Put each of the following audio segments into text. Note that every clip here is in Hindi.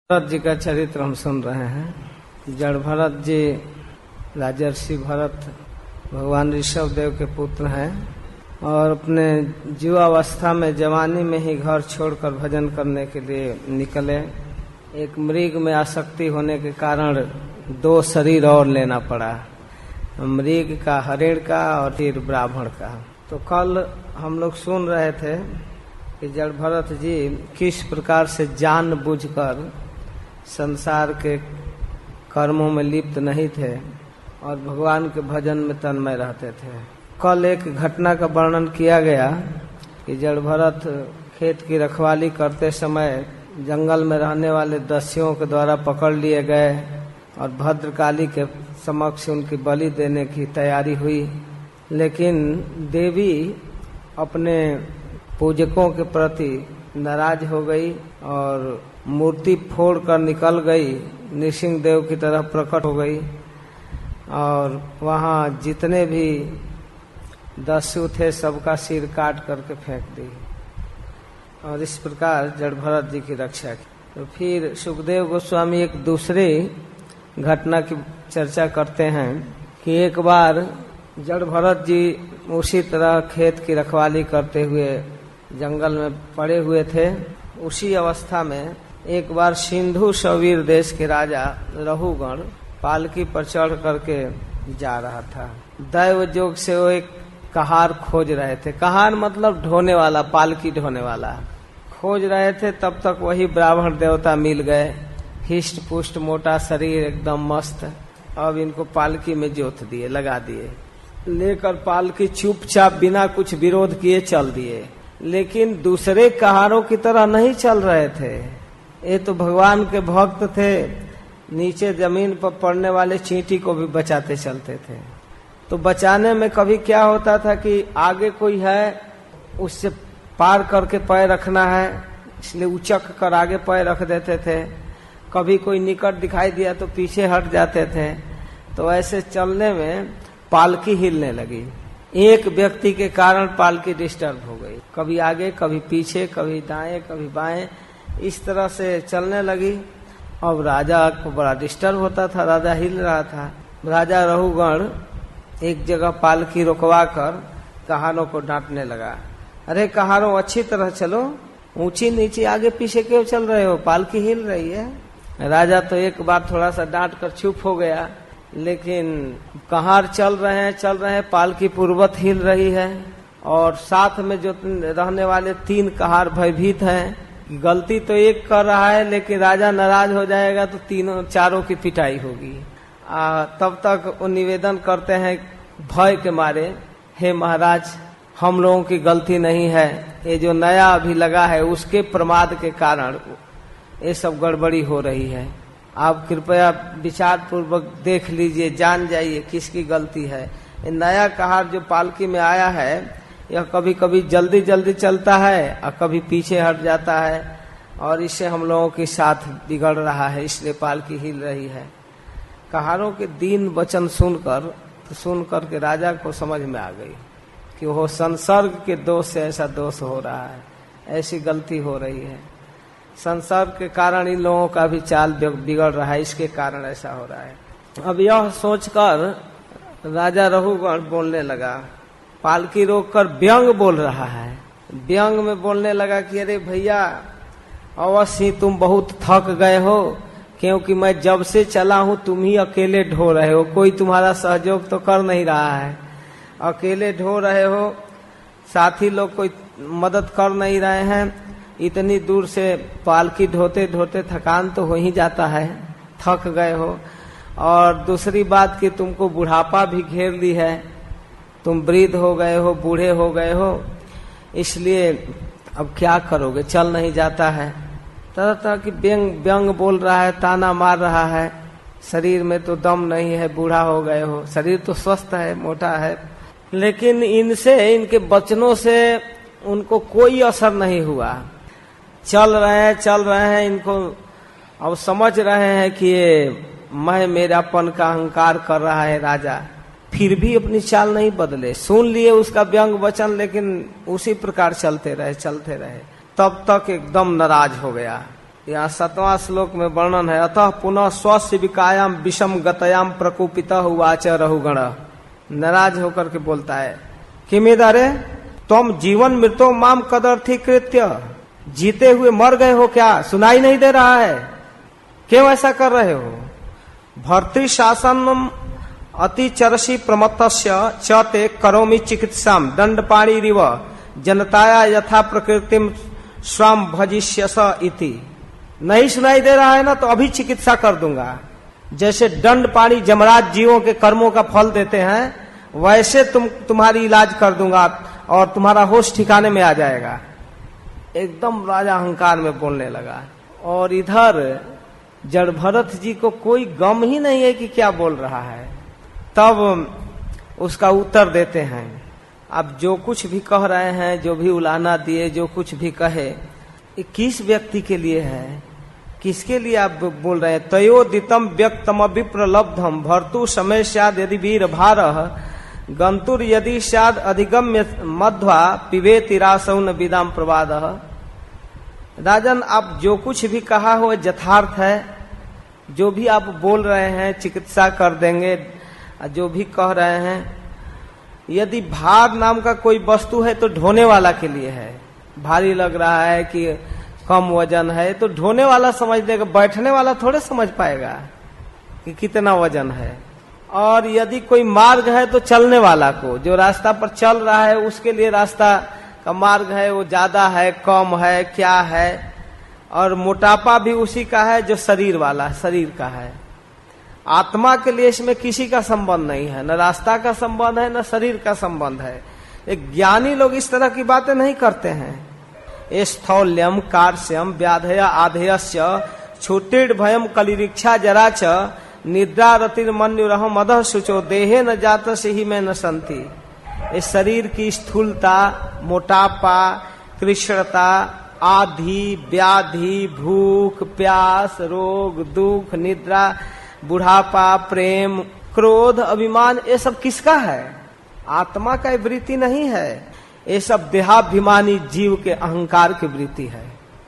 भरत जी का चरित्र हम सुन रहे हैं। जड़ भरत जी राजर्षि भरत भगवान ऋषभ देव के पुत्र हैं और अपने युवावस्था में जवानी में ही घर छोड़कर भजन करने के लिए निकले। एक मृग में आसक्ति होने के कारण 2 शरीर और लेना पड़ा, मृग का, हरिण का और फिर ब्राह्मण का। तो कल हम लोग सुन रहे थे कि जड़ भरत जी किस प्रकार से जानबूझकर संसार के कर्मों में लिप्त नहीं थे और भगवान के भजन में तन्मय रहते थे। कल एक घटना का वर्णन किया गया कि जड़ भरत खेत की रखवाली करते समय जंगल में रहने वाले दस्युओं के द्वारा पकड़ लिए गए और भद्रकाली के समक्ष उनकी बलि देने की तैयारी हुई, लेकिन देवी अपने पूजकों के प्रति नाराज हो गई और मूर्ति फोड़ कर निकल गई, नृसिंह देव की तरह प्रकट हो गई और वहाँ जितने भी दस्यु थे सबका सिर काट करके फेंक दी और इस प्रकार जड़ भरत जी की रक्षा की। तो फिर सुखदेव गोस्वामी एक दूसरी घटना की चर्चा करते हैं कि एक बार जड़ भरत जी उसी तरह खेत की रखवाली करते हुए जंगल में पड़े हुए थे। उसी अवस्था में एक बार सिंधु शवीर देश के राजा रहुगण पालकी पर चढ़ करके जा रहा था। दैव जोग से वो एक कहार खोज रहे थे। कहार मतलब ढोने वाला, पालकी ढोने वाला खोज रहे थे। तब तक वही ब्राह्मण देवता मिल गए, हिष्ट पुष्ट मोटा शरीर एकदम मस्त। अब इनको पालकी में जोत दिए, लगा दिए, लेकर पालकी चुपचाप बिना कुछ विरोध किए चल दिए। लेकिन दूसरे कहारों की तरह नहीं चल रहे थे, ये तो भगवान के भक्त थे, नीचे जमीन पर पड़ने वाले चींटी को भी बचाते चलते थे। तो बचाने में कभी क्या होता था कि आगे कोई है उससे पार करके पैर रखना है, इसलिए उचक कर आगे पैर रख देते थे। कभी कोई निकट दिखाई दिया तो पीछे हट जाते थे। तो ऐसे चलने में पालकी हिलने लगी। एक व्यक्ति के कारण पालकी डिस्टर्ब हो गई, कभी आगे कभी पीछे, कभी दाएं कभी बाएं, इस तरह से चलने लगी। अब राजा को बड़ा डिस्टर्ब होता था, राजा हिल रहा था। राजा रहुगण एक जगह पालकी रुकवा कर कहारों को डांटने लगा, अरे कहारों अच्छी तरह चलो, ऊंची नीची आगे पीछे क्यों चल रहे हो, पालकी हिल रही है। राजा तो एक बार थोड़ा सा डांट कर चुप हो गया, लेकिन कहार चल रहे हैं, पालकी पूर्वत हिल रही है और साथ में जो रहने वाले 3 कहार भयभीत हैं। गलती तो एक कर रहा है, लेकिन राजा नाराज हो जाएगा तो चारों की पिटाई होगी। तब तक वो निवेदन करते हैं भय के मारे, हे महाराज हम लोगों की गलती नहीं है, ये जो नया अभी लगा है उसके प्रमाद के कारण ये सब गड़बड़ी हो रही है। आप कृपया विचार पूर्वक देख लीजिए, जान जाइए किसकी गलती है। ये नया कहार जो पालकी में आया है यह कभी कभी जल्दी जल्दी चलता है और कभी पीछे हट जाता है और इससे हम लोगों के साथ बिगड़ रहा है, इसलिए पालकी हिल रही है। कहारों के दीन वचन सुनकर के राजा को समझ में आ गई कि वो संसर्ग के दोष से ऐसा दोष हो रहा है, ऐसी गलती हो रही है, संसर्ग के कारण इन लोगों का भी चाल बिगड़ रहा है, इसके कारण ऐसा हो रहा है। अब यह सोचकर राजा रहुगण बोलने लगा, पालकी रोककर व्यंग बोल रहा है। व्यंग में बोलने लगा कि अरे भैया अवश्य तुम बहुत थक गए हो, क्योंकि मैं जब से चला हूं तुम ही अकेले ढो रहे हो, कोई तुम्हारा सहयोग तो कर नहीं रहा है, अकेले ढो रहे हो, साथी लोग कोई मदद कर नहीं रहे हैं। इतनी दूर से पालकी ढोते ढोते थकान तो हो ही जाता है, थक गए हो। और दूसरी बात कि तुमको बुढ़ापा भी घेर ली है, तुम वृद्ध हो गए हो, बूढ़े हो गए हो, इसलिए अब क्या करोगे, चल नहीं जाता है। तरह तरह की व्यंग बोल रहा है, ताना मार रहा है, शरीर में तो दम नहीं है, बूढ़ा हो गए हो, शरीर तो स्वस्थ है, मोटा है। लेकिन इनके वचनों से उनको कोई असर नहीं हुआ। चल रहे हैं, इनको अब समझ रहे हैं कि ये मैं मेरापन का अहंकार कर रहा है राजा, फिर भी अपनी चाल नहीं बदले। सुन लिए उसका व्यंग वचन, लेकिन उसी प्रकार चलते रहे। तब तक एकदम नाराज हो गया, यहाँ 7वां श्लोक में वर्णन है। अतः पुनः स्वशिविकायाम विषम गतयाम प्रकोपितः उवाच रहुगण, नाराज होकर के बोलता है, किमिदरे तुम जीवन मृतो माम कदर्थी कृत्य, जीते हुए मर गए हो क्या? सुनाई नहीं दे रहा है? क्यों ऐसा कर रहे हो? भर्तृ शासन अति चरसी प्रमत्तस्य च ते करोमि चिकित्साम दंडपाणी रिव जनताया यथा प्रकृतिम स्वाम भजिष्यस इति। नहीं सुनाई दे रहा है ना, तो अभी चिकित्सा कर दूंगा। जैसे दंड पाणी जमराज जीवों के कर्मों का फल देते हैं, वैसे तुम्हारी इलाज कर दूंगा और तुम्हारा होश ठिकाने में आ जाएगा। एकदम राजा अहंकार में बोलने लगा। और इधर जड़ भरत जी को कोई गम ही नहीं है कि क्या बोल रहा है। तब उसका उत्तर देते हैं। अब जो कुछ भी कह रहे हैं, जो भी उलाहना दिए, जो कुछ भी कहे, ये किस व्यक्ति के लिए है, किसके लिए आप बोल रहे हैं? तयोदितम व्यक्तम विप्रलब्धम भर्तु समय स्याद यदि वीर भारः गंतुर यदि स्याद अधिगम्य मध्वा पिबेति रासौन विदाम प्रवादः। राजन, आप जो कुछ भी कहा हो यथार्थ है। जो भी आप बोल रहे हैं चिकित्सा कर देंगे, जो भी कह रहे हैं। यदि भार नाम का कोई वस्तु है तो ढोने वाला के लिए है। भारी लग रहा है कि कम वजन है तो ढोने वाला समझ देगा, बैठने वाला थोड़े समझ पाएगा कि कितना वजन है। और यदि कोई मार्ग है तो चलने वाला को, जो रास्ता पर चल रहा है उसके लिए रास्ता का मार्ग है, वो ज्यादा है, कम है, क्या है। और मोटापा भी उसी का है जो शरीर वाला, शरीर का है। आत्मा के लिए इसमें किसी का संबंध नहीं है, न रास्ता का संबंध है, न शरीर का संबंध है। एक ज्ञानी लोग इस तरह की बातें नहीं करते हैं। स्थौल्यम कार्श्यम व्याधया आधेयस्य छुट्टिर भयम कलिरीक्षा जरा च निद्रा रतिर्मन्युरह मदह शुचो देहे न जात से ही में न संति। इस शरीर की स्थूलता, मोटापा, कृष्णता, आधि, व्याधि, भूख, प्यास, रोग, दुख, निद्रा, बुढ़ापा, प्रेम, क्रोध, अभिमान, ये सब किसका है? आत्मा का वृत्ति नहीं है। ये सब देहाभिमानी जीव के अहंकार की वृत्ति है।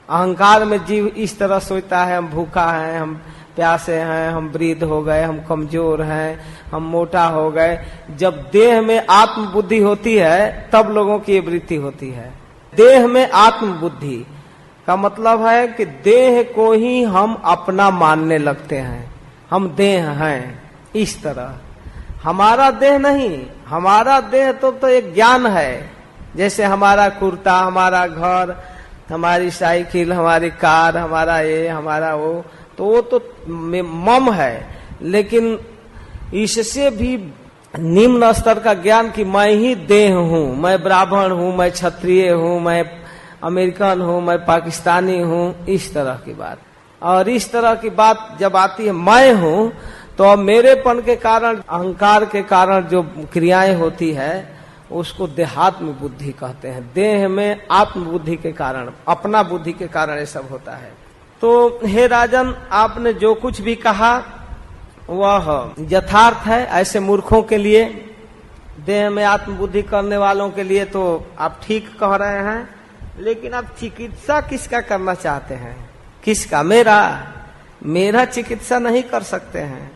अहंकार में जीव इस तरह सोचता है, हम भूखा है, हम प्यासे हैं, हम वृद्ध हो गए, हम कमजोर हैं, हम मोटा हो गए। जब देह में आत्म बुद्धि होती है तब लोगों की ये वृत्ति होती है। देह में आत्म बुद्धि का मतलब है कि देह को ही हम अपना मानने लगते हैं। हम देह हैं, इस तरह। हमारा देह नहीं, हमारा देह तो एक ज्ञान है। जैसे हमारा कुर्ता, हमारा घर, हमारी साइकिल, हमारी कार, हमारा ये, हमारा वो, तो वो तो मम है। लेकिन इससे भी निम्न स्तर का ज्ञान कि मैं ही देह हूँ, मैं ब्राह्मण हूँ, मैं क्षत्रिय हूँ, मैं अमेरिकन हूँ, मैं पाकिस्तानी हूँ, इस तरह की बात। और इस तरह की बात जब आती है मैं हूँ, तो मेरेपन के कारण, अहंकार के कारण जो क्रियाएं होती है उसको देहात्म बुद्धि कहते हैं। देह में आत्म बुद्धि के कारण, अपना बुद्धि के कारण ये सब होता है। तो हे राजन, आपने जो कुछ भी कहा वह यथार्थ है। ऐसे मूर्खों के लिए, देह में आत्म बुद्धि करने वालों के लिए तो आप ठीक कह रहे हैं। लेकिन आप चिकित्सा किसका करना चाहते हैं? किसका? मेरा चिकित्सा नहीं कर सकते हैं।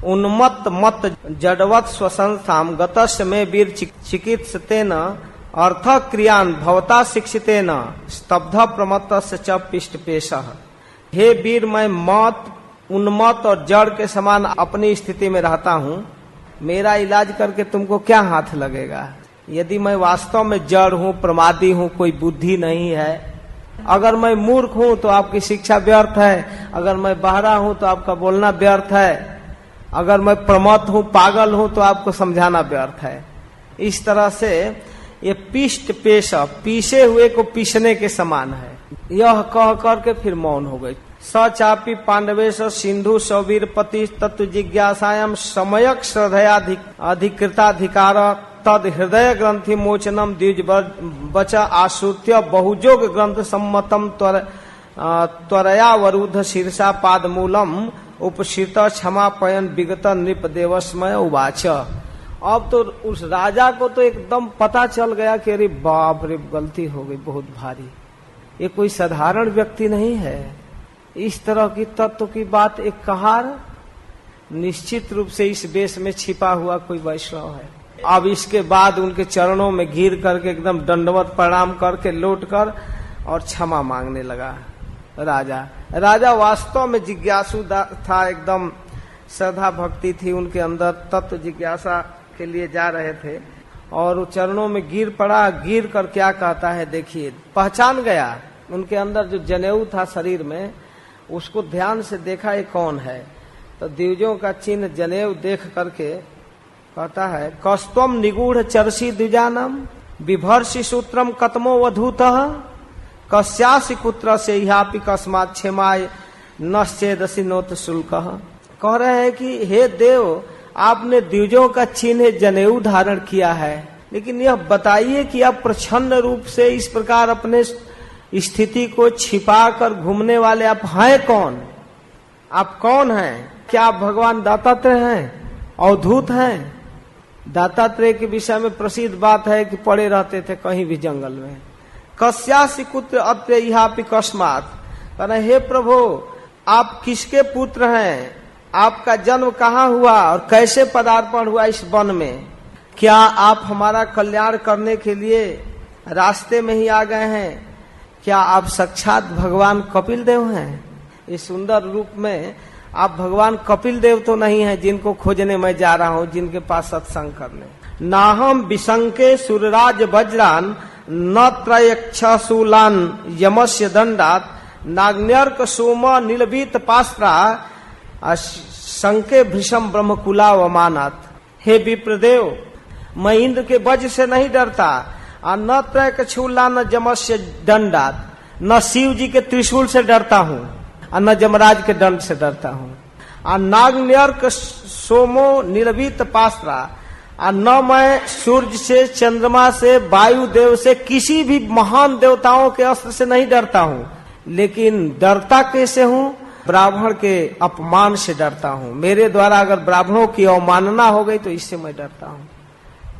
उन्मत्त मत जडवत स्वसंस्थाम गतस्य में वीर चिकित्सतेन अर्थ क्रियान भवता शिक्षितेन स्तब्ध प्रमत्तस्य च पिष्ट पेशः। हे वीर, मैं मत, उन्मत्त और जड़ के समान अपनी स्थिति में रहता हूँ। मेरा इलाज करके तुमको क्या हाथ लगेगा? यदि मैं वास्तव में जड़ हूँ, प्रमादी हूँ, कोई बुद्धि नहीं है, अगर मैं मूर्ख हूँ तो आपकी शिक्षा व्यर्थ है, अगर मैं बहरा हूँ तो आपका बोलना व्यर्थ है, अगर मैं प्रमत्त हूँ, पागल हूँ, तो आपको समझाना व्यर्थ है। इस तरह से ये पिष्ट पेश, पीसे हुए को पीसने के समान है। यह कह करके फिर मौन हो गई। सचापि पांडवेश सिंधु सौवीर पति तत्व जिज्ञासायाम समयक श्रद्धया अधिकृताधिकार तद हृदय ग्रंथि मोचनम द्विज बच आश्रुत्य बहुजोग ग्रंथ सम्मतम त्वरया वरुद्ध शीर्षा पाद मूलम उपसित क्षमा पयन विगत नृप देवस्मय उवाच। अब तो उस राजा को तो एकदम पता चल गया कि अरे बाप रे, गलती हो गई बहुत भारी। ये कोई साधारण व्यक्ति नहीं है, इस तरह की तत्व की बात एक कहार निश्चित रूप से इस वेश में छिपा हुआ कोई वैष्णव है। अब इसके बाद उनके चरणों में गिर करके एकदम दंडवत प्रणाम करके लौट कर और क्षमा मांगने लगा राजा वास्तव में जिज्ञासु था, एकदम श्रद्धा भक्ति थी उनके अंदर, तत्व जिज्ञासा के लिए जा रहे थे और चरणों में गिर पड़ा। गिर कर क्या कहता है देखिए, पहचान गया उनके अंदर जो जनेऊ था शरीर में, उसको ध्यान से देखा ये कौन है, तो द्विजों का चिन्ह जनेऊ देख करके कहता है कस्तम निगूढ़ चरसी द्विजानम विभर्षि सूत्रम कतमो वधूतः कस्यासि पुत्र से ह्यापि कस्मात् क्षेमाय नश्चेदसि नोत शुल्कः। कह रहे हैं कि हे देव, आपने द्विजों का चिन्ह जनेऊ धारण किया है, लेकिन यह बताइए कि आप प्रच्छन्न रूप से इस प्रकार अपने स्थिति को छिपा कर घूमने वाले आप हैं कौन? आप कौन हैं? क्या आप भगवान दत्तात्रेय हैं, अवधूत हैं? दत्तात्रेय के विषय में प्रसिद्ध बात है कि पड़े रहते थे कहीं भी जंगल में। कस्यासि पुत्र अत्र इहापि कस्मात्, कहना हे प्रभु आप किसके पुत्र हैं, आपका जन्म कहाँ हुआ और कैसे पदार्पण हुआ इस वन में? क्या आप हमारा कल्याण करने के लिए रास्ते में ही आ गए हैं? क्या आप साक्षात भगवान कपिल देव हैं? इस सुंदर रूप में आप भगवान कपिल देव तो नहीं है जिनको खोजने मैं जा रहा हूँ, जिनके पास सत्संग करने। नाहम विशंके सुरराज वज्रान न त्रयक्षशूलान यमस्य दंडात नाग्न्यर्क सोम नीलवीत पास्त्रा शंके भृशम ब्रह्मकुला वमानात। हे विप्रदेव, मैं इंद्र के वज्र से नहीं डरता, और न त्रयक्षशूला न यमस्य दंडात, न शिव जी के त्रिशूल से डरता हूँ और न जमराज के दंड से डरता हूँ, और नाग्न्यर्क सोमो नीलवीत पास्त्रा, और न मैं सूर्य से, चंद्रमा से, वायु देव से, किसी भी महान देवताओं के अस्त्र से नहीं डरता हूँ। लेकिन डरता कैसे हूँ? ब्राह्मण के अपमान से डरता हूँ। मेरे द्वारा अगर ब्राह्मणों की अवमानना हो गई तो इससे मैं डरता हूँ।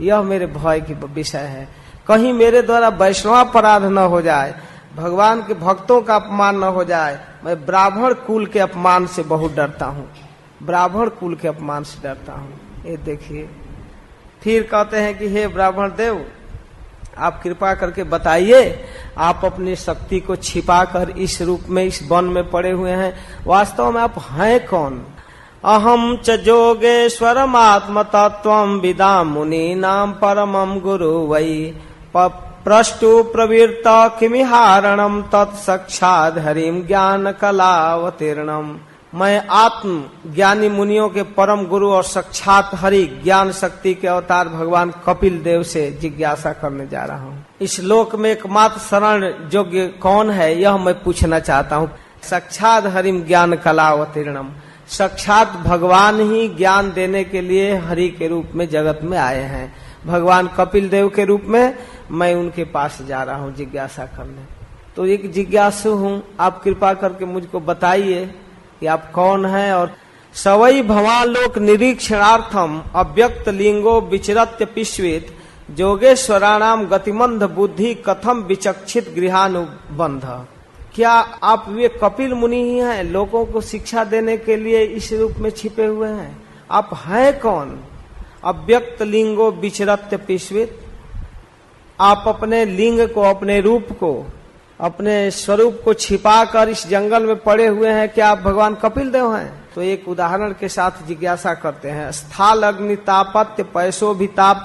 यह मेरे भय की विषय है। कहीं मेरे द्वारा वैष्णवापराध न हो जाए, भगवान के भक्तों का अपमान न हो जाए। मैं ब्राह्मण कुल के अपमान से बहुत डरता हूँ, ब्राह्मण कुल के अपमान से डरता हूँ। ये देखिए, फिर कहते हैं कि हे ब्राह्मण देव, आप कृपा करके बताइए, आप अपनी शक्ति को छिपाकर इस रूप में इस वन में पड़े हुए हैं, वास्तव में आप हैं कौन? अहम च जोगेश्वरम आत्म तत्वम विदाम मुनि नाम परमम गुरु वै प्रष्टु प्रवृत्त किमिहारणम तत्साक्षात् हरिम ज्ञान कलावतीर्णम। मैं आत्म ज्ञानी मुनियों के परम गुरु और साक्षात हरि ज्ञान शक्ति के अवतार भगवान कपिल देव से जिज्ञासा करने जा रहा हूँ। इस लोक में एकमात्र शरण योग्य कौन है, यह मैं पूछना चाहता हूँ। साक्षात हरिम ज्ञान कलावतीर्णम, साक्षात भगवान ही ज्ञान देने के लिए हरि के रूप में जगत में आए हैं। भगवान कपिल देव के रूप में मैं उनके पास जा रहा हूँ जिज्ञासा करने। तो एक जिज्ञासु हूँ, आप कृपा करके मुझको बताइए कि आप कौन हैं। और सवई भवालोक निरीक्षणार्थम अव्यक्त लिंगो विचरत्य पिश्वित जोगेश्वराणाम गतिमंद बुद्धि कथम विचक्षित गृहानुबंध। क्या आप वे कपिल मुनि ही हैं, लोगों को शिक्षा देने के लिए इस रूप में छिपे हुए हैं? आप हैं कौन? अव्यक्त लिंगो विचरत्य पिश्वित, आप अपने लिंग को, अपने रूप को, अपने स्वरूप को छिपाकर इस जंगल में पड़े हुए हैं। क्या आप भगवान कपिल देव हैं? तो एक उदाहरण के साथ जिज्ञासा करते हैं। स्थाल अग्नि तापत्य पैसो भी ताप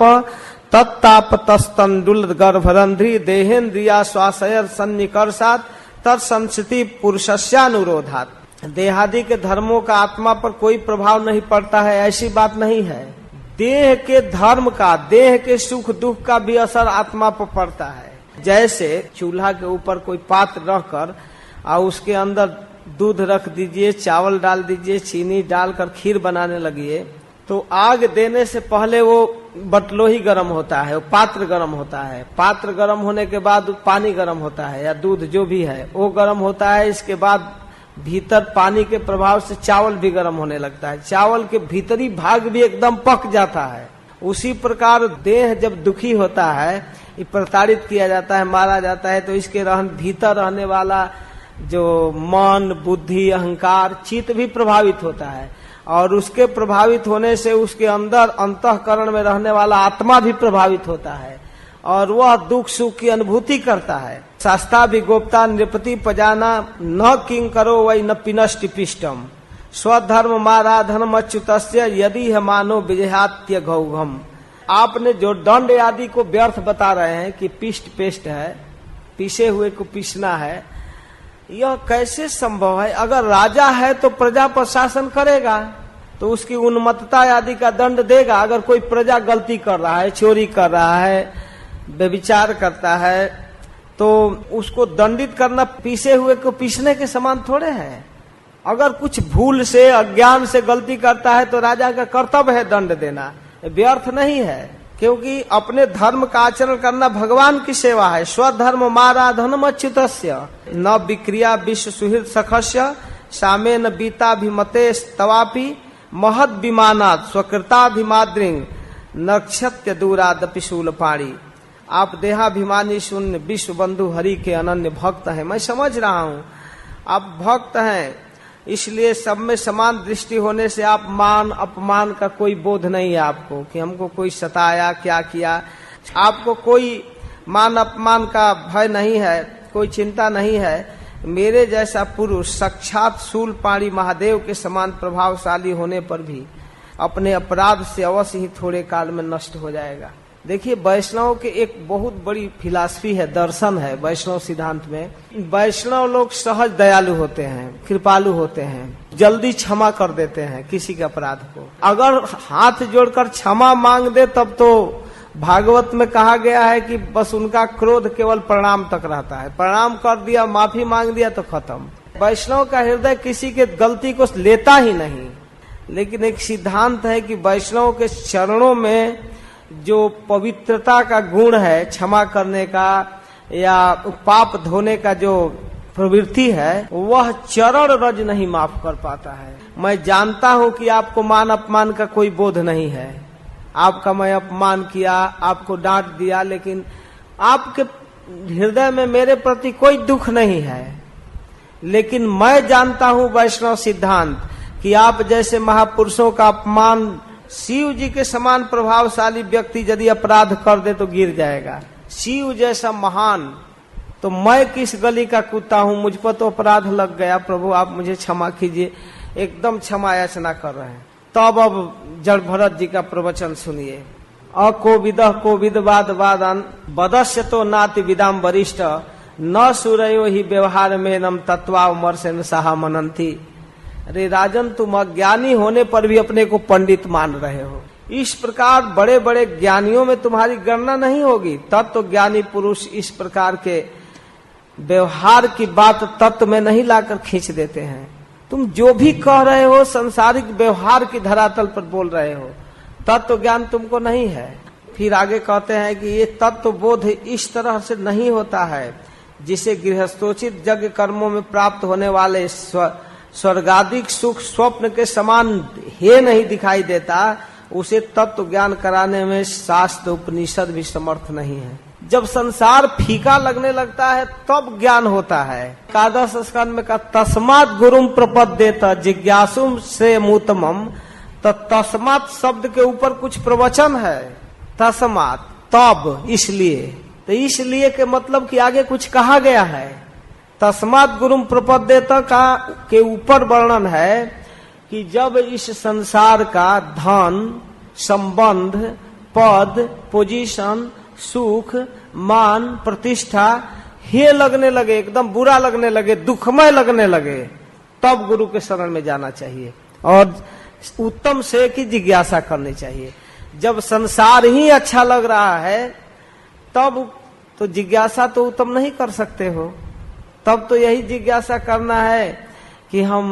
तत्ताप तस्तंडुल गर्भरंध्री देहेन्द्रिया स्वाशयर सन्निकर्षात तत्संस्कृति पुरुषस्यानुरोधात। देहादि के धर्मों का आत्मा पर कोई प्रभाव नहीं पड़ता है, ऐसी बात नहीं है। देह के धर्म का, देह के सुख दुख का भी असर आत्मा पर पड़ता है। जैसे चूल्हा के ऊपर कोई पात्र रखकर और उसके अंदर दूध रख दीजिए, चावल डाल दीजिए, चीनी डालकर खीर बनाने लगिए, तो आग देने से पहले वो बटलो ही गर्म होता है, वो पात्र गर्म होता है। पात्र गर्म होने के बाद पानी गर्म होता है, या दूध जो भी है वो गर्म होता है। इसके बाद भीतर पानी के प्रभाव से चावल भी गर्म होने लगता है, चावल के भीतरी भाग भी एकदम पक जाता है। उसी प्रकार देह जब दुखी होता है, प्रताड़ित किया जाता है, मारा जाता है, तो इसके भीतर रहने वाला जो मन, बुद्धि, अहंकार, चित्त भी प्रभावित होता है, और उसके प्रभावित होने से उसके अंदर अंतःकरण में रहने वाला आत्मा भी प्रभावित होता है, और वह दुख सुख की अनुभूति करता है। शास्त्रा भी गोप्ता नृपति पजाना न किंग करो वही न पिनष्टि पिष्टम स्वधर्म माराधनम अच्युतस्य यदि है मानो विजयात्य गौघम। आपने जो दंड आदि को व्यर्थ बता रहे हैं कि पिष्ट पेस्ट है, पीसे हुए को पीसना है, यह कैसे संभव है? अगर राजा है तो प्रजा पर शासन करेगा, तो उसकी उन्मत्तता आदि का दंड देगा। अगर कोई प्रजा गलती कर रहा है, चोरी कर रहा है, व्यभिचार करता है, तो उसको दंडित करना पीसे हुए को पीसने के समान थोड़े है। अगर कुछ भूल से, अज्ञान से गलती करता है तो राजा का कर्तव्य है दंड देना, व्यर्थ नहीं है, क्योंकि अपने धर्म का आचरण करना भगवान की सेवा है। स्वधर्म माराधनम अच्युतस्य न विक्रिया विश्व सुहृद सखस्य सामे न बीताभिमते तवापि महद विमानात् स्वकृताभिमाद्रिंग नक्षत्य दूरादपि शूलपाणी। आप देहाभिमानी शून्य विश्व बंधु हरि के अनन्य भक्त हैं। मैं समझ रहा हूँ आप भक्त हैं, इसलिए सब में समान दृष्टि होने से आप मान अपमान का कोई बोध नहीं है आपको, कि हमको कोई सताया, क्या किया। आपको कोई मान अपमान का भय नहीं है, कोई चिंता नहीं है। मेरे जैसा पुरुष साक्षात शूलपाणी महादेव के समान प्रभावशाली होने पर भी अपने अपराध से अवश्य ही थोड़े काल में नष्ट हो जाएगा। देखिए, वैष्णव के एक बहुत बड़ी फिलॉसफी है, दर्शन है वैष्णव सिद्धांत में। वैष्णव लोग सहज दयालु होते हैं, कृपालु होते हैं, जल्दी क्षमा कर देते हैं किसी के अपराध को। अगर हाथ जोड़कर क्षमा मांग दे तब तो भागवत में कहा गया है कि बस उनका क्रोध केवल प्रणाम तक रहता है। प्रणाम कर दिया, माफी मांग दिया तो खत्म। वैष्णव का हृदय किसी के गलती को लेता ही नहीं। लेकिन एक सिद्धांत है कि वैष्णव के चरणों में जो पवित्रता का गुण है, क्षमा करने का या पाप धोने का जो प्रवृत्ति है, वह चरण रज नहीं माफ कर पाता है। मैं जानता हूं कि आपको मान अपमान का कोई बोध नहीं है, आपका मैं अपमान किया, आपको डांट दिया, लेकिन आपके हृदय में मेरे प्रति कोई दुख नहीं है। लेकिन मैं जानता हूं वैष्णव सिद्धांत कि आप जैसे महापुरुषों का अपमान, शिव जी के समान प्रभावशाली व्यक्ति यदि अपराध कर दे तो गिर जाएगा। शिव जैसा महान, तो मैं किस गली का कुत्ता हूं, मुझ पर तो अपराध लग गया, प्रभु आप मुझे क्षमा कीजिए, एकदम क्षमा याचना कर रहे हैं। तब अब जड़ भरत जी का प्रवचन सुनिए। अकोविद कोविद वाद वादन बदस्य तो नाति विदाम वरिष्ठ न सूरयो ही व्यवहार में नम तत्वामर्शन साहा मनंती। अरे राजन, तुम अज्ञानी होने पर भी अपने को पंडित मान रहे हो। इस प्रकार बड़े बड़े ज्ञानियों में तुम्हारी गणना नहीं होगी। तत्व ज्ञानी पुरुष इस प्रकार के व्यवहार की बात तत्व में नहीं लाकर खींच देते हैं। तुम जो भी कह रहे हो संसारिक व्यवहार की धरातल पर बोल रहे हो, तत्व ज्ञान तुमको नहीं है। फिर आगे कहते हैं कि ये तत्व बोध इस तरह से नहीं होता है जिसे गृहस्थोचित यज्ञ कर्मों में प्राप्त होने वाले स्वर्गाधिक सुख स्वप्न के समान हे नहीं दिखाई देता। उसे तत्व ज्ञान कराने में शास्त्र उपनिषद भी समर्थ नहीं है। जब संसार फीका लगने लगता है तब ज्ञान होता है। एकादश स्कंद में का तस्मात् गुरुम प्रपद्येत जिज्ञासुम से मूतमम, तो तस्मात् शब्द के ऊपर कुछ प्रवचन है। तस्मात् तब, इसलिए, तो इसलिए के मतलब कि आगे कुछ कहा गया है। तस्मात् गुरुम प्रपद्येत का के ऊपर वर्णन है कि जब इस संसार का धन, संबंध, पद, पोजीशन, सुख, मान, प्रतिष्ठा हे लगने लगे, एकदम बुरा लगने लगे, दुखमय लगने लगे, तब गुरु के शरण में जाना चाहिए और उत्तम से की जिज्ञासा करनी चाहिए। जब संसार ही अच्छा लग रहा है तब तो जिज्ञासा तो उत्तम नहीं कर सकते हो। तब तो यही जिज्ञासा करना है कि हम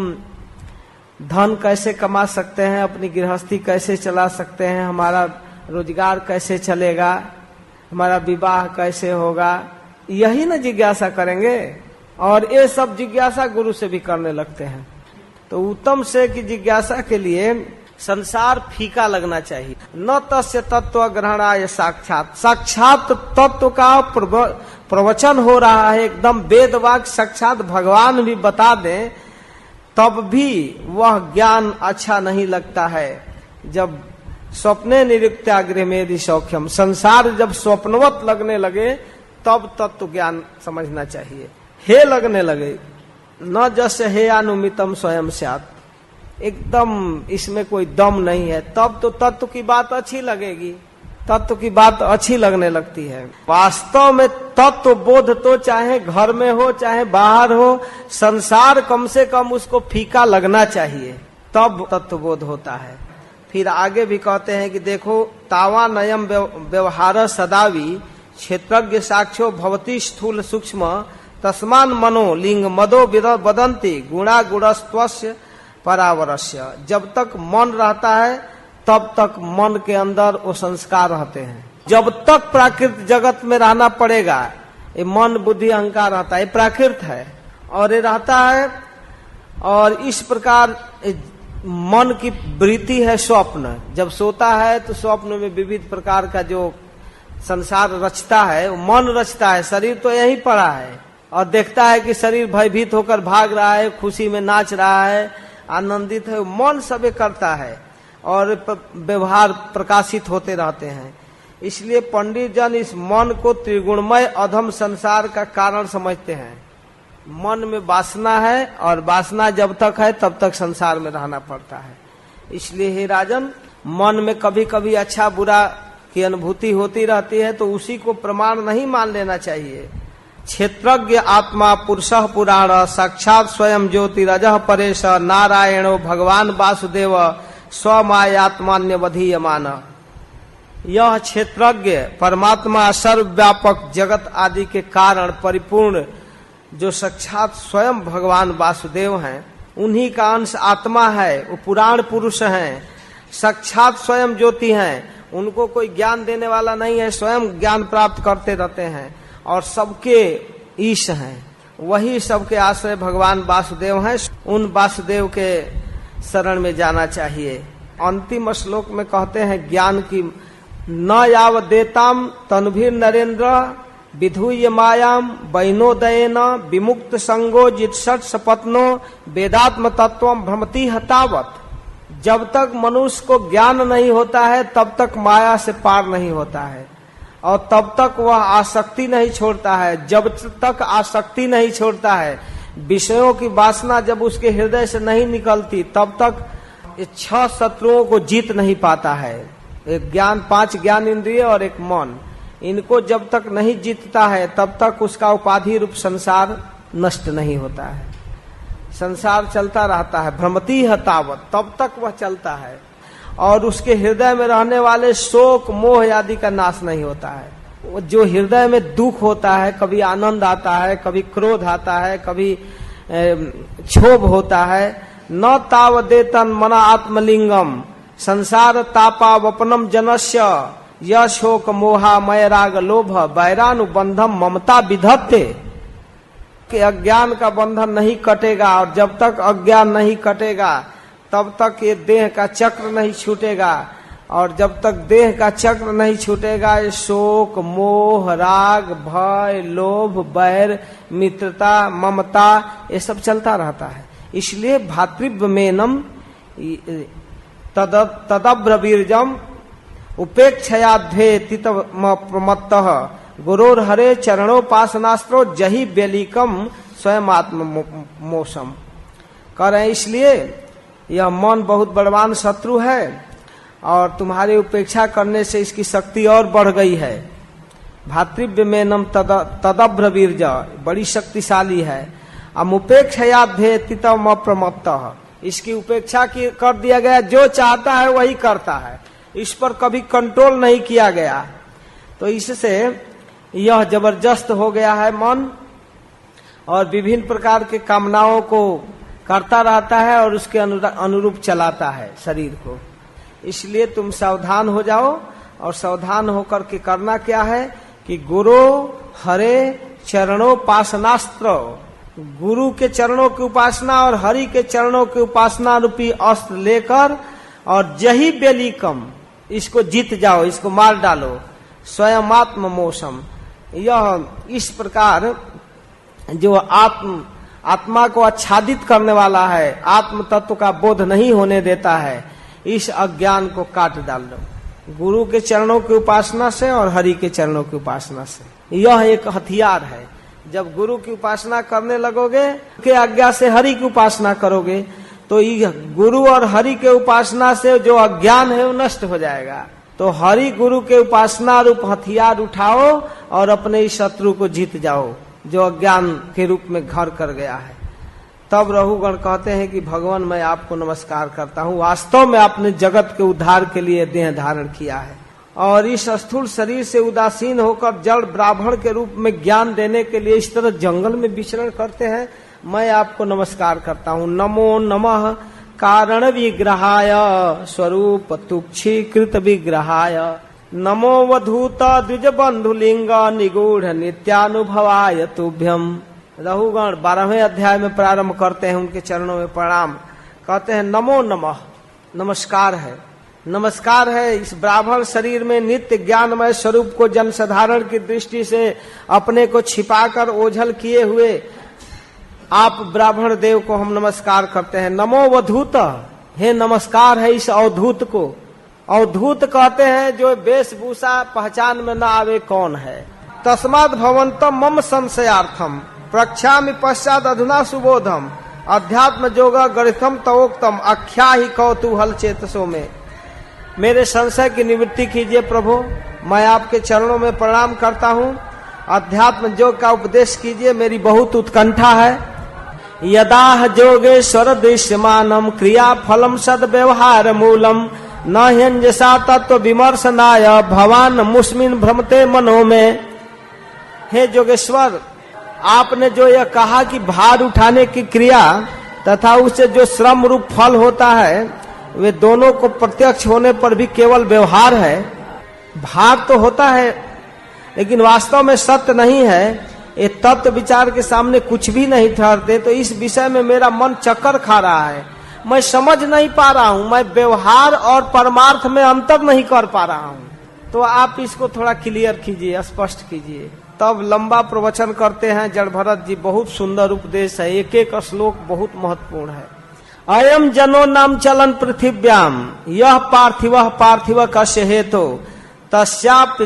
धन कैसे कमा सकते हैं, अपनी गृहस्थी कैसे चला सकते हैं, हमारा रोजगार कैसे चलेगा, हमारा विवाह कैसे होगा, यही ना जिज्ञासा करेंगे। और ये सब जिज्ञासा गुरु से भी करने लगते हैं। तो उत्तम से की जिज्ञासा के लिए संसार फीका लगना चाहिए। न तस्य तत्व ग्रहणाय साक्षात, साक्षात तत्व का प्रवचन हो रहा है, एकदम वेद वाक्य साक्षात भगवान भी बता दें, तब भी वह ज्ञान अच्छा नहीं लगता है। जब स्वप्ने निरुक्त्याग्रे मेदि सौख्यम, संसार जब स्वप्नवत लगने लगे तब तत्व ज्ञान समझना चाहिए। हे लगने लगे, न जैसे हे अनुमितम स्वयं स्यात्, एकदम इसमें कोई दम नहीं है, तब तो तत्व की बात अच्छी लगेगी, तत्व की बात अच्छी लगने लगती है। वास्तव में तत्व बोध तो चाहे घर में हो चाहे बाहर हो, संसार कम से कम उसको फीका लगना चाहिए, तब तत्व बोध होता है। फिर आगे भी कहते हैं कि देखो, तावा नयम व्यवहार सदावी क्षेत्रज्ञ साक्ष्यो भवती स्थूल सूक्ष्म तस्मान मनो लिंग मदो वदंती गुणा गुणस्त्वस्य परावरस्य। जब तक मन रहता है तब तक मन के अंदर वो संस्कार रहते हैं। जब तक प्राकृत जगत में रहना पड़ेगा, ये मन बुद्धि अहंकार रहता है, ये प्राकृत है और ये रहता है। और इस प्रकार मन की वृत्ति है स्वप्न, जब सोता है तो स्वप्न में विविध प्रकार का जो संसार रचता है, वो मन रचता है। शरीर तो यही पड़ा है और देखता है कि शरीर भयभीत होकर भाग रहा है, खुशी में नाच रहा है, आनंदित है, मन सबे करता है और व्यवहार प्रकाशित होते रहते हैं। इसलिए पंडित जन इस मन को त्रिगुणमय अधम संसार का कारण समझते हैं। मन में वासना है और वासना जब तक है तब तक संसार में रहना पड़ता है। इसलिए हे राजन, मन में कभी कभी अच्छा बुरा की अनुभूति होती रहती है तो उसी को प्रमाण नहीं मान लेना चाहिए। क्षेत्रज्ञ आत्मा पुरुषः पुराण साक्षात स्वयं ज्योतिरजः परेश नारायणो भगवान वासुदेव स्वमायात्मान्यवधीयमान। यह क्षेत्रज्ञ परमात्मा सर्वव्यापक जगत आदि के कारण परिपूर्ण जो साक्षात स्वयं भगवान वासुदेव हैं, उन्हीं का अंश आत्मा है। वो पुराण पुरुष हैं, साक्षात स्वयं ज्योति हैं, उनको कोई ज्ञान देने वाला नहीं है, स्वयं ज्ञान प्राप्त करते रहते हैं और सबके ईश हैं। वही सबके आश्रय भगवान वासुदेव हैं। उन वासुदेव के शरण में जाना चाहिए। अंतिम श्लोक में कहते हैं ज्ञान की, न याव देताम तनुभीर नरेंद्र विधुय मायाम वैनोदयेन विमुक्त संगो जित्सट सपत्नो वेदात्म तत्वम भ्रमति हतावत। जब तक मनुष्य को ज्ञान नहीं होता है तब तक माया से पार नहीं होता है और तब तक वह आसक्ति नहीं छोड़ता है। जब तक आसक्ति नहीं छोड़ता है, विषयों की वासना जब उसके हृदय से नहीं निकलती, तब तक ये 6 शत्रुओं को जीत नहीं पाता है। एक ज्ञान, 5 ज्ञान इंद्रिय और एक मन, इनको जब तक नहीं जीतता है तब तक उसका उपाधि रूप संसार नष्ट नहीं होता है। संसार चलता रहता है, भ्रमति हतावत, तब तक वह चलता है और उसके हृदय में रहने वाले शोक मोह आदि का नाश नहीं होता है। जो हृदय में दुख होता है, कभी आनंद आता है, कभी क्रोध आता है, कभी क्षोभ होता है, न तावदेतन मना आत्मलिंगम संसार तापावपनम जनस्य यह शोक मोहा मय राग लोभ वैरानुबंधम ममता विधत्ते। कि अज्ञान का बंधन नहीं कटेगा और जब तक अज्ञान नहीं कटेगा तब तक ये देह का चक्र नहीं छूटेगा और जब तक देह का चक्र नहीं छूटेगा ये शोक मोह राग भय लोभ वैर मित्रता ममता ये सब चलता रहता है। इसलिए भातृव्यमेनम तदब्रवीर्जम उपेक्षयाध्वे तितमप्रमत्तः गुरोर हरे चरणोपासनास्त्रो जही बेलिकम स्वयं आत्म मोसम। कह रहे हैं इसलिए यह मन बहुत बलवान शत्रु है और तुम्हारी उपेक्षा करने से इसकी शक्ति और बढ़ गई है। भातृव्यमेनम तदब्रवीर्ज बड़ी शक्तिशाली है। अमुपेक्षयाध्वे तितमप्रमत्तः, इसकी उपेक्षा कर दिया गया, जो चाहता है वही करता है, इस पर कभी कंट्रोल नहीं किया गया। तो इससे यह जबरदस्त हो गया है मन और विभिन्न प्रकार के कामनाओं को करता रहता है और उसके अनुरूप चलाता है शरीर को। इसलिए तुम सावधान हो जाओ और सावधान होकर के करना क्या है कि गुरु हरे चरणोपासनास्त्र, गुरु के चरणों की उपासना और हरि के चरणों की उपासना रूपी अस्त्र लेकर और जही बेलिकम, इसको जीत जाओ, इसको मार डालो। स्वयं आत्म मोसम, यह इस प्रकार जो आत्मा को आच्छादित करने वाला है, आत्म तत्व का बोध नहीं होने देता है, इस अज्ञान को काट डाल दो गुरु के चरणों की उपासना से और हरि के चरणों की उपासना से। यह एक हथियार है। जब गुरु की उपासना करने लगोगे, के आज्ञा से हरि की उपासना करोगे, तो गुरु और हरि के उपासना से जो अज्ञान है वो नष्ट हो जाएगा। तो हरि गुरु के उपासना रूप हथियार उठाओ और अपने इस शत्रु को जीत जाओ जो अज्ञान के रूप में घर कर गया है। तब रहुगण कहते हैं कि भगवान मैं आपको नमस्कार करता हूँ, वास्तव में आपने जगत के उद्धार के लिए देह धारण किया है और इस स्थूल शरीर से उदासीन होकर जड़ ब्राह्मण के रूप में ज्ञान देने के लिए इस तरह जंगल में विचरण करते हैं। मैं आपको नमस्कार करता हूँ। नमो नमः कारण विग्रहाय स्वरूप तुक्षीकृत विग्रहाय नमो वधूत द्विज बंधुलिंग निगूढ़ नित्यानुभवाय तुभ्यम। रहुगण 12वें अध्याय में प्रारंभ करते हैं उनके चरणों में प्रणाम, कहते हैं नमो नमः, नमस्कार है, नमस्कार है। इस ब्राह्मण शरीर में नित्य ज्ञानमय स्वरूप को जन साधारण की दृष्टि से अपने को छिपाकर ओझल किए हुए आप ब्राह्मण देव को हम नमस्कार करते हैं। नमो वधूत, हे नमस्कार है इस अवधूत को। अवधूत कहते हैं जो वेशभूषा पहचान में न आवे कौन है। तस्माद् भवन्तम मम संशयार्थम प्रक्षामि पश्चात अधुना सुबोधम अध्यात्म जोग गणितम तवोक्तम आख्या ही कौतूहल चेतसों में। मेरे संशय की निवृत्ति कीजिए प्रभु, मैं आपके चरणों में प्रणाम करता हूँ। अध्यात्म योग का उपदेश कीजिए, मेरी बहुत उत्कंठा है। यदा जोगेश्वर दृश्यमानम क्रिया फलम सद व्यवहार मूलम न हंजसा तत्व विमर्शनाय भवान मुस्मिन भ्रमते मनो में। हे जोगेश्वर, आपने जो यह कहा कि भार उठाने की क्रिया तथा उससे जो श्रम रूप फल होता है वे दोनों को प्रत्यक्ष होने पर भी केवल व्यवहार है। भार तो होता है लेकिन वास्तव में सत्य नहीं है। ये तत्व विचार के सामने कुछ भी नहीं ठहरते। तो इस विषय में मेरा मन चक्कर खा रहा है, मैं समझ नहीं पा रहा हूँ, मैं व्यवहार और परमार्थ में अंतर नहीं कर पा रहा हूँ। तो आप इसको थोड़ा क्लियर कीजिए, स्पष्ट कीजिए। तब लंबा प्रवचन करते हैं जड़ भरत जी। बहुत सुंदर उपदेश है, एक एक श्लोक बहुत महत्वपूर्ण है। अयम जनो नाम चलन पृथिव्याम यह पार्थिव कस्य हेतु तस्याप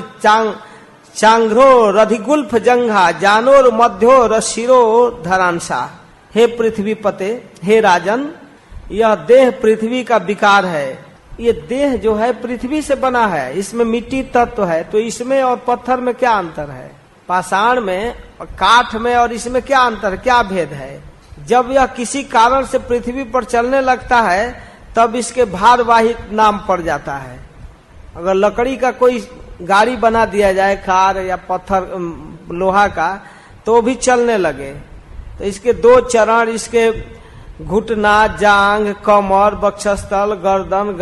चांग्रो रधिगुल्फ जंघा जानोर मध्यो रशिरो धरांसा। हे पृथ्वी पते, हे राजन, यह देह पृथ्वी का विकार है। ये देह जो है पृथ्वी से बना है, इसमें मिट्टी तत्व है। तो इसमें और पत्थर में क्या अंतर है? पाषाण में और काठ में और इसमें क्या अंतर, क्या भेद है? जब यह किसी कारण से पृथ्वी पर चलने लगता है तब इसके भारवाही नाम पड़ जाता है। अगर लकड़ी का कोई गाड़ी बना दिया जाए, कार या पत्थर लोहा का, तो भी चलने लगे। तो इसके दो चरण, इसके घुटना, जांग, कमर, वक्षस्थल, गर्दन,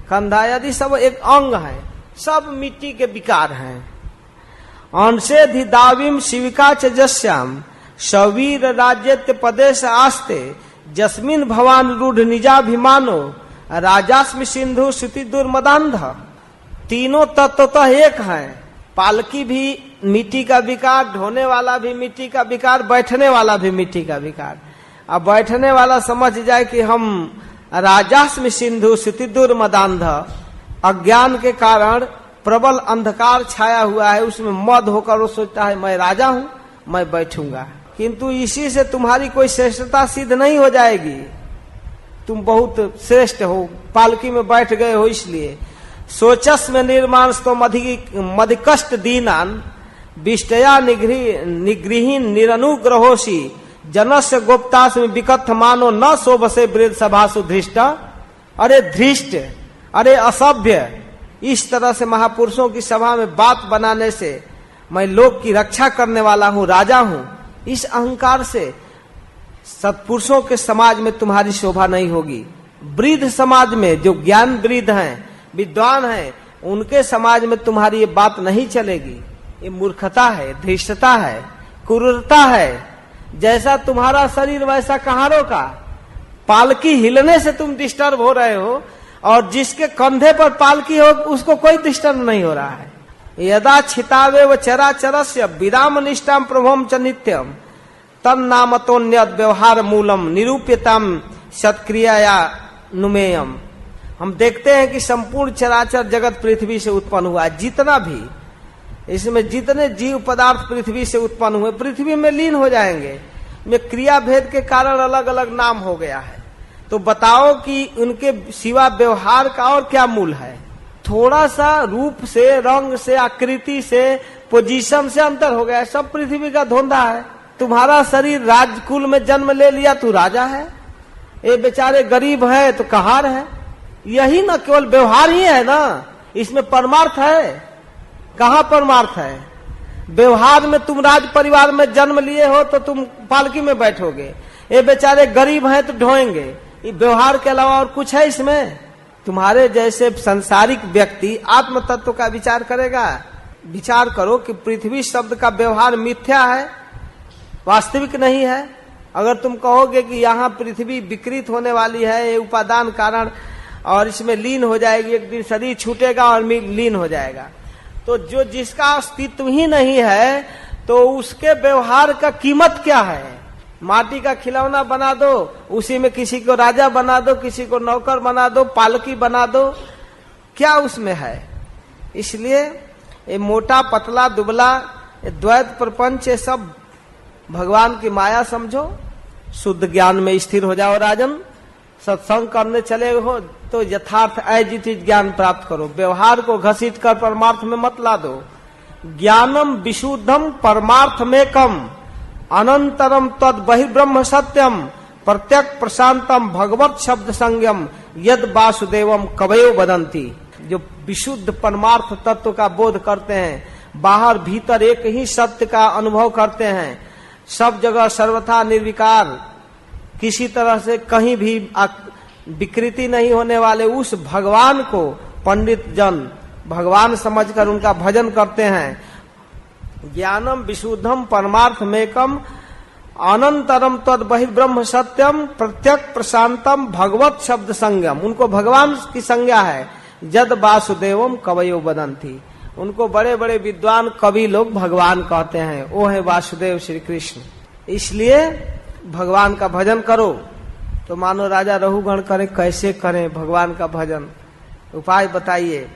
कंधा आदि सब एक अंग है, सब मिट्टी के विकार हैं। अंशे दाविम शिविका च जस्याम शवीर राज्यत्य पदेश आस्ते जस्मिन भवान रूढ़ निजाभिमानो राजास्मि सिंधु श्रुति दुर्मदांध। तीनों तत्व तो एक हैं। पालकी भी मिट्टी का विकार, ढोने वाला भी मिट्टी का विकार, बैठने वाला भी मिट्टी का विकार। अब बैठने वाला समझ जाए कि हम राजास्मि सिंधु श्रुति दुर्मदांध, अज्ञान के कारण प्रबल अंधकार छाया हुआ है, उसमें मद होकर वो सोचता है मैं राजा हूं, मैं बैठूंगा। किंतु इसी से तुम्हारी कोई श्रेष्ठता सिद्ध नहीं हो जाएगी। तुम बहुत श्रेष्ठ हो, पालकी में बैठ गए हो इसलिए। सोचस में निर्माण तो मधिकष्ट दीनान विष्टया निगृहीन निरनुग्रहोशी जनस्य गोप्तास में विकथ मानो न शोभसे वृद्ध सभासु धृष्ट। अरे धृष्ट, अरे असभ्य, इस तरह से महापुरुषों की सभा में बात बनाने से मैं लोक की रक्षा करने वाला हूँ, राजा हूँ, इस अहंकार से सत्पुरुषों के समाज में तुम्हारी शोभा नहीं होगी। वृद्ध समाज में जो ज्ञान वृद्ध हैं, विद्वान हैं, उनके समाज में तुम्हारी ये बात नहीं चलेगी। ये मूर्खता है, धृष्टता है, क्रूरता है। जैसा तुम्हारा शरीर वैसा कहारों का। पालकी हिलने से तुम डिस्टर्ब हो रहे हो और जिसके कंधे पर पालकी हो उसको कोई डिस्टर्ब नहीं हो रहा है। यदा छितावे व चराचरस्य विराम निष्ठाम प्रभुम च नित्यम तन्नामतोन्यत व्यवहार मूलम निरूप्यताम सत्क्रिया नुमेयम। हम देखते हैं कि संपूर्ण चराचर जगत पृथ्वी से उत्पन्न हुआ, जितना भी इसमें जितने जीव पदार्थ पृथ्वी से उत्पन्न हुए पृथ्वी में लीन हो जाएंगे। में क्रिया भेद के कारण अलग अलग नाम हो गया है। तो बताओ कि उनके सिवा व्यवहार का और क्या मूल है? थोड़ा सा रूप से, रंग से, आकृति से, पोजीशन से अंतर हो गया है। सब पृथ्वी का धोंधा है। तुम्हारा शरीर राजकुल में जन्म ले लिया, तू राजा है। ये बेचारे गरीब है तो कहार है। यही ना केवल व्यवहार ही है ना, इसमें परमार्थ है? कहाँ परमार्थ है? व्यवहार में तुम राज परिवार में जन्म लिए हो तो तुम पालकी में बैठोगे, ये बेचारे गरीब हैं तो ढोएंगे। ये व्यवहार के अलावा और कुछ है इसमें? तुम्हारे जैसे संसारिक व्यक्ति आत्म तत्व का विचार करेगा? विचार करो कि पृथ्वी शब्द का व्यवहार मिथ्या है, वास्तविक नहीं है। अगर तुम कहोगे कि यहाँ पृथ्वी विकृत होने वाली है, ये उपादान कारण, और इसमें लीन हो जाएगी, एक दिन शरीर छूटेगा और लीन हो जाएगा, तो जो जिसका अस्तित्व ही नहीं है तो उसके व्यवहार का कीमत क्या है? माटी का खिलौना बना दो, उसी में किसी को राजा बना दो, किसी को नौकर बना दो, पालकी बना दो, क्या उसमें है? इसलिए ये मोटा पतला दुबला, ये द्वैत प्रपंच, ये सब भगवान की माया समझो। शुद्ध ज्ञान में स्थिर हो जाओ राजन। सत्संग करने चले हो तो यथार्थ अजित ज्ञान प्राप्त करो। व्यवहार को घसीट कर परमार्थ में मत ला दो। ज्ञानम विशुद्धम परमार्थमेकम अनंतरम तद बहिर्ब्रह्म सत्यम प्रत्यक प्रशांतम भगवत शब्द संयम यद वासुदेवम कवयो वदंती। जो विशुद्ध परमार्थ तत्व का बोध करते हैं, बाहर भीतर एक ही सत्य का अनुभव करते हैं, सब जगह सर्वथा निर्विकार, किसी तरह से कहीं भी विकृति नहीं होने वाले उस भगवान को पंडित जन भगवान समझकर उनका भजन करते हैं। ज्ञानम विशुद्धम परमार्थमेकम अनंतरम तद बहिर्ब्रह्म सत्यम प्रत्यक प्रशांतम भगवत शब्द संगम। उनको भगवान की संज्ञा है। जद वासुदेवम कवयो वदंती। उनको बड़े बड़े विद्वान कवि लोग भगवान कहते हैं। वो है वासुदेव श्री कृष्ण। इसलिए भगवान का भजन करो। तो मानो राजा रहुगण करे, कैसे करें भगवान का भजन? उपाय बताइए।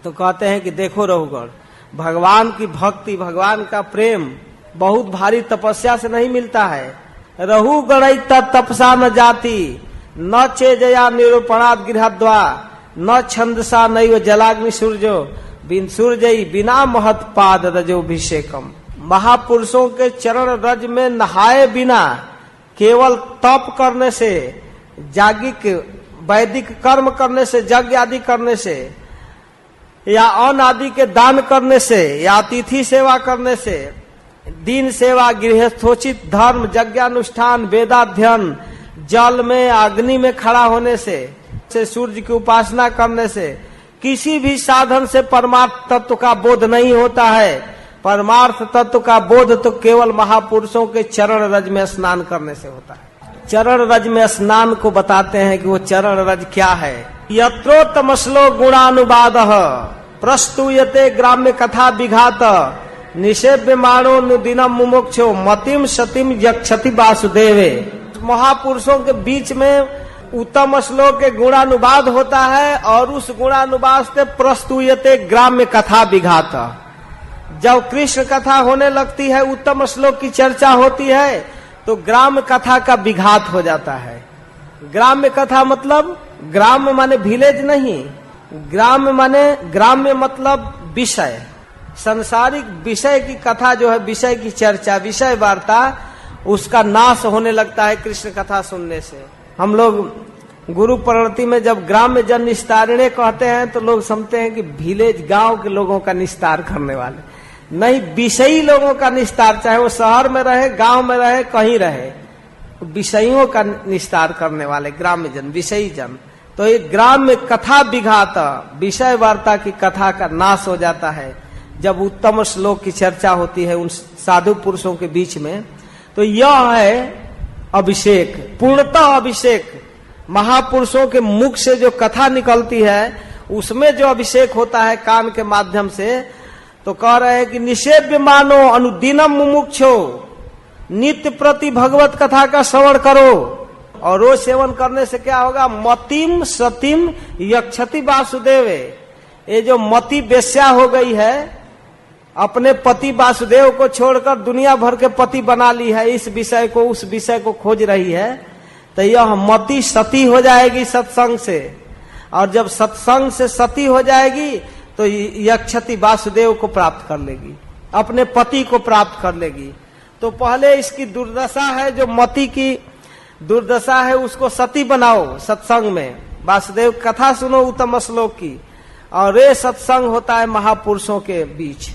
तो कहते हैं कि देखो रहुगण, भगवान की भक्ति, भगवान का प्रेम बहुत भारी तपस्या से नहीं मिलता है। रहुगण तपसा न जाति न चेजया निरूपणाद गृहद्वा न छंदसा नैव जलाग्नि सूर्यो बिन सूर्यई बिना महत पाद रजोभिषेकम। महापुरुषों के चरण रज में नहाए बिना, केवल तप करने से, याज्ञिक वैदिक कर्म करने से, यज्ञ आदि करने से, या अन्न आदि के दान करने से, या अतिथि सेवा करने से, दीन सेवा, गृहस्थोचित धर्म, यज्ञानुष्ठान, वेदाध्ययन, जल में अग्नि में खड़ा होने से, सूर्य की उपासना करने से, किसी भी साधन से परमार्थ तत्व का बोध नहीं होता है। परमार्थ तत्व का बोध तो केवल महापुरुषों के चरण रज में स्नान करने से होता है। चरण रज में स्नान को बताते हैं कि वो चरण रज क्या है। यत्रोत्तमश्लो गुणानुवादः प्रस्तूयते ग्राम्य कथा विघात निषेव्यमाणो नुदिनम मुमुक्षो मतिम सतिम यक्षति वासुदेवे। महापुरुषों के बीच में उत्तम श्लोक के गुणानुवाद होता है और उस गुणानुवाद से प्रस्तुयते ग्राम्य कथा विघात। जब कृष्ण कथा होने लगती है, उत्तम श्लोक की चर्चा होती है, तो ग्राम्य कथा का विघात हो जाता है। ग्राम्य कथा मतलब ग्राम्य माने विलेज नहीं, ग्राम्य मतलब विषय, संसारिक विषय की कथा जो है, विषय की चर्चा, विषय वार्ता, उसका नाश होने लगता है कृष्ण कथा सुनने से। हम लोग गुरु प्रणति में जब ग्राम्य जन निस्तारणे कहते हैं तो लोग समझते हैं कि विलेज गांव के लोगों का निस्तार करने वाले, नहीं, विषयी लोगों का निस्तार, चाहे वो शहर में रहे, गांव में रहे, कहीं रहे, विषयों का निस्तार करने वाले ग्राम्य जन, विषयी जन। तो ये ग्राम्य कथा विघात, विषय वार्ता की कथा का नाश हो जाता है जब उत्तम श्लोक की चर्चा होती है उन साधु पुरुषों के बीच में। तो यह है अभिषेक, पूर्णतः अभिषेक। महापुरुषों के मुख से जो कथा निकलती है उसमें जो अभिषेक होता है कान के माध्यम से, तो कह रहे हैं कि निषेव्य मानो अनुदिनम मुमुक्षो, नित्य प्रति भगवत कथा का श्रवण करो। और रोज सेवन करने से क्या होगा? मतिम सतिम यक्षति वासुदेव। ये जो मति वेश्या हो गई है, अपने पति वासुदेव को छोड़कर दुनिया भर के पति बना ली है, इस विषय को उस विषय को खोज रही है, तो यह मति सती हो जाएगी सत्संग से। और जब सत्संग से सती हो जाएगी तो यक्षति वासुदेव को प्राप्त कर लेगी, अपने पति को प्राप्त कर लेगी। तो पहले इसकी दुर्दशा है, जो मति की दुर्दशा है उसको सती बनाओ सत्संग में, वासुदेव कथा सुनो उत्तम श्लोक की। और ये सत्संग होता है महापुरुषों के बीच।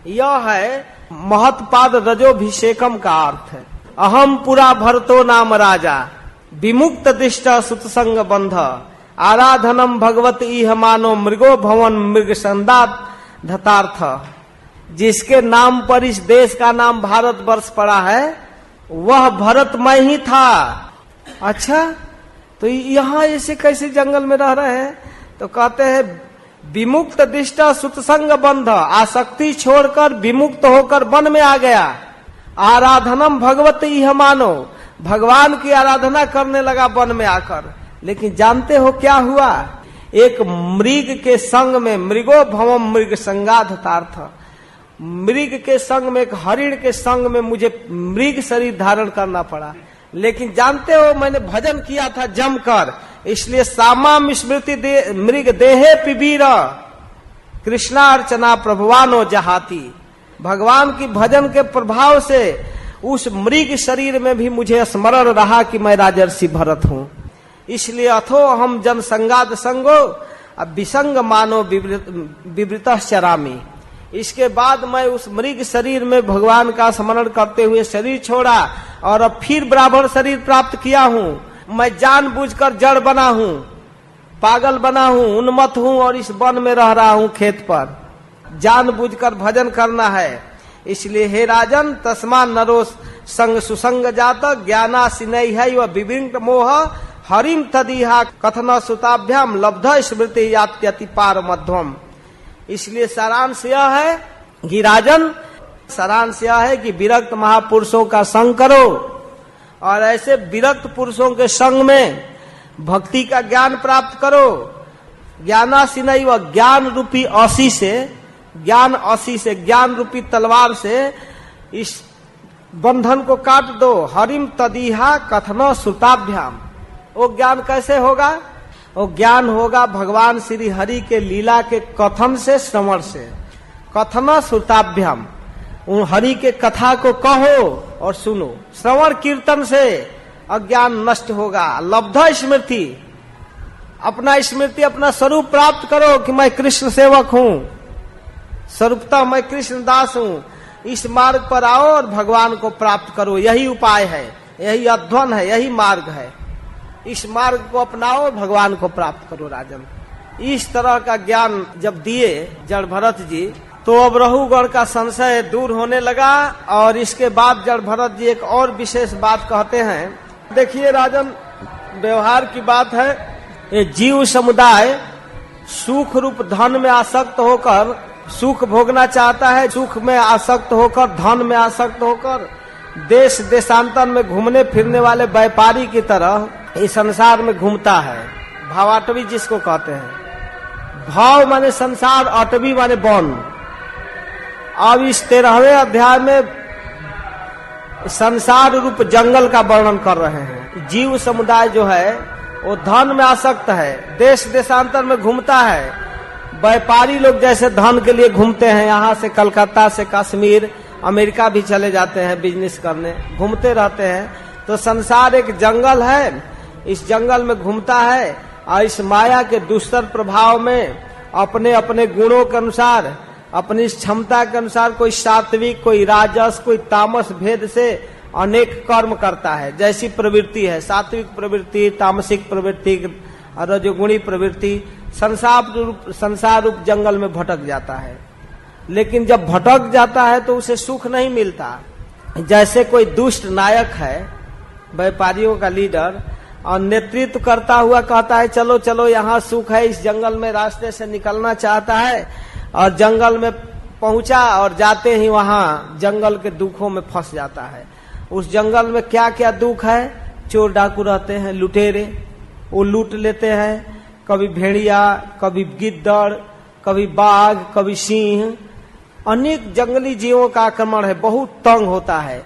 यह है महत्पाद रजोभिषेकम का अर्थ है। अहम पुरा भरतो नाम राजा, विमुक्त दृष्टा सुतसंग बंध, आराधनम भगवत इह मानो मृगो भवन मृग संदात धतार्थ। जिसके नाम पर इस देश का नाम भारतवर्ष पड़ा है, वह भरतमय ही था। अच्छा, तो यहाँ ऐसे कैसे जंगल में रह रहे हैं? तो कहते हैं विमुक्त दृष्टा सुतसंग बंध, आसक्ति छोड़कर विमुक्त होकर वन में आ गया। आराधनम भगवत इह मानो, भगवान की आराधना करने लगा वन में आकर। लेकिन जानते हो क्या हुआ? एक मृग के संग में, मृगो भवम मृग संगाधतार्थ, मृग के संग में, एक हरिण के संग में मुझे मृग शरीर धारण करना पड़ा। लेकिन जानते हो मैंने भजन किया था जमकर, इसलिए सामा स्मृति मृग देहे पिबीर कृष्णा अर्चना प्रभुवानो जहाती। भगवान की भजन के प्रभाव से उस मृग शरीर में भी मुझे स्मरण रहा कि मैं राजर्षि भरत हूं। इसलिए अथो हम जन संगाद संगो अब विसंग मानो विवृत चरामी। इसके बाद मैं उस मृग शरीर में भगवान का स्मरण करते हुए शरीर छोड़ा और अब फिर ब्राह्मण शरीर प्राप्त किया हूँ। मैं जानबूझकर जड़ बना हूँ, पागल बना हूँ, उन्मत्त हूँ और इस वन में रह रहा हूँ खेत पर। जानबूझकर भजन करना है। इसलिए हे राजन, तस्मा नरो संग सुसंग जात ज्ञाना सिनई है व विभिन्न मोह हरिम तदिहा कथन सुताभ्याम लब्ध स्मृति यात्यति पार मध्वम। इसलिए सारांश यह है कि राजन, सारांश यह है कि विरक्त महापुरुषों का संग करो और ऐसे विरक्त पुरुषों के संग में भक्ति का ज्ञान प्राप्त करो। ज्ञानासिनई व ज्ञान रूपी असी से, ज्ञान असी से, ज्ञान रूपी तलवार से इस बंधन को काट दो। हरिम तदिहा कथनो सुताभ्याम। वो ज्ञान कैसे होगा? वो ज्ञान होगा भगवान श्री हरि के लीला के कथन से, श्रवण से। कथन श्रुताभ्याम, उन हरि के कथा को कहो और सुनो। श्रवण कीर्तन से अज्ञान नष्ट होगा। लब्ध स्मृति, अपना स्मृति, अपना स्वरूप प्राप्त करो कि मैं कृष्ण सेवक हूँ, स्वरूपता मैं कृष्ण दास हूँ। इस मार्ग पर आओ और भगवान को प्राप्त करो। यही उपाय है, यही अध्वन है, यही मार्ग है। इस मार्ग को अपनाओ, भगवान को प्राप्त करो राजन। इस तरह का ज्ञान जब दिए जड़ भरत जी, तो अब रहुगण का संशय दूर होने लगा। और इसके बाद जड़ भरत जी एक और विशेष बात कहते हैं। देखिए राजन, व्यवहार की बात है। ये जीव समुदाय सुख रूप धन में आसक्त होकर सुख भोगना चाहता है, सुख में आसक्त होकर, धन में आसक्त होकर देश देशांतर में घूमने फिरने वाले व्यापारी की तरह इस संसार में घूमता है। भावाटवी जिसको कहते हैं। भाव माने संसार, अटवी माने वन। अब इस 13वें अध्याय में संसार रूप जंगल का वर्णन कर रहे हैं। जीव समुदाय जो है वो धन में आसक्त है, देश देशांतर में घूमता है। व्यापारी लोग जैसे धन के लिए घूमते हैं, यहाँ से कलकत्ता से कश्मीर, अमेरिका भी चले जाते हैं बिजनेस करने, घूमते रहते हैं। तो संसार एक जंगल है, इस जंगल में घूमता है और इस माया के दुष्टर प्रभाव में अपने अपने गुणों के अनुसार, अपनी क्षमता के अनुसार, कोई सात्विक, कोई राजस, कोई तामस भेद से अनेक कर्म करता है। जैसी प्रवृत्ति है, सात्विक प्रवृत्ति, तामसिक प्रवृत्ति, रजोगुणी प्रवृत्ति, संसार रूप जंगल में भटक जाता है। लेकिन जब भटक जाता है तो उसे सुख नहीं मिलता। जैसे कोई दुष्ट नायक है, व्यापारियों का लीडर, और नेतृत्व करता हुआ कहता है चलो चलो यहाँ सुख है, इस जंगल में रास्ते से निकलना चाहता है और जंगल में पहुंचा और जाते ही वहां जंगल के दुखों में फंस जाता है। उस जंगल में क्या क्या दुख है, चोर डाकू रहते हैं, लुटेरे, वो लूट लेते हैं, कभी भेड़िया, कभी गिद्दड़, कभी बाघ, कभी सिंह, अनेक जंगली जीवों का आक्रमण है, बहुत तंग होता है।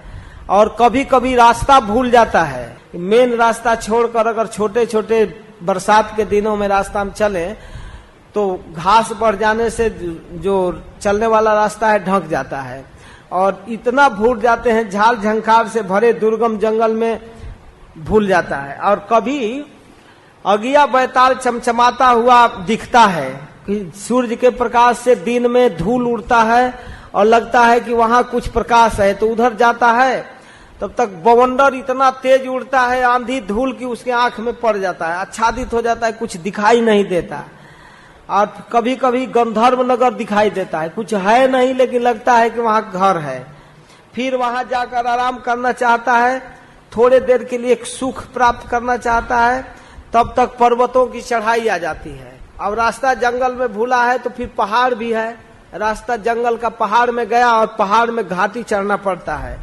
और कभी कभी रास्ता भूल जाता है, मेन रास्ता छोड़कर अगर छोटे छोटे बरसात के दिनों में रास्ता में चले तो घास बढ़ जाने से जो चलने वाला रास्ता है ढक जाता है, और इतना भूल जाते हैं, झाल झंखार से भरे दुर्गम जंगल में भूल जाता है। और कभी अगिया बैताल चमचमाता हुआ दिखता है कि सूर्य के प्रकाश से दिन में धूल उड़ता है और लगता है कि वहां कुछ प्रकाश है, तो उधर जाता है, तब तक बवंडर इतना तेज उड़ता है, आंधी धूल की उसके आंख में पड़ जाता है, आच्छादित हो जाता है, कुछ दिखाई नहीं देता। और कभी कभी गंधर्व नगर दिखाई देता है, कुछ है नहीं लेकिन लगता है कि वहां घर है। फिर वहां जाकर आराम करना चाहता है, थोड़े देर के लिए सुख प्राप्त करना चाहता है, तब तक पर्वतों की चढ़ाई आ जाती है। अब रास्ता जंगल में भूला है तो फिर पहाड़ भी है, रास्ता जंगल का पहाड़ में गया और पहाड़ में घाटी चढ़ना पड़ता है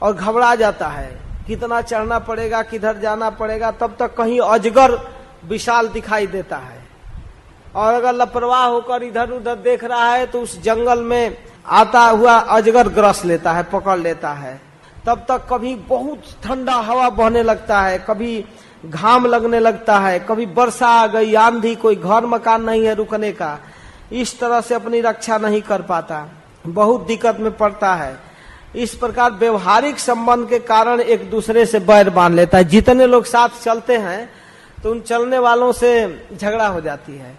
और घबरा जाता है, कितना चढ़ना पड़ेगा, किधर जाना पड़ेगा। तब तक कहीं अजगर विशाल दिखाई देता है, और अगर लापरवाह होकर इधर उधर देख रहा है तो उस जंगल में आता हुआ अजगर ग्रस लेता है, पकड़ लेता है। तब तक कभी बहुत ठंडा हवा बहने लगता है, कभी घाम लगने लगता है, कभी वर्षा आ गई, आंधी, कोई घर मकान नहीं है रुकने का, इस तरह से अपनी रक्षा नहीं कर पाता, बहुत दिक्कत में पड़ता है। इस प्रकार व्यवहारिक संबंध के कारण एक दूसरे से बैर बांध लेता है। जितने लोग साथ चलते हैं तो उन चलने वालों से झगड़ा हो जाती है,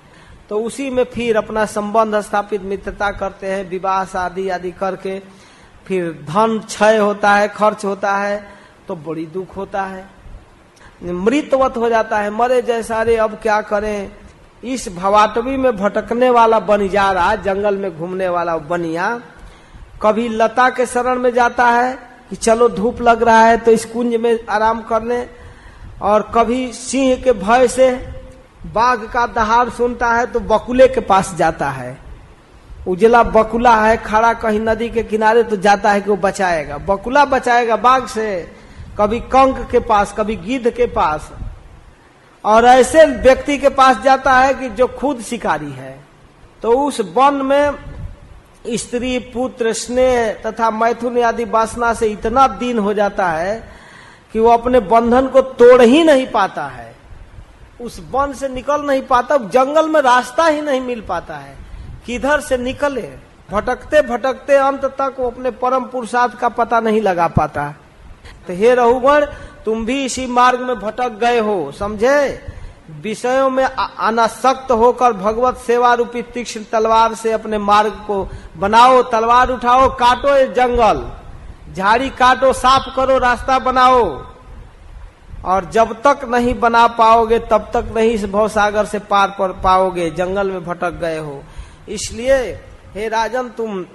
तो उसी में फिर अपना संबंध स्थापित, मित्रता करते हैं, विवाह शादी आदि करके फिर धन क्षय होता है, खर्च होता है, तो बड़ी दुख होता है, मृतवत हो जाता है, मरे जैसा, रे अब क्या करें। इस भवाटवी में भटकने वाला बनिजारा, जंगल में घूमने वाला बनिया, कभी लता के शरण में जाता है कि चलो धूप लग रहा है तो इस कुंज में आराम कर ले, और कभी सिंह के भय से बाघ का दहाड़ सुनता है तो बकुले के पास जाता है, उजला बकुला है खड़ा कहीं नदी के किनारे, तो जाता है कि वो बचाएगा, बकुला बचाएगा बाघ से। कभी कंक के पास, कभी गिद्ध के पास, और ऐसे व्यक्ति के पास जाता है कि जो खुद शिकारी है। तो उस वन में स्त्री पुत्र स्नेह तथा मैथुन आदि वासना से इतना दीन हो जाता है कि वो अपने बंधन को तोड़ ही नहीं पाता है, उस वन से निकल नहीं पाता, जंगल में रास्ता ही नहीं मिल पाता है, किधर से निकले। भटकते भटकते अंत तक वो अपने परम पुरुषार्थ का पता नहीं लगा पाता। तो हे रहुगण, तुम भी इसी मार्ग में भटक गए हो, समझे। विषयों में अनासक्त होकर भगवत सेवा रूपी तीक्ष्ण तलवार से अपने मार्ग को बनाओ, तलवार उठाओ, काटो ये जंगल, झाड़ी काटो, साफ करो, रास्ता बनाओ। और जब तक नहीं बना पाओगे तब तक नहीं इस भवसागर से पार पर पाओगे, जंगल में भटक गए हो। इसलिए हे राजन, तुम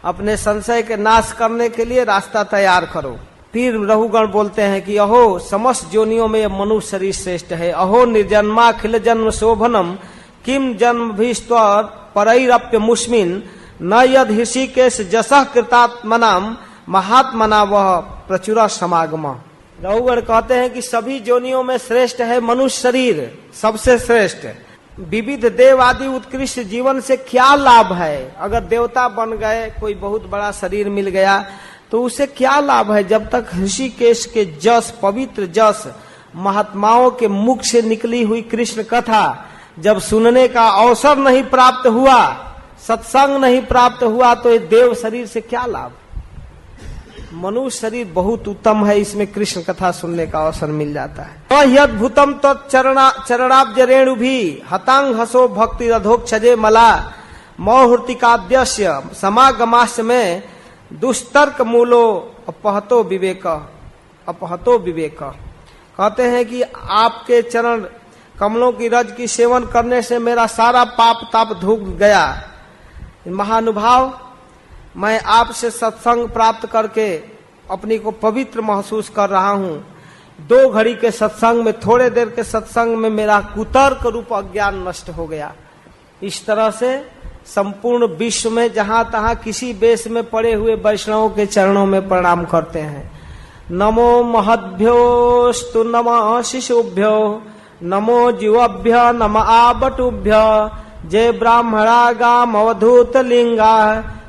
अपने संशय के नाश करने के लिए रास्ता तैयार करो। फिर रहुगण बोलते हैं कि अहो समस्त जोनियों में मनुष्य शरीर श्रेष्ठ है, अहो निर्जन्माखिल जन्म शोभनम किम जन्म भी स्वर परैरप्य मुस्मिन न यद ऋषिकेश जसः कृतात्मनाम महात्मना वह प्रचुर समागम। रहुगण कहते हैं कि सभी जोनियों में श्रेष्ठ है मनुष्य शरीर, सबसे श्रेष्ठ। विविध देव आदि उत्कृष्ट जीवन से क्या लाभ है। अगर देवता बन गए, कोई बहुत बड़ा शरीर मिल गया, तो उसे क्या लाभ है जब तक ऋषिकेश के जस, पवित्र जस, महात्माओं के मुख से निकली हुई कृष्ण कथा जब सुनने का अवसर नहीं प्राप्त हुआ, सत्संग नहीं प्राप्त हुआ, तो ये देव शरीर से क्या लाभ। मनुष्य शरीर बहुत उत्तम है, इसमें कृष्ण कथा सुनने का अवसर मिल जाता है। यद्भुतम तत्चरणाब्ज रेणु भी हतांग हसो भक्ति रधोक्षजे मला मौहूर्तिकाद्यस्य समागमास्य में दुष्तर्क मूलो अपहतो विवेक। कहते हैं कि आपके चरण कमलों की रज की सेवन करने से मेरा सारा पाप ताप धूप गया। महानुभाव, मैं आपसे सत्संग प्राप्त करके अपनी को पवित्र महसूस कर रहा हूँ। 2 घड़ी के सत्संग में, थोड़े देर के सत्संग में मेरा कुतर्क रूप अज्ञान नष्ट हो गया। इस तरह से संपूर्ण विश्व में जहां तहां किसी वेश में पड़े हुए वैष्णवों के चरणों में प्रणाम करते हैं। नमो महद्भ्योस्तु नमः शिशुभ्यो नमो जीवभ्य नम आबटुभ्य जय ब्राह्मणा गाम अवधूत लिंगा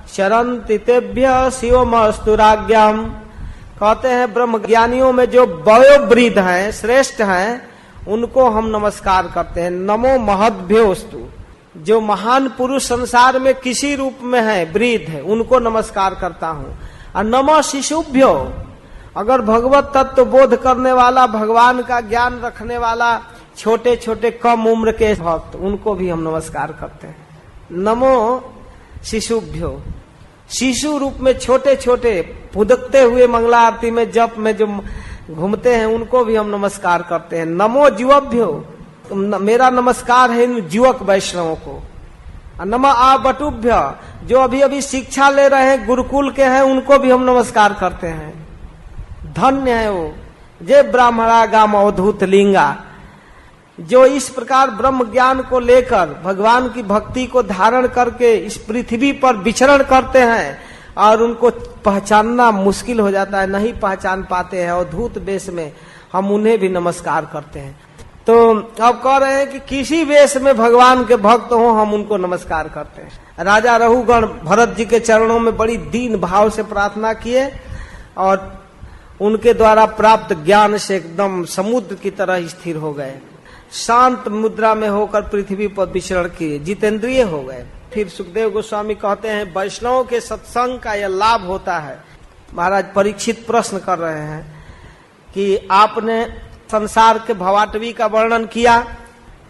शरन्ति तेभ्य शिवमस्तु राज्ञाम। कहते हैं ब्रह्म ज्ञानियों में जो वयोवृद्ध हैं, श्रेष्ठ हैं, उनको हम नमस्कार करते हैं। नमो महद्भ्योस्तु, जो महान पुरुष संसार में किसी रूप में है, वृद्ध है, उनको नमस्कार करता हूँ। और नमः शिशुभ्यो, अगर भगवत तत्व बोध करने वाला, भगवान का ज्ञान रखने वाला छोटे छोटे कम उम्र के भक्त, उनको भी हम नमस्कार करते हैं। नमो शिशुभ्यो, शिशु रूप में छोटे छोटे फुदकते हुए मंगला आरती में जप में जो घूमते हैं, उनको भी हम नमस्कार करते हैं। नमो जीवभ्यो, मेरा नमस्कार है इन युवक वैष्णवों को। नमः आबटुभ्य, जो अभी अभी शिक्षा ले रहे हैं, गुरुकुल के हैं, उनको भी हम नमस्कार करते हैं। धन्य है वो जे ब्राह्मणा गाम अवधूत लिंगा, जो इस प्रकार ब्रह्म ज्ञान को लेकर भगवान की भक्ति को धारण करके इस पृथ्वी पर विचरण करते हैं और उनको पहचानना मुश्किल हो जाता है, नहीं पहचान पाते हैं। अवधूत वेश में हम उन्हें भी नमस्कार करते हैं। तो अब कह रहे हैं कि किसी वेश में भगवान के भक्त हो, हम उनको नमस्कार करते हैं। राजा रघुगण भरत जी के चरणों में बड़ी दीन भाव से प्रार्थना किए और उनके द्वारा प्राप्त ज्ञान से एकदम समुद्र की तरह स्थिर हो गए, शांत मुद्रा में होकर पृथ्वी पर विचरण किए, जितेंद्रिय हो गए। फिर सुखदेव गोस्वामी कहते हैं वैष्णव के सत्संग का यह लाभ होता है। महाराज परीक्षित प्रश्न कर रहे हैं कि आपने संसार के भवाटवी का वर्णन किया,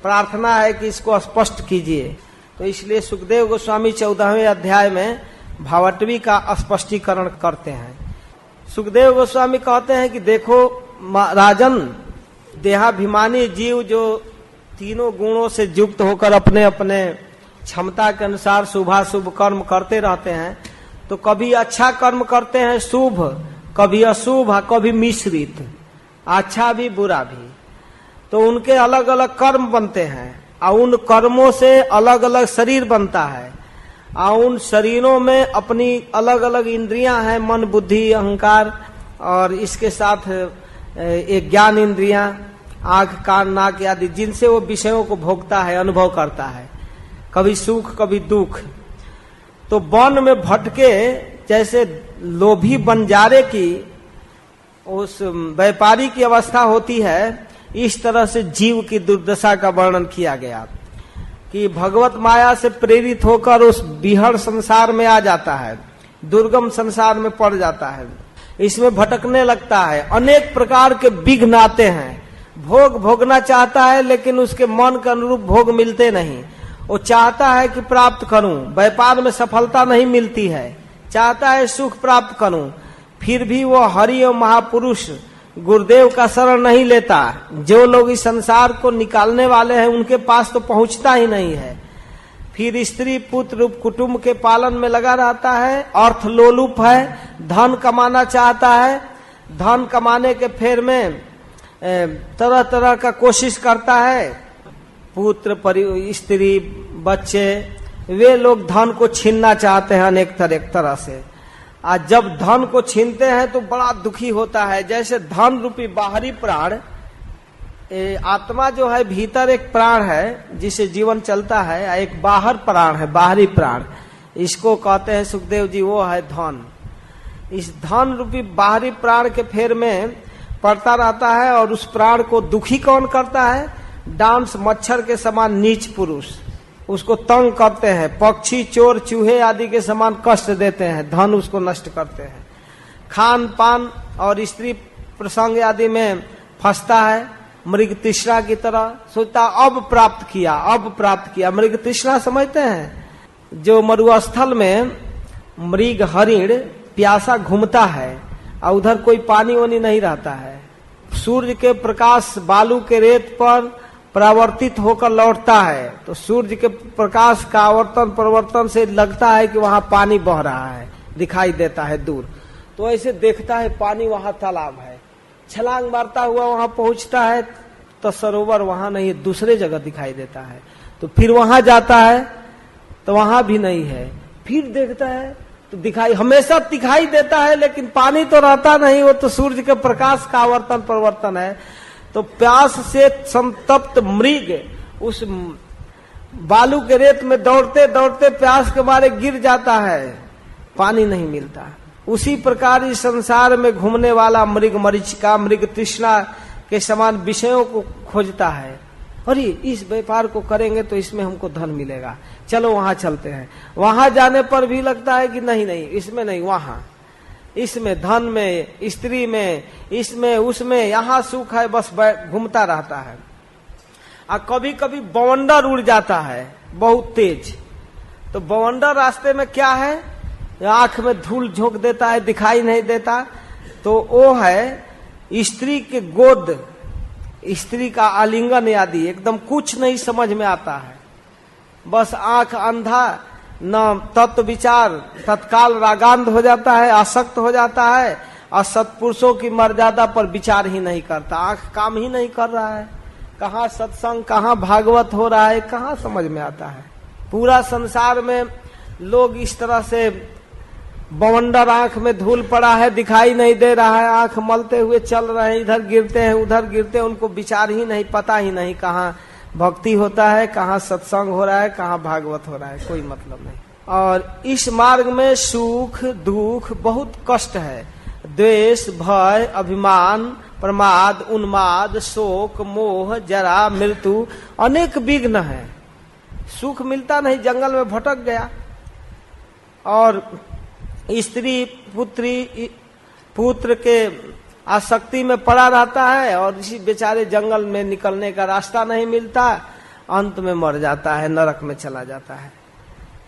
प्रार्थना है कि इसको स्पष्ट कीजिए। तो इसलिए सुखदेव गोस्वामी 14वें अध्याय में भवाटवी का स्पष्टीकरण करते हैं। सुखदेव गोस्वामी कहते हैं कि देखो राजन, देहाभिमानी जीव जो तीनों गुणों से युक्त होकर अपने अपने क्षमता के अनुसार शुभाशुभ कर्म करते रहते हैं, तो कभी अच्छा कर्म करते हैं शुभ, कभी अशुभ, कभी मिश्रित, अच्छा भी बुरा भी। तो उनके अलग अलग कर्म बनते हैं और उन कर्मों से अलग अलग शरीर बनता है और उन शरीरों में अपनी अलग अलग इंद्रियां हैं, मन बुद्धि अहंकार, और इसके साथ एक ज्ञान इंद्रियां, आंख कान नाक आदि, जिनसे वो विषयों को भोगता है, अनुभव करता है, कभी सुख कभी दुख। तो वन में भटके जैसे लोभी बंजारे की उस व्यापारी की अवस्था होती है, इस तरह से जीव की दुर्दशा का वर्णन किया गया कि भगवत माया से प्रेरित होकर उस विहड़ संसार में आ जाता है, दुर्गम संसार में पड़ जाता है, इसमें भटकने लगता है, अनेक प्रकार के विघ्न आते हैं, भोग भोगना चाहता है लेकिन उसके मन के अनुरूप भोग मिलते नहीं, वो चाहता है कि प्राप्त करूं, व्यापार में सफलता नहीं मिलती है, चाहता है सुख प्राप्त करूं, फिर भी वो हरि और महापुरुष गुरुदेव का शरण नहीं लेता। जो लोग इस संसार को निकालने वाले हैं उनके पास तो पहुंचता ही नहीं है। फिर स्त्री पुत्र कुटुंब के पालन में लगा रहता है, अर्थ लोलुप है, धन कमाना चाहता है, धन कमाने के फेर में तरह तरह का कोशिश करता है, पुत्र स्त्री बच्चे, वे लोग धन को छीनना चाहते हैं अनेक तरह से। आज जब धन को छीनते हैं तो बड़ा दुखी होता है। जैसे धन रूपी बाहरी प्राण, आत्मा जो है भीतर एक प्राण है जिसे जीवन चलता है, एक बाहर प्राण है, बाहरी प्राण, इसको कहते हैं सुखदेव जी, वो है धन। इस धन रूपी बाहरी प्राण के फेर में पड़ता रहता है और उस प्राण को दुखी कौन करता है? डांस मच्छर के समान नीच पुरुष उसको तंग करते हैं, पक्षी चोर चूहे आदि के समान कष्ट देते हैं, धन उसको नष्ट करते हैं। खान पान और स्त्री प्रसंग आदि में फंसता है, मृग तृष्णा की तरह सोचता अब प्राप्त किया, अब प्राप्त किया। मृग तृष्णा समझते हैं? जो मरुस्थल में मृग हरिण प्यासा घूमता है और उधर कोई पानी वानी नहीं रहता है, सूर्य के प्रकाश बालू के रेत पर परावर्तित होकर लौटता है, तो सूर्य के प्रकाश का आवर्तन परिवर्तन से लगता है कि वहां पानी बह रहा है, दिखाई देता है दूर। तो ऐसे देखता है पानी वहां तालाब है, छलांग मारता हुआ वहां पहुंचता है तो सरोवर वहां नहीं, दूसरे जगह दिखाई देता है। तो फिर वहां जाता है तो वहां भी नहीं है। फिर देखता है तो दिखाई हमेशा दिखाई देता है, लेकिन पानी तो रहता नहीं, वो तो सूर्य के प्रकाश का आवर्तन परिवर्तन है। तो प्यास से संतप्त मृग उस बालू के रेत में दौड़ते दौड़ते प्यास के मारे गिर जाता है, पानी नहीं मिलता। उसी प्रकार इस संसार में घूमने वाला मृग मरीचिका, मृग तृष्णा के समान विषयों को खोजता है। अरे इस व्यापार को करेंगे तो इसमें हमको धन मिलेगा, चलो वहां चलते हैं। वहां जाने पर भी लगता है कि नहीं नहीं, इसमें नहीं, वहां, इसमें धन में, स्त्री में, इसमें उसमें, यहाँ सुख है, बस घूमता रहता है। और कभी कभी बवंडर उड़ जाता है बहुत तेज। तो बवंडर रास्ते में क्या है, आंख में धूल झोंक देता है, दिखाई नहीं देता। तो वो है स्त्री के गोद, स्त्री का आलिंगन आदि, एकदम कुछ नहीं समझ में आता है। बस आंख अंधा, न तत्व विचार, तत्काल रागांध हो जाता है, आसक्त हो जाता है, और सत्पुरुषों की मर्यादा पर विचार ही नहीं करता। आंख काम ही नहीं कर रहा है, कहाँ सत्संग, कहाँ भागवत हो रहा है, कहाँ समझ में आता है। पूरा संसार में लोग इस तरह से बवंडर, आंख में धूल पड़ा है, दिखाई नहीं दे रहा है, आंख मलते हुए चल रहे हैं, इधर गिरते हैं उधर गिरते हैं, उनको विचार ही नहीं, पता ही नहीं कहाँ भक्ति होता है, कहाँ सत्संग हो रहा है, कहाँ भागवत हो रहा है, कोई मतलब नहीं। और इस मार्ग में सुख दुख बहुत कष्ट है, द्वेष, भय, अभिमान, प्रमाद, उन्माद, शोक, मोह, जरा, मृत्यु, अनेक विघ्न है। सुख मिलता नहीं, जंगल में भटक गया, और स्त्री पुत्र के आसक्ति में पड़ा रहता है, और इसी बेचारे जंगल में निकलने का रास्ता नहीं मिलता, अंत में मर जाता है, नरक में चला जाता है।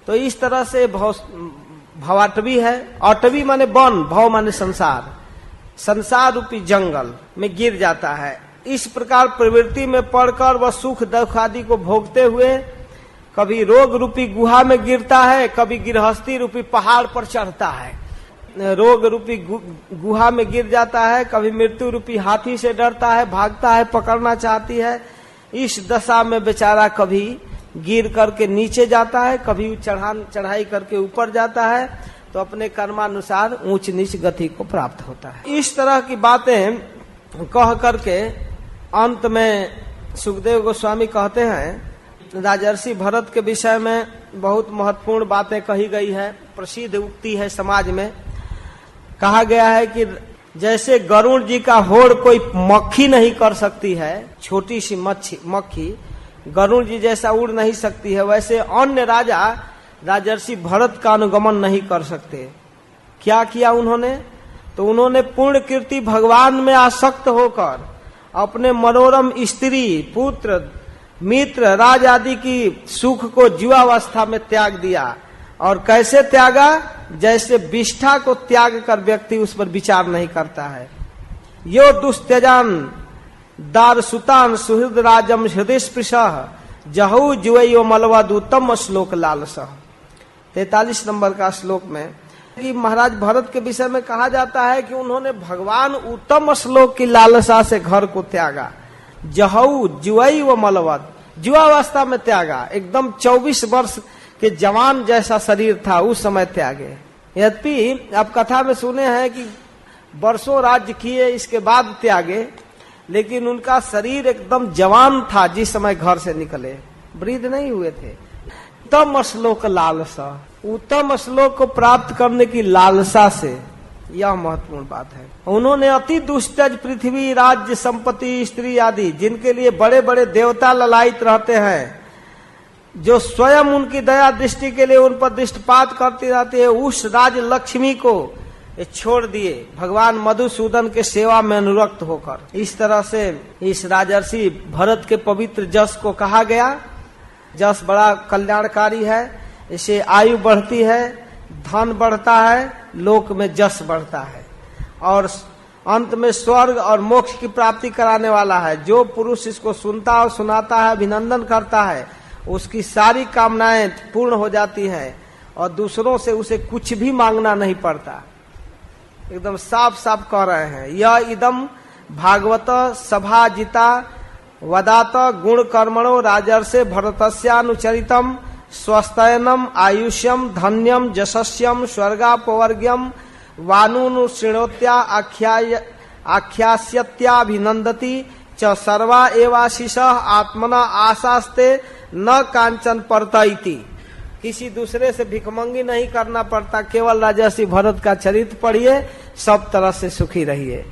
तो इस तरह से भवाटवी है। अटवी माने वन, भव माने संसार, संसार रूपी जंगल में गिर जाता है। इस प्रकार प्रवृत्ति में पड़कर वह सुख दुख आदि को भोगते हुए कभी रोग रूपी गुहा में गिरता है, कभी गृहस्थी रूपी पहाड़ पर चढ़ता है, रोग रूपी गुहा में गिर जाता है, कभी मृत्यु रूपी हाथी से डरता है, भागता है, पकड़ना चाहती है। इस दशा में बेचारा कभी गिर करके नीचे जाता है, कभी चढ़ाई करके ऊपर जाता है, तो अपने कर्मानुसार ऊंच नीच गति को प्राप्त होता है। इस तरह की बातें कह करके अंत में सुखदेव गोस्वामी कहते हैं, राजर्षि भरत के विषय में बहुत महत्वपूर्ण बातें कही गई है। प्रसिद्ध उक्ति है समाज में, कहा गया है कि जैसे गरुड़ जी का होड़ कोई मक्खी नहीं कर सकती है, छोटी सी मक्खी गरुड़ जी जैसा उड़ नहीं सकती है, वैसे अन्य राजा राजर्षि भरत का अनुगमन नहीं कर सकते। क्या किया उन्होंने? तो उन्होंने पूर्ण कीर्ति भगवान में आसक्त होकर अपने मनोरम स्त्री, पुत्र, मित्र, राज आदि की सुख को जीवावस्था में त्याग दिया। और कैसे त्यागा? जैसे विष्ठा को त्याग कर व्यक्ति उस पर विचार नहीं करता है। यो दुस्त्यजान दार सुतान सुहृद राजम हृदय स्पृशः जहु जुवयो मलवादूतम श्लोक लालसः। 43 नंबर का श्लोक में कि महाराज भरत के विषय में कहा जाता है कि उन्होंने भगवान उत्तम श्लोक की लालसा से घर को त्यागा। जहु जुवई व मलवद, जुआवस्था में त्यागा, एकदम 24 वर्ष के जवान जैसा शरीर था उस समय त्यागे। यद्यपि आप कथा में सुने हैं कि वर्षों राज्य किए इसके बाद त्यागे, लेकिन उनका शरीर एकदम जवान था जिस समय घर से निकले, वृद्ध नहीं हुए थे। उत्तम श्लोक लालसा, उत्तम श्लोक को प्राप्त करने की लालसा से, यह महत्वपूर्ण बात है। उन्होंने अति दुष्टज पृथ्वी, राज्य, संपत्ति, स्त्री आदि, जिनके लिए बड़े बड़े देवता ललायित रहते हैं, जो स्वयं उनकी दया दृष्टि के लिए उन पर दृष्टिपात करती रहती है, उस राज लक्ष्मी को छोड़ दिए भगवान मधुसूदन के सेवा में अनुरक्त होकर। इस तरह से इस राजर्षि भरत के पवित्र जस को कहा गया। जस बड़ा कल्याणकारी है, इससे आयु बढ़ती है, धन बढ़ता है, लोक में जस बढ़ता है, और अंत में स्वर्ग और मोक्ष की प्राप्ति कराने वाला है। जो पुरुष इसको सुनता और सुनाता है, अभिनंदन करता है, उसकी सारी कामनाएं पूर्ण हो जाती हैं और दूसरों से उसे कुछ भी मांगना नहीं पड़ता। एकदम साफ साफ कह रहे हैं, यह इदम भागवत सभाजिता वदात गुण कर्मणो राजर्षे भरतस्यानुचरितम स्वस्तयनम आयुष्यम धन्यम जशस्यम स्वर्गापवर्ग्यम वानुनुशृणोत्या आख्यास्यत्याभिनंदति च सर्वा एवाशीष आत्मना आशास्ते न कांचन परतइति। किसी दूसरे से भिखमंगी नहीं करना पड़ता, केवल राजर्षि भरत का चरित्र पढ़िए, सब तरह से सुखी रहिए।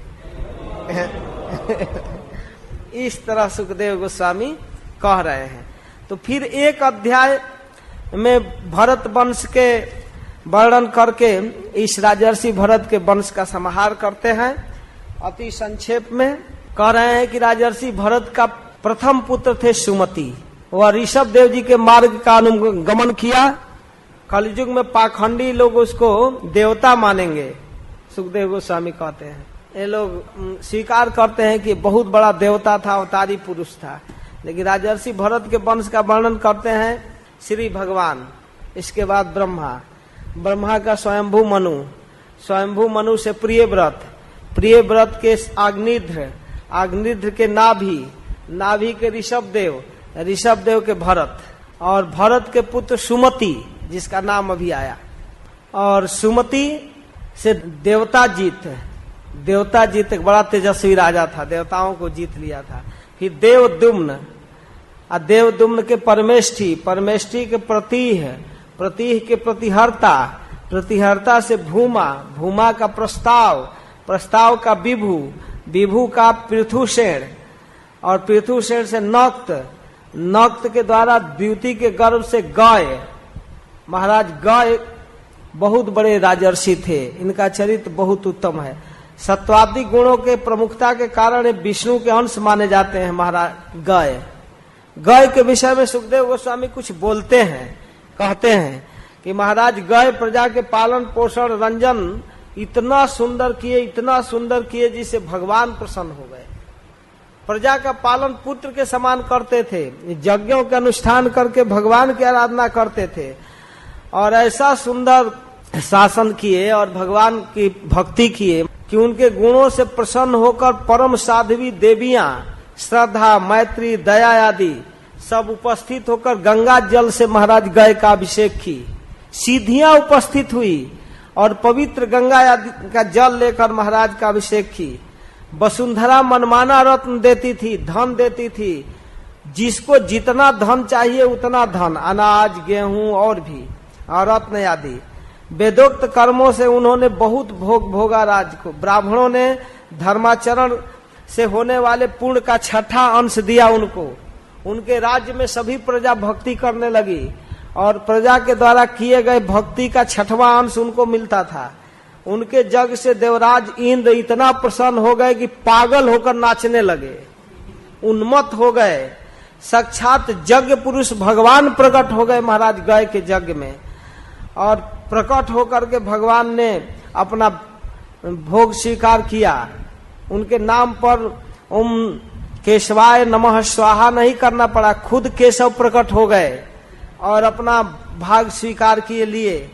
इस तरह सुखदेव गोस्वामी कह रहे हैं। तो फिर एक अध्याय में भरत वंश के वर्णन करके इस राजर्षि भरत के वंश का समाहार करते हैं। अति संक्षेप में कह रहे हैं कि राजर्षि भरत का प्रथम पुत्र थे सुमति। वह ऋषभ देव जी के मार्ग का अनुगमन किया। कलयुग में पाखंडी लोग उसको देवता मानेंगे, सुखदेव गोस्वामी कहते हैं। ये लोग स्वीकार करते हैं कि बहुत बड़ा देवता था, अवतारी पुरुष था। लेकिन राजर्षि भरत के वंश का वर्णन करते हैं श्री भगवान, इसके बाद ब्रह्मा, ब्रह्मा का स्वयंभू मनु, स्वयंभू मनु से प्रियव्रत, प्रियव्रत के आग्निध्र, आग्निध्र के नाभि, नाभि के ऋषभ देव, ऋषभ देव के भरत, और भरत के पुत्र सुमति जिसका नाम अभी आया। और सुमति से देवता जीत, देवता जीत एक बड़ा तेजस्वी राजा था, देवताओं को जीत लिया था। फिर देवदुम्न, देवदुम्न के परमेष्ठी, परमेष्ठी के प्रतीह, प्रतीह के प्रतिहर्ता, प्रतिहर्ता से भूमा, भूमा का प्रस्ताव, प्रस्ताव का विभु, विभु का पृथुसेन, और पृथुसेन से नक्त, नक्त के द्वारा द्युति के गर्भ से गय। महाराज गय बहुत बड़े राजर्षि थे, इनका चरित्र बहुत उत्तम है। सत्वादिक गुणों के प्रमुखता के कारण विष्णु के अंश माने जाते हैं महाराज गय। गय के विषय में सुखदेव गोस्वामी कुछ बोलते हैं, कहते हैं कि महाराज गय प्रजा के पालन पोषण रंजन इतना सुंदर किए, इतना सुंदर किए जिससे भगवान प्रसन्न हो गए। प्रजा का पालन पुत्र के समान करते थे, यज्ञों के अनुष्ठान करके भगवान की आराधना करते थे, और ऐसा सुंदर शासन किए और भगवान की भक्ति किए कि उनके गुणों से प्रसन्न होकर परम साध्वी देवियां, श्रद्धा, मैत्री, दया आदि सब उपस्थित होकर गंगा जल से महाराज गय का अभिषेक की। सीधियां उपस्थित हुई और पवित्र गंगा आदि का जल लेकर महाराज का अभिषेक की। वसुंधरा मनमाना रत्न देती थी, धन देती थी, जिसको जितना धन चाहिए उतना धन, अनाज, गेहूं और भी, और रत्न आदि। वेदोक्त कर्मों से उन्होंने बहुत भोग भोगा राज को। ब्राह्मणों ने धर्माचरण से होने वाले पुण्य का छठा अंश दिया उनको। उनके राज्य में सभी प्रजा भक्ति करने लगी और प्रजा के द्वारा किए गए भक्ति का छठवां अंश उनको मिलता था। उनके जग से देवराज इंद्र इतना प्रसन्न हो गए कि पागल होकर नाचने लगे, उन्मत्त हो गए। साक्षात यज्ञ पुरुष भगवान प्रकट हो गए महाराज गय के यज्ञ में, और प्रकट होकर के भगवान ने अपना भोग स्वीकार किया। उनके नाम पर ओम केशवाय नमः स्वाहा नहीं करना पड़ा, खुद केशव प्रकट हो गए और अपना भाग स्वीकार किए लिए।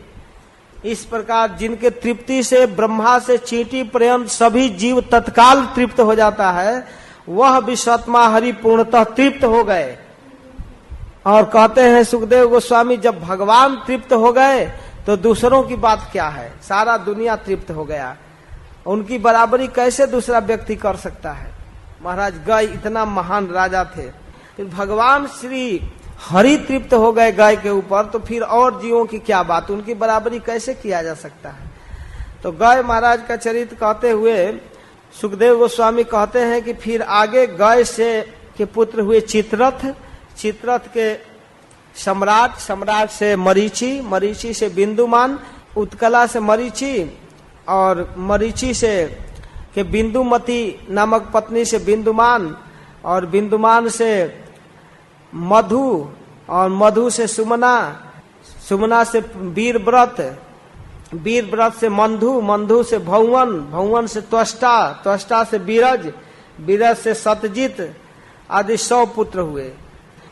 इस प्रकार जिनके तृप्ति से ब्रह्मा से चींटी पर्यंत सभी जीव तत्काल तृप्त हो जाता है, वह विश्वात्मा हरि पूर्णतः तृप्त हो गए। और कहते हैं सुखदेव गोस्वामी, जब भगवान तृप्त हो गए तो दूसरों की बात क्या है, सारा दुनिया तृप्त हो गया। उनकी बराबरी कैसे दूसरा व्यक्ति कर सकता है। महाराज गय इतना महान राजा थे, फिर भगवान श्री हरि तृप्त हो गए गय के ऊपर, तो फिर और जीवों की क्या बात, उनकी बराबरी कैसे किया जा सकता है। तो गय महाराज का चरित्र कहते हुए सुखदेव गोस्वामी कहते हैं कि फिर आगे गय से के पुत्र हुए चित्ररथ, चित्ररथ के सम्राट, सम्राट से मरीचि, मरीचि से बिंदुमान, उत्कला से मरीचि, और मरीचि से के बिंदुमती नामक पत्नी से बिंदुमान, और बिंदुमान से मधु, और मधु से सुमना, सुमना से वीरव्रत, वीरव्रत से मंधु, मंधु से भौवन, भौवन से त्वष्टा, त्वष्टा से बीरज, बीरज से सतजित आदि 100 पुत्र हुए।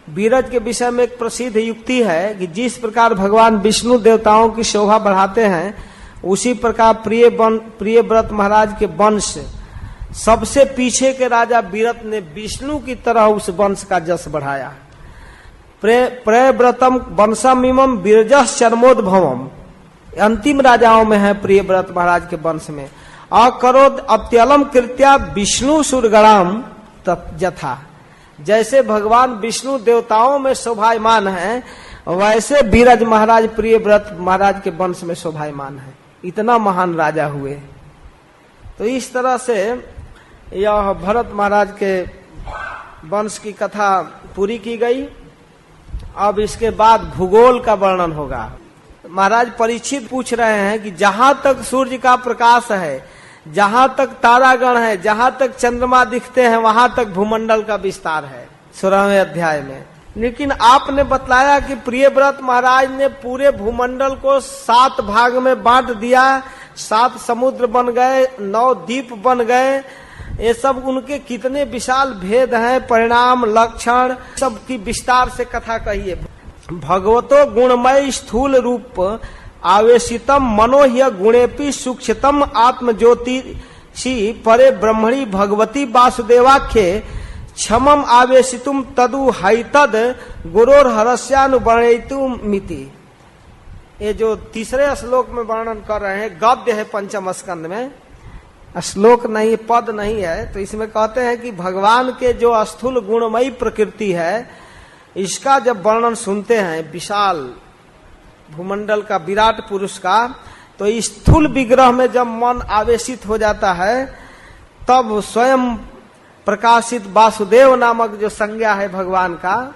बीरज के विषय में एक प्रसिद्ध युक्ति है कि जिस प्रकार भगवान विष्णु देवताओं की शोभा बढ़ाते हैं, उसी प्रकार प्रियव्रत महाराज के वंश, सबसे पीछे के राजा बीरत ने विष्णु की तरह उस वंश का जस बढ़ाया। प्रियव्रतम वंशमिमं विरजः चरमोद्भवम, अंतिम राजाओं में है प्रियव्रत महाराज के वंश में। अकरोद अत्यलम कृत्या विष्णु सुरगणाम यथा, जैसे भगवान विष्णु देवताओं में शोभायमान है वैसे विरज महाराज प्रियव्रत महाराज के वंश में शोभायमान है। इतना महान राजा हुए। तो इस तरह से यह भरत महाराज के वंश की कथा पूरी की गई। अब इसके बाद भूगोल का वर्णन होगा। महाराज परीक्षित पूछ रहे हैं कि जहां तक सूर्य का प्रकाश है, जहां तक तारागण है, जहां तक चंद्रमा दिखते हैं, वहां तक भूमंडल का विस्तार है 16वें अध्याय में। लेकिन आपने बतलाया कि प्रियव्रत महाराज ने पूरे भूमंडल को 7 भाग में बांट दिया, 7 समुद्र बन गए, 9 द्वीप बन गए। ये सब उनके कितने विशाल भेद हैं, परिणाम, लक्षण, सब की विस्तार से कथा कहिए। भगवतो गुणमय स्थूल रूप आवेशितम मनोह्य गुणेपि सूक्ष्मतम आत्मज्योतिषी परे ब्रह्मणी भगवती वासुदेवाख्ये क्षमम आवेशितुम तदु हैतद गुरोर हरस्यानुवर्णयितुम मिति। ये जो तीसरे श्लोक में वर्णन कर रहे हैं, गद्य है 5म स्कंद में, श्लोक नहीं, पद नहीं है। तो इसमें कहते हैं कि भगवान के जो स्थूल गुणमयी प्रकृति है, इसका जब वर्णन सुनते हैं विशाल भूमंडल का, विराट पुरुष का, तो स्थूल विग्रह में जब मन आवेशित हो जाता है तब स्वयं प्रकाशित वासुदेव नामक जो संज्ञा है भगवान का,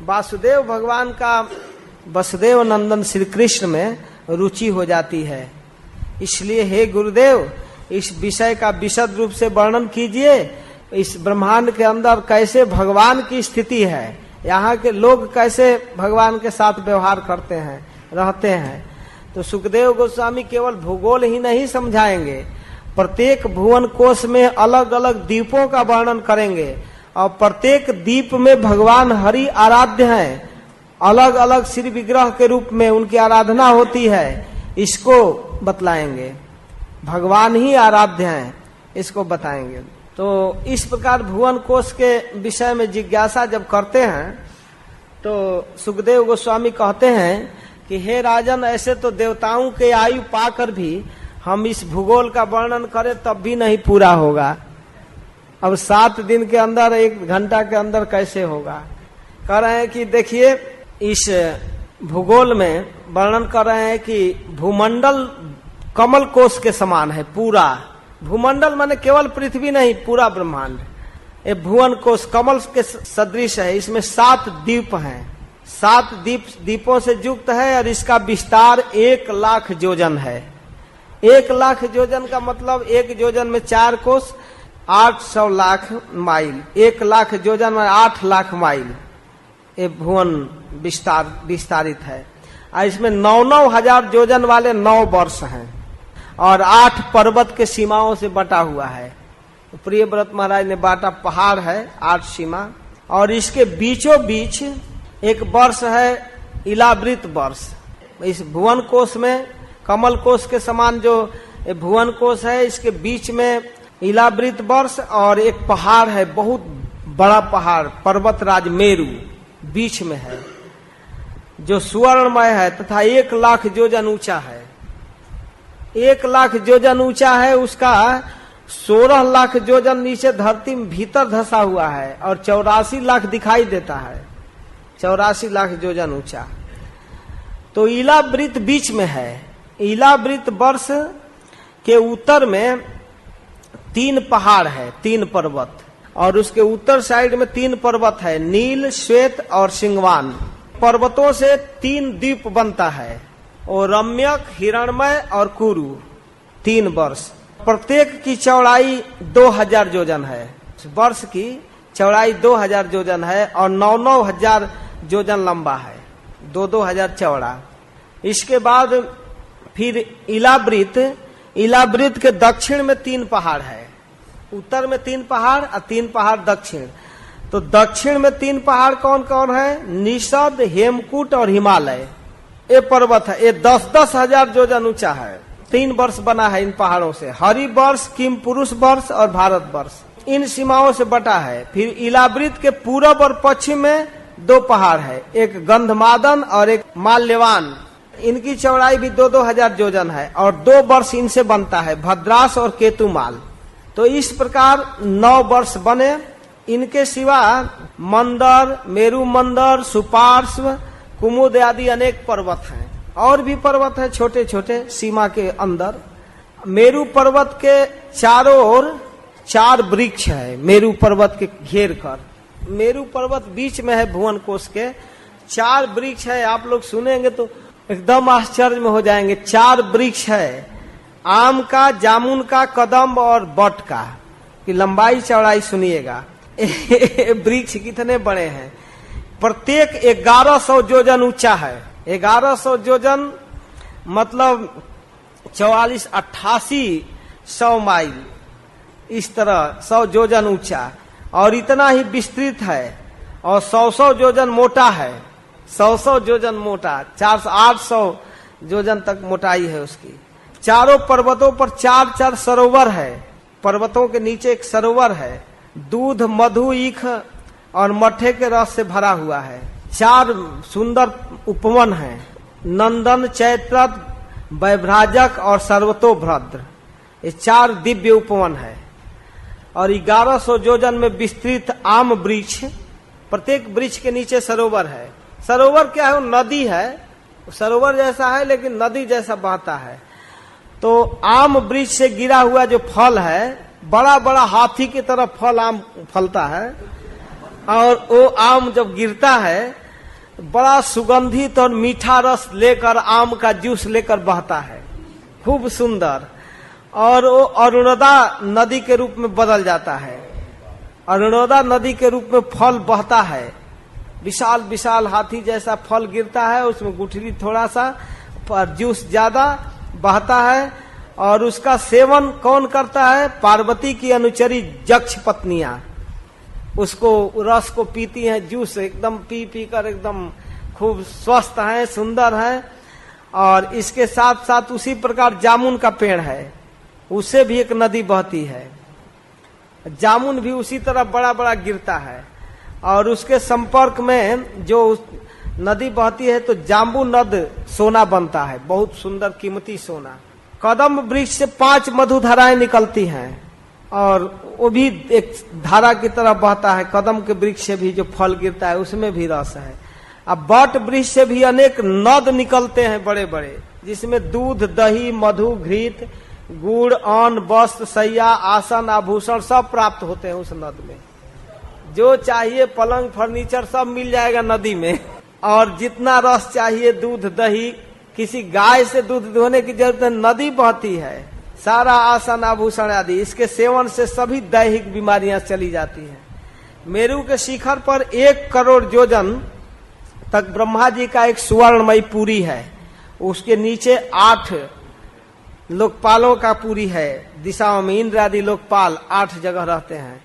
वासुदेव भगवान का, वसुदेव नंदन श्री कृष्ण में रुचि हो जाती है। इसलिए हे गुरुदेव, इस विषय का विशद रूप से वर्णन कीजिए। इस ब्रह्मांड के अंदर कैसे भगवान की स्थिति है, यहाँ के लोग कैसे भगवान के साथ व्यवहार करते हैं, रहते हैं। तो सुखदेव गोस्वामी केवल भूगोल ही नहीं समझाएंगे, प्रत्येक भुवन कोश में अलग अलग द्वीपों का वर्णन करेंगे और प्रत्येक द्वीप में भगवान हरि आराध्य हैं, अलग अलग श्री विग्रह के रूप में उनकी आराधना होती है, इसको बतलाएंगे। भगवान ही आराध्य हैं, इसको बताएंगे। तो इस प्रकार भुवन कोश के विषय में जिज्ञासा जब करते हैं तो सुखदेव गोस्वामी कहते हैं कि हे राजन, ऐसे तो देवताओं के आयु पाकर भी हम इस भूगोल का वर्णन करें तब भी नहीं पूरा होगा। अब 7 दिन के अंदर, 1 घंटा के अंदर कैसे होगा। कह रहे हैं कि देखिए, इस भूगोल में वर्णन कर रहे हैं कि भूमंडल कमल कोश के समान है। पूरा भूमंडल माने केवल पृथ्वी नहीं, पूरा ब्रह्मांड। ये भुवन कोश कमल के सदृश है। इसमें 7 द्वीप हैं, 7 द्वीपों से युक्त है और इसका विस्तार 1 लाख योजन है। 1 लाख योजन का मतलब 1 योजन में 4 कोस, 800 लाख माइल। 1 लाख योजन में 8 लाख माइल ये भुवन विस्तारित है। और इसमें 9-9 हजार योजन वाले 9 वर्ष हैं और 8 पर्वत के सीमाओं से बटा हुआ है। तो प्रियव्रत महाराज ने बांटा, पहाड़ है 8 सीमा, और इसके बीचों बीच एक वर्ष है इलावृत वर्ष। इस भुवन कोश में कमल कोश के समान जो भुवन कोश है, इसके बीच में इलावृत वर्ष और एक पहाड़ है, बहुत बड़ा पहाड़, पर्वतराज मेरू बीच में है, जो सुवर्णमय है तथा 1 लाख योजन ऊंचा है। 1 लाख योजन ऊंचा है, उसका 16 लाख योजन नीचे धरती में भीतर धसा हुआ है और 84 लाख दिखाई देता है। 84 लाख योजन ऊंचा। तो इलावृत बीच में है। इलावृत वर्ष के उत्तर में 3 पहाड़ है, 3 पर्वत, और उसके उत्तर साइड में 3 पर्वत है, नील, श्वेत और सिंगवान। पर्वतों से 3 द्वीप बनता है, और रम्यक, हिरणमय और कुरु। 3 वर्ष, प्रत्येक की चौड़ाई 2000 योजन है। वर्ष की चौड़ाई 2000 योजन है और 9-9 हजार योजन लंबा है, 2-2 हजार चौड़ा। इसके बाद फिर इलावृत। इलावृत के दक्षिण में 3 पहाड़ है, उत्तर में 3 पहाड़ और 3 पहाड़ दक्षिण। तो दक्षिण में 3 पहाड़ कौन कौन है? निषद, हेमकूट और हिमालय। ये पर्वत है, ये 10-10 हजार योजन ऊंचा है। 3 वर्ष बना है इन पहाड़ों से, हरि वर्ष, किम पुरुष वर्ष और भारत वर्ष। इन सीमाओं से बटा है। फिर इलावृत के पूरब और पश्चिम में दो पहाड़ है, एक गंधमादन और एक माल्यवान। इनकी चौड़ाई भी 2-2 योजन है और 2 वर्ष इनसे बनता है, भद्रास और केतुमाल। तो इस प्रकार 9 वर्ष बने। इनके सिवा मंदर, मेरु मंदर, सुपार्श्व, कुमुद आदि अनेक पर्वत हैं। और भी पर्वत है छोटे छोटे सीमा के अंदर। मेरु पर्वत के चारों ओर 4 वृक्ष है, मेरु पर्वत के घेर कर। मेरु पर्वत बीच में है भुवन कोश के। 4 वृक्ष है, आप लोग सुनेंगे तो एकदम आश्चर्य में हो जाएंगे। 4 वृक्ष है, आम का, जामुन का, कदम्ब और बट का। कि लंबाई चौड़ाई सुनिएगा। वृक्ष कितने बड़े हैं, प्रत्येक 1100 योजन ऊंचा है। 1100 योजन मतलब 44-88 माइल, इस तरह 100 योजन ऊंचा और इतना ही विस्तृत है। और 100 योजन मोटा है, 100 योजन मोटा, 400-800 योजन तक मोटाई है उसकी। चारों पर्वतों पर 4-4 सरोवर है। पर्वतों के नीचे एक सरोवर है, दूध, मधु, ईख और मठे के रस से भरा हुआ है। 4 सुंदर उपवन है, नंदन, चैत्रथ, वैभ्राजक और सर्वतोभद्र। ये 4 दिव्य उपवन है। और 1100 योजन में विस्तृत आम वृक्ष, प्रत्येक वृक्ष के नीचे सरोवर है। सरोवर क्या है, वो नदी है, सरोवर जैसा है लेकिन नदी जैसा बहता है। तो आम वृक्ष से गिरा हुआ जो फल है, बड़ा बड़ा हाथी की तरह फल आम फलता है। और वो आम जब गिरता है बड़ा सुगंधित और मीठा रस लेकर, आम का जूस लेकर बहता है, खूब सुंदर। और वो अरुणोदा नदी के रूप में बदल जाता है। अरुणोदा नदी के रूप में फल बहता है, विशाल विशाल हाथी जैसा फल गिरता है, उसमें गुठली थोड़ा सा पर जूस ज्यादा बहता है। और उसका सेवन कौन करता है, पार्वती की अनुचरी जक्ष पत्नियां उसको रस को पीती हैं, जूस एकदम पी पी कर एकदम खूब स्वस्थ हैं, सुंदर हैं। और इसके साथ साथ उसी प्रकार जामुन का पेड़ है, उससे भी एक नदी बहती है, जामुन भी उसी तरह बड़ा बड़ा गिरता है। और उसके संपर्क में जो नदी बहती है तो जाम्बू नद सोना बनता है, बहुत सुंदर कीमती सोना। कदम वृक्ष से 5 मधुधाराएं निकलती हैं और वो भी एक धारा की तरह बहता है। कदम के वृक्ष से भी जो फल गिरता है उसमें भी रस है। अब बट वृक्ष से भी अनेक नद निकलते हैं बड़े बड़े, जिसमें दूध, दही, मधु, घृत, गुड़, अन्न, वस्त्र, सैया, आसन, आभूषण सब प्राप्त होते हैं उस नद में। जो चाहिए पलंग, फर्नीचर सब मिल जाएगा नदी में। और जितना रस चाहिए, दूध, दही, किसी गाय से दूध धोने की जरूरत नहीं, नदी बहती है। सारा आसन, आभूषण आदि, इसके सेवन से सभी दैहिक बीमारियां चली जाती हैं। मेरु के शिखर पर 1 करोड़ योजन तक ब्रह्मा जी का एक सुवर्णमयी पुरी है। उसके नीचे 8 लोकपालों का पुरी है, दिशाओं में इंद्र आदि लोकपाल 8 जगह रहते हैं।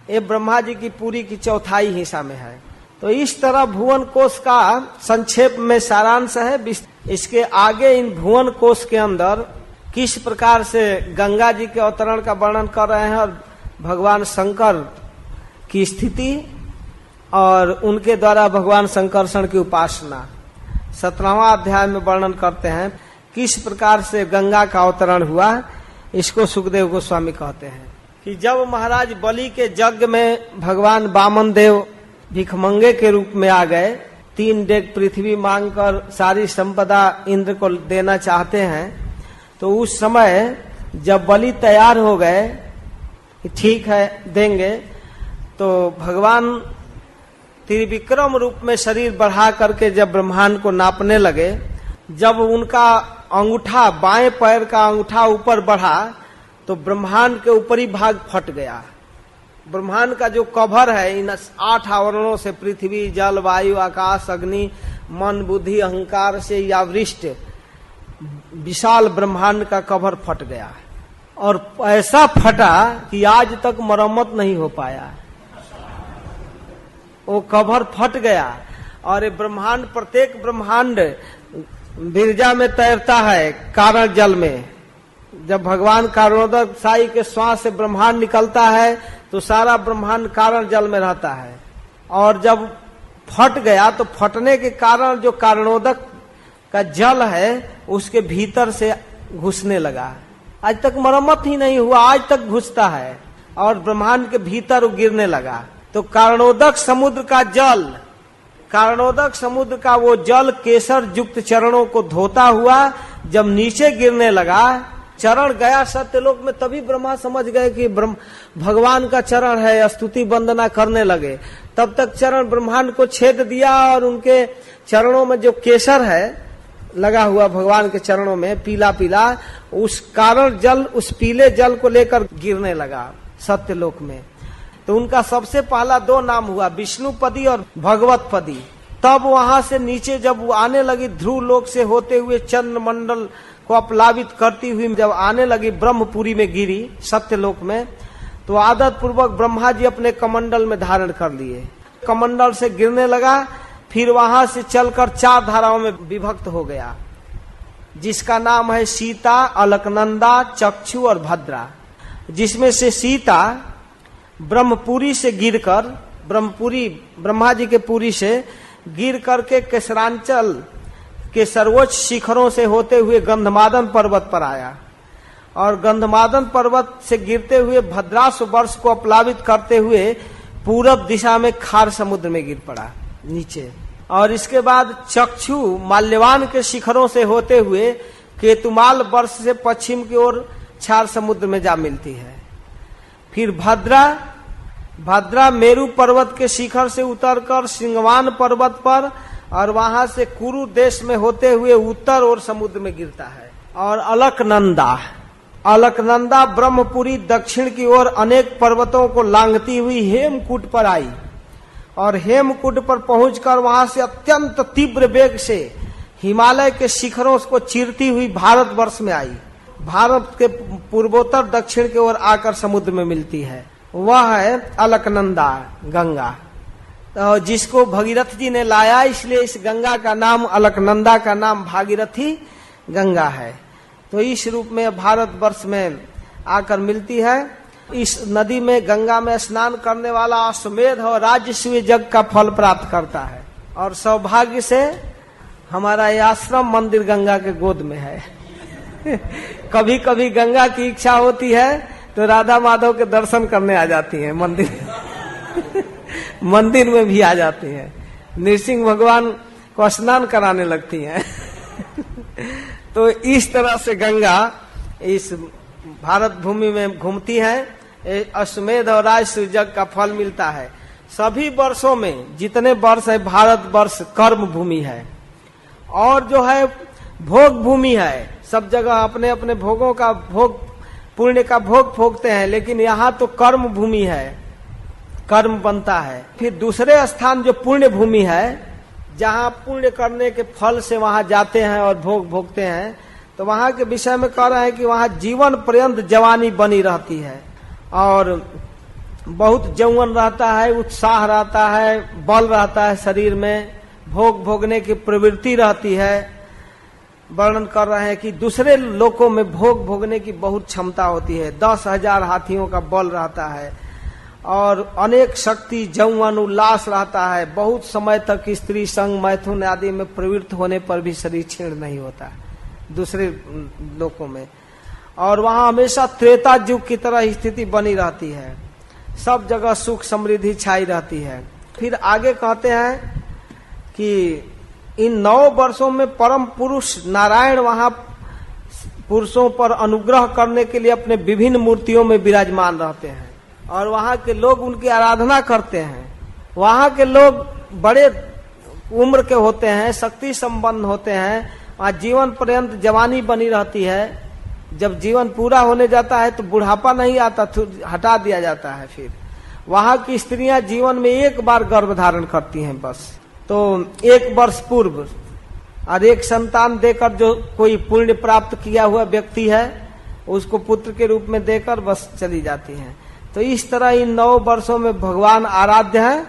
ये ब्रह्मा जी की पुरी की 1/4 हिस्सा में है। तो इस तरह भुवन कोश का संक्षेप में सारांश है। इसके आगे इन भुवन कोश के अंदर किस प्रकार से गंगा जी के अवतरण का वर्णन कर रहे हैं और भगवान शंकर की स्थिति और उनके द्वारा भगवान शंकरषण की उपासना 17वां अध्याय में वर्णन करते हैं। किस प्रकार से गंगा का अवतरण हुआ, इसको सुखदेव गोस्वामी कहते हैं कि जब महाराज बलि के यज्ञ में भगवान वामन देव भिखमंगे के रूप में आ गए, 3 डेग पृथ्वी मांगकर सारी संपदा इंद्र को देना चाहते हैं, तो उस समय जब बलि तैयार हो गए कि ठीक है देंगे, तो भगवान त्रिविक्रम रूप में शरीर बढ़ा करके जब ब्रह्मांड को नापने लगे, जब उनका अंगूठा, बाएं पैर का अंगूठा ऊपर बढ़ा तो ब्रह्मांड के ऊपरी भाग फट गया। ब्रह्मांड का जो कवर है इन 8 आवरणों से, पृथ्वी, जल, वायु, आकाश, अग्नि, मन, बुद्धि, अहंकार से यावृष्ट विशाल ब्रह्मांड का कवर फट गया। और ऐसा फटा कि आज तक मरम्मत नहीं हो पाया। वो कवर फट गया और ये ब्रह्मांड, प्रत्येक ब्रह्मांड बिरजा में तैरता है कारण जल में। जब भगवान कारणोदक साई के श्वास से ब्रह्मांड निकलता है तो सारा ब्रह्मांड कारण जल में रहता है। और जब फट गया तो फटने के कारण जो कारणोदक का जल है उसके भीतर से घुसने लगा। आज तक मरम्मत ही नहीं हुआ, आज तक घुसता है और ब्रह्मांड के भीतर वो गिरने लगा। तो कारणोदक समुद्र का जल, कारणोदक समुद्र का वो जल केसर युक्त चरणों को धोता हुआ जब नीचे गिरने लगा, चरण गया सत्यलोक में, तभी ब्रह्मा समझ गए कि भगवान का चरण है, स्तुति वंदना करने लगे। तब तक चरण ब्रह्मांड को छेद दिया और उनके चरणों में जो केसर है लगा हुआ भगवान के चरणों में पीला पीला, उस कारण जल, उस पीले जल को लेकर गिरने लगा सत्यलोक में। तो उनका सबसे पहला 2 नाम हुआ, विष्णुपदी और भगवतपदी। तब वहां से नीचे जब वो आने लगी, ध्रुव लोक से होते हुए चंद्र मंडल को अपलावित करती हुई जब आने लगी, ब्रह्मपुरी में गिरी सत्यलोक में, तो आदत पूर्वक ब्रह्मा जी अपने कमंडल में धारण कर लिए। कमंडल से गिरने लगा, फिर वहां से चलकर 4 धाराओं में विभक्त हो गया, जिसका नाम है सीता, अलकनंदा, चक्षु और भद्रा। जिसमें से सीता ब्रह्मपुरी से गिरकर, ब्रह्मपुरी ब्रह्मा जी के पुरी से गिर करके केसरांचल के सर्वोच्च शिखरों से होते हुए गंधमादन पर्वत पर आया और गंधमादन पर्वत से गिरते हुए भद्रास वर्ष को अपलावित करते हुए पूरब दिशा में खार समुद्र में गिर पड़ा नीचे। और इसके बाद चक्षु माल्यवान के शिखरों से होते हुए केतुमाल वर्ष से पश्चिम की ओर क्षार समुद्र में जा मिलती है। फिर भद्रा मेरु पर्वत के शिखर से उतरकर सिंगवान पर्वत पर और वहां से कुरु देश में होते हुए उत्तर और समुद्र में गिरता है। और अलकनंदा ब्रह्मपुरी दक्षिण की ओर अनेक पर्वतों को लांघती हुई हेमकूट पर आई और हेमकूट पर पहुंचकर वहां से अत्यंत तीव्र वेग से हिमालय के शिखरों को चीरती हुई भारतवर्ष में आई। भारत के पूर्वोत्तर दक्षिण की ओर आकर समुद्र में मिलती है, वह है अलकनंदा गंगा। तो जिसको भगीरथ जी ने लाया, इसलिए इस गंगा का नाम, अलकनंदा का नाम भागीरथी गंगा है। तो इस रूप में भारतवर्ष में आकर मिलती है। इस नदी में, गंगा में स्नान करने वाला अश्वमेध और राजसूय यज्ञ का फल प्राप्त करता है। और सौभाग्य से हमारा ये आश्रम मंदिर गंगा के गोद में है। कभी कभी गंगा की इच्छा होती है तो राधा माधव के दर्शन करने आ जाती है मंदिर में भी आ जाती है, नृसिंह भगवान को स्नान कराने लगती हैं। तो इस तरह से गंगा इस भारत भूमि में घूमती है। अश्वमेध और राजसूय यज्ञ का फल मिलता है। सभी वर्षों में जितने वर्ष है, भारत वर्ष कर्म भूमि है और जो है भोग भूमि है। सब जगह अपने अपने भोगों का भोग, पुण्य का भोग भोगते हैं, लेकिन यहाँ तो कर्म भूमि है, कर्म बनता है। फिर दूसरे स्थान जो पुण्य भूमि है, जहाँ पुण्य करने के फल से वहां जाते हैं और भोग भोगते हैं, तो वहां के विषय में कह रहे हैं कि वहां जीवन पर्यंत जवानी बनी रहती है और बहुत यौवन रहता है, उत्साह रहता है, बल रहता है शरीर में, भोग भोगने की प्रवृत्ति रहती है। वर्णन कर रहे हैं कि दूसरे लोकों में भोग भोगने की बहुत क्षमता होती है, 10,000 हाथियों का बल रहता है और अनेक शक्ति, यौवन, उल्लास रहता है। बहुत समय तक स्त्री संग, मैथुन आदि में प्रवृत्त होने पर भी शरीर क्षीण नहीं होता दूसरे लोकों में। और वहां हमेशा त्रेता युग की तरह स्थिति बनी रहती है, सब जगह सुख समृद्धि छाई रहती है। फिर आगे कहते हैं कि इन 9 वर्षों में परम पुरुष नारायण वहां पुरुषों पर अनुग्रह करने के लिए अपने विभिन्न मूर्तियों में विराजमान रहते हैं और वहां के लोग उनकी आराधना करते हैं। वहां के लोग बड़े उम्र के होते हैं, शक्ति संपन्न होते हैं, वहां जीवन पर्यंत जवानी बनी रहती है। जब जीवन पूरा होने जाता है तो बुढ़ापा नहीं आता, हटा दिया जाता है। फिर वहां की स्त्रियां जीवन में एक बार गर्भ धारण करती हैं बस, तो 1 वर्ष पूर्व, और एक संतान देकर जो कोई पुण्य प्राप्त किया हुआ व्यक्ति है उसको पुत्र के रूप में देकर बस चली जाती हैं। तो इस तरह इन 9 वर्षों में भगवान आराध्य है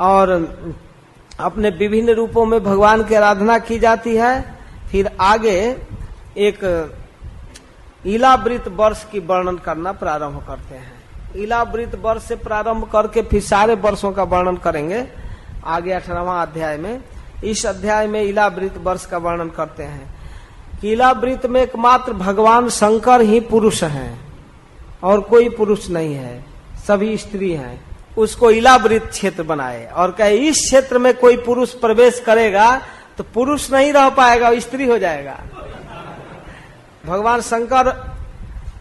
और अपने विभिन्न रूपों में भगवान की आराधना की जाती है। फिर आगे एक इलावृत वर्ष की वर्णन करना प्रारंभ करते हैं। इलावृत वर्ष से प्रारंभ करके फिर सारे वर्षों का वर्णन करेंगे। आगे 18वां अध्याय में। इस अध्याय में इलावृत वर्ष का वर्णन करते हैं कि इलावृत में एकमात्र भगवान शंकर ही पुरुष हैं और कोई पुरुष नहीं है, सभी स्त्री हैं। उसको इलावृत क्षेत्र बनाए और कहे इस क्षेत्र में कोई पुरुष प्रवेश करेगा तो पुरुष नहीं रह पाएगा, स्त्री हो जाएगा। भगवान शंकर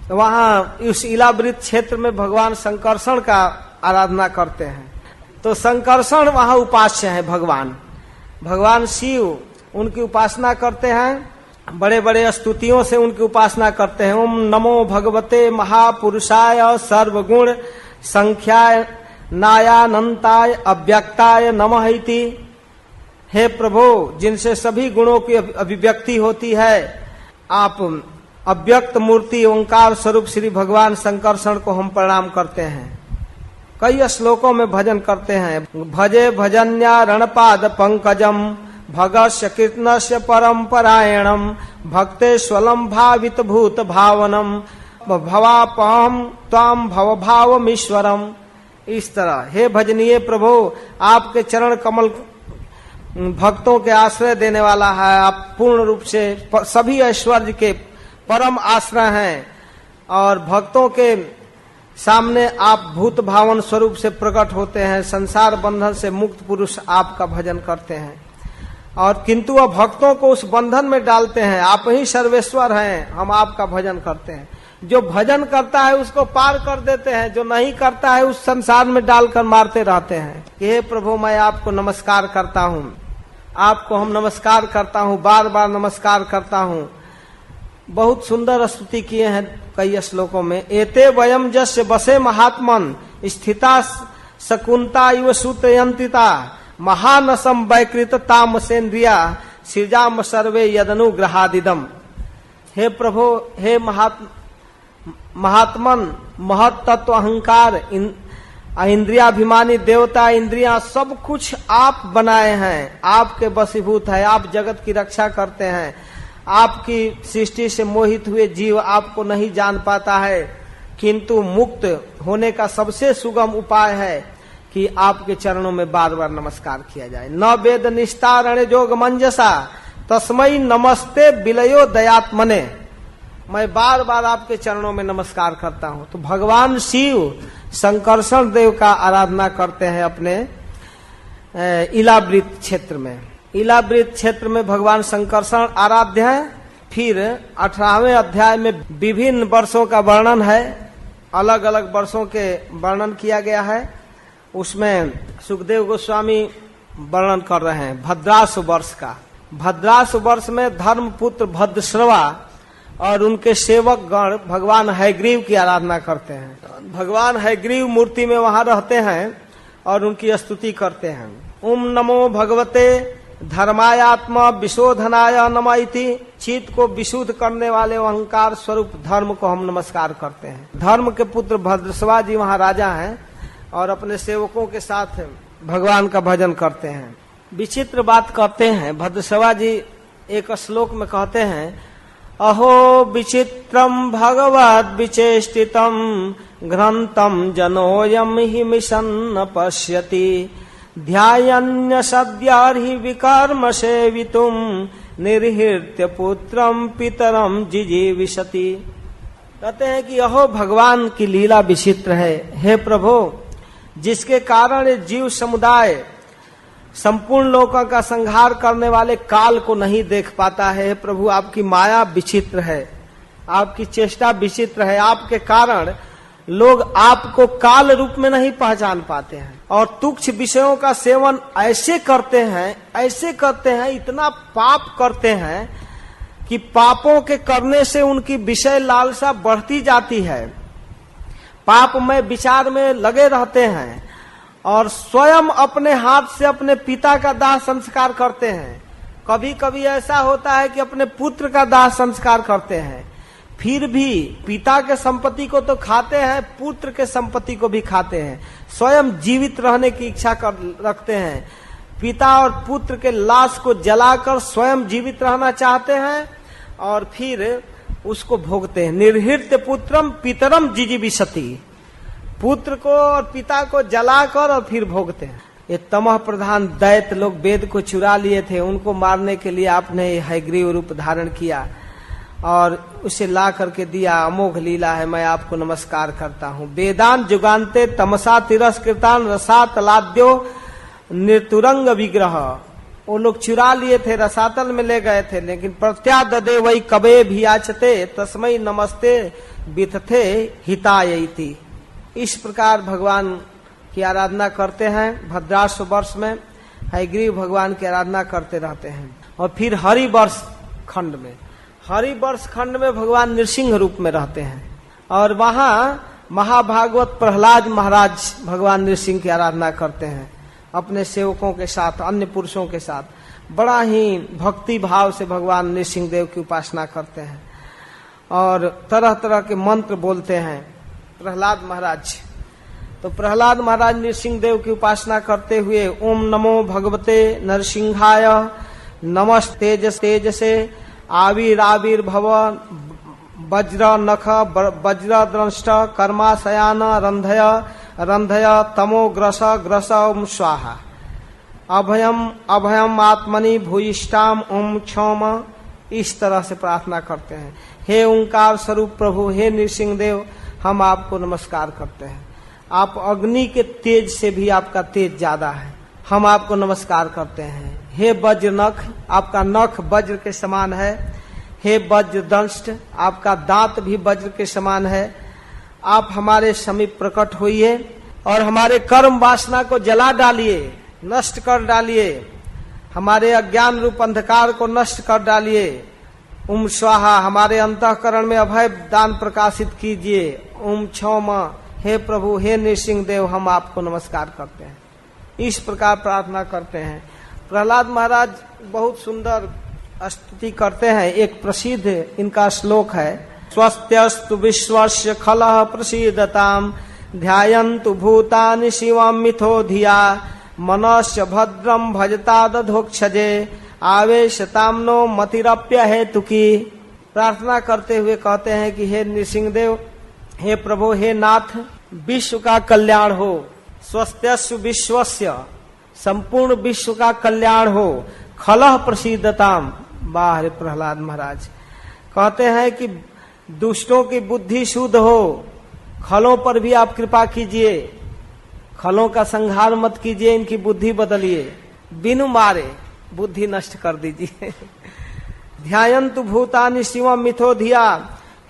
वहां उस इलावृत क्षेत्र में भगवान शंकरषण का आराधना करते हैं। तो शंकरषण वहां उपास्य है भगवान शिव उनकी उपासना करते हैं, बड़े बड़े स्तुतियों से उनकी उपासना करते हैं। ओम नमो भगवते महापुरुषाय सर्वगुण संख्याय नायानंताय अव्यक्ताय नमः इति। हे प्रभु, जिनसे सभी गुणों की अभिव्यक्ति होती है, आप अव्यक्त मूर्ति ओंकार स्वरूप श्री भगवान शंकरषण को हम प्रणाम करते हैं। कई श्लोकों में भजन करते हैं। भजे भजन्या रणपाद पंकजम भगस्य कीर्तनस्य परंपरायणम भक्तेश्वलम भावित भूत भावनम भवापहम त्वाम भवभावमीश्वरम। इस तरह हे भजनीय प्रभु, आपके चरण कमल भक्तों के आश्रय देने वाला है। आप पूर्ण रूप से सभी ऐश्वर्य के परम आश्रय हैं और भक्तों के सामने आप भूत भावन स्वरूप से प्रकट होते हैं। संसार बंधन से मुक्त पुरुष आपका भजन करते हैं और किंतु वह भक्तों को उस बंधन में डालते हैं। आप ही सर्वेश्वर हैं, हम आपका भजन करते हैं। जो भजन करता है उसको पार कर देते हैं, जो नहीं करता है उस संसार में डालकर मारते रहते हैं। हे प्रभु, मैं आपको नमस्कार करता हूँ, आपको हम नमस्कार करता हूँ, बार बार नमस्कार करता हूँ। बहुत सुंदर स्तुति किए हैं कई श्लोकों में। एते वयम जस्य बसे महात्मन स्थिता शकुंता इव सूत्रयंतिता महानसम वैकृत तामसेन्द्रिया सृजाम सर्वे यदनुग्रहादिदम। हे प्रभु, हे महात्मन, महत तत्व अहंकार इंद्रियाभिमानी देवता, इंद्रियां सब कुछ आप बनाए हैं, आपके वशीभूत है। आप जगत की रक्षा करते हैं। आपकी सृष्टि से मोहित हुए जीव आपको नहीं जान पाता है, किंतु मुक्त होने का सबसे सुगम उपाय है कि आपके चरणों में बार बार नमस्कार किया जाए। न वेद निस्तारण जोग मंजसा तस्मई नमस्ते विलयो दयात्मने। मैं बार बार आपके चरणों में नमस्कार करता हूँ। तो भगवान शिव शंकरषण देव का आराधना करते हैं अपने इलावृत क्षेत्र में। इलावृत क्षेत्र में भगवान शंकरषण आराध्य है। फिर 18वें अध्याय में विभिन्न वर्षों का वर्णन है, अलग अलग वर्षों के वर्णन किया गया है। उसमें सुखदेव गोस्वामी वर्णन कर रहे हैं भद्रास वर्ष का। भद्रास वर्ष में धर्मपुत्र भद्रश्रवा और उनके सेवक गण भगवान हयग्रीव की आराधना करते हैं। भगवान हयग्रीव मूर्ति में वहां रहते हैं और उनकी स्तुति करते हैं। ओम नमो भगवते धर्मायात्मा विशोधनाय नमः इति। चित्त को विशुद्ध करने वाले अहंकार स्वरूप धर्म को हम नमस्कार करते हैं। धर्म के पुत्र भद्रश्रवा जी वहां राजा हैं और अपने सेवकों के साथ भगवान का भजन करते हैं। विचित्र बात कहते हैं भद्रश्रवा जी, एक श्लोक में कहते हैं, अहो विचित्रम भगवद विचेष्टितम ग्रंथम जनोयम हि मिशन न पश्यति ध्यायन्य सद्यार्हि विकर्म सेवितुम निर्हृत्य पुत्रम पितरम जिजीविषति। कहते हैं कि अहो भगवान की लीला विचित्र है। हे प्रभु, जिसके कारण जीव समुदाय संपूर्ण लोकों का संहार करने वाले काल को नहीं देख पाता है। प्रभु, आपकी माया विचित्र है, आपकी चेष्टा विचित्र है। आपके कारण लोग आपको काल रूप में नहीं पहचान पाते हैं और तुच्छ विषयों का सेवन ऐसे करते हैं, इतना पाप करते हैं कि पापों के करने से उनकी विषय लालसा बढ़ती जाती है। पापमय विचार में लगे रहते हैं और स्वयं अपने हाथ से अपने पिता का दाह संस्कार करते हैं। कभी कभी ऐसा होता है कि अपने पुत्र का दाह संस्कार करते हैं, फिर भी पिता के संपत्ति को तो खाते हैं, पुत्र के संपत्ति को भी खाते हैं। स्वयं जीवित रहने की इच्छा रखते हैं। पिता और पुत्र के लाश को जलाकर स्वयं जीवित रहना चाहते हैं और फिर उसको भोगते हैं। निर्हृत्य पुत्रम पितरम जिजीविषति। पुत्र को और पिता को जलाकर और फिर भोगते हैं। ये तमह प्रधान दैत्य लोग वेद को चुरा लिए थे, उनको मारने के लिए आपने हयग्रीव रूप धारण किया और उसे ला करके दिया। अमोघ लीला है, मैं आपको नमस्कार करता हूँ। वेदांत जुगान्ते तमसा तिरस्कृतान रसातलाद्यो निर्तुरंग विग्रह, वो लोग चुरा लिए थे, रसातल में ले गए थे, लेकिन प्रत्याददे वही कबे भी आचते तस्मै नमस्ते बिथथे हितायति। इस प्रकार भगवान की आराधना करते हैं। भद्राश्व वर्ष में हयग्रीव भगवान की आराधना करते रहते हैं। और फिर हरिवर्ष खंड में, हरिवर्ष खंड में भगवान नृसिंह रूप में रहते हैं और वहां महाभागवत प्रहलाद महाराज भगवान नृसिंह की आराधना करते हैं अपने सेवकों के साथ, अन्य पुरुषों के साथ। बड़ा ही भक्ति भाव से भगवान नृसिंह देव की उपासना करते हैं और तरह तरह के मंत्र बोलते हैं प्रहलाद महाराज। तो प्रहलाद महाराज नृसिंह देव की उपासना करते हुए ओम नमो भगवते नरसिंहाय नमस्तेजसे आविर्भव वज्र नख वज्र द्रष्ट कर्माशयान रंधय रंधय तमो ग्रस ग्रस ओम स्वाहा अभयम अभयम आत्मनि भूयिष्ठाम ओम क्षौम। इस तरह से प्रार्थना करते हैं। हे ओंकार स्वरूप प्रभु, हे नृसिंह देव, हम आपको नमस्कार करते हैं। आप अग्नि के तेज से भी आपका तेज ज्यादा है, हम आपको नमस्कार करते हैं। हे वज्र नख, आपका नख वज्र के समान है। हे वज्र दंष्ट, आपका दांत भी वज्र के समान है। आप हमारे समीप प्रकट होइए और हमारे कर्म वासना को जला डालिए, नष्ट कर डालिए, हमारे अज्ञान रूप अंधकार को नष्ट कर डालिए। ओम स्वाहा, हमारे अंतःकरण में अभय दान प्रकाशित कीजिए। ओम क्षौम, हे प्रभु, हे नृसिंह देव, हम आपको नमस्कार करते हैं। इस प्रकार प्रार्थना करते हैं। प्रहलाद महाराज बहुत सुंदर स्तुति करते हैं। एक प्रसिद्ध इनका श्लोक है, स्वस्त्यस्तु विश्वस्य खलः प्रसीदताम ध्यायन्तु भूतानि शिवं मिथो धिया मनस्य भद्रम भजता दधोक्षजे आवेशताम नो मतिरप्य हेतुकी। प्रार्थना करते हुए कहते हैं कि हे नृसिंह देव, हे प्रभु, हे नाथ, विश्व का कल्याण हो। स्वस्त्यस्व विश्वस्य, संपूर्ण विश्व का कल्याण हो। खलः प्रसीदताम, बाहर प्रहलाद महाराज कहते हैं कि दुष्टों की बुद्धि शुद्ध हो, खलों पर भी आप कृपा कीजिए, खलों का संहार मत कीजिए, इनकी बुद्धि बदलिए, बिनु मारे बुद्धि नष्ट कर दीजिए। ध्यायन्तु भूतानि शिवं मिथो धिया,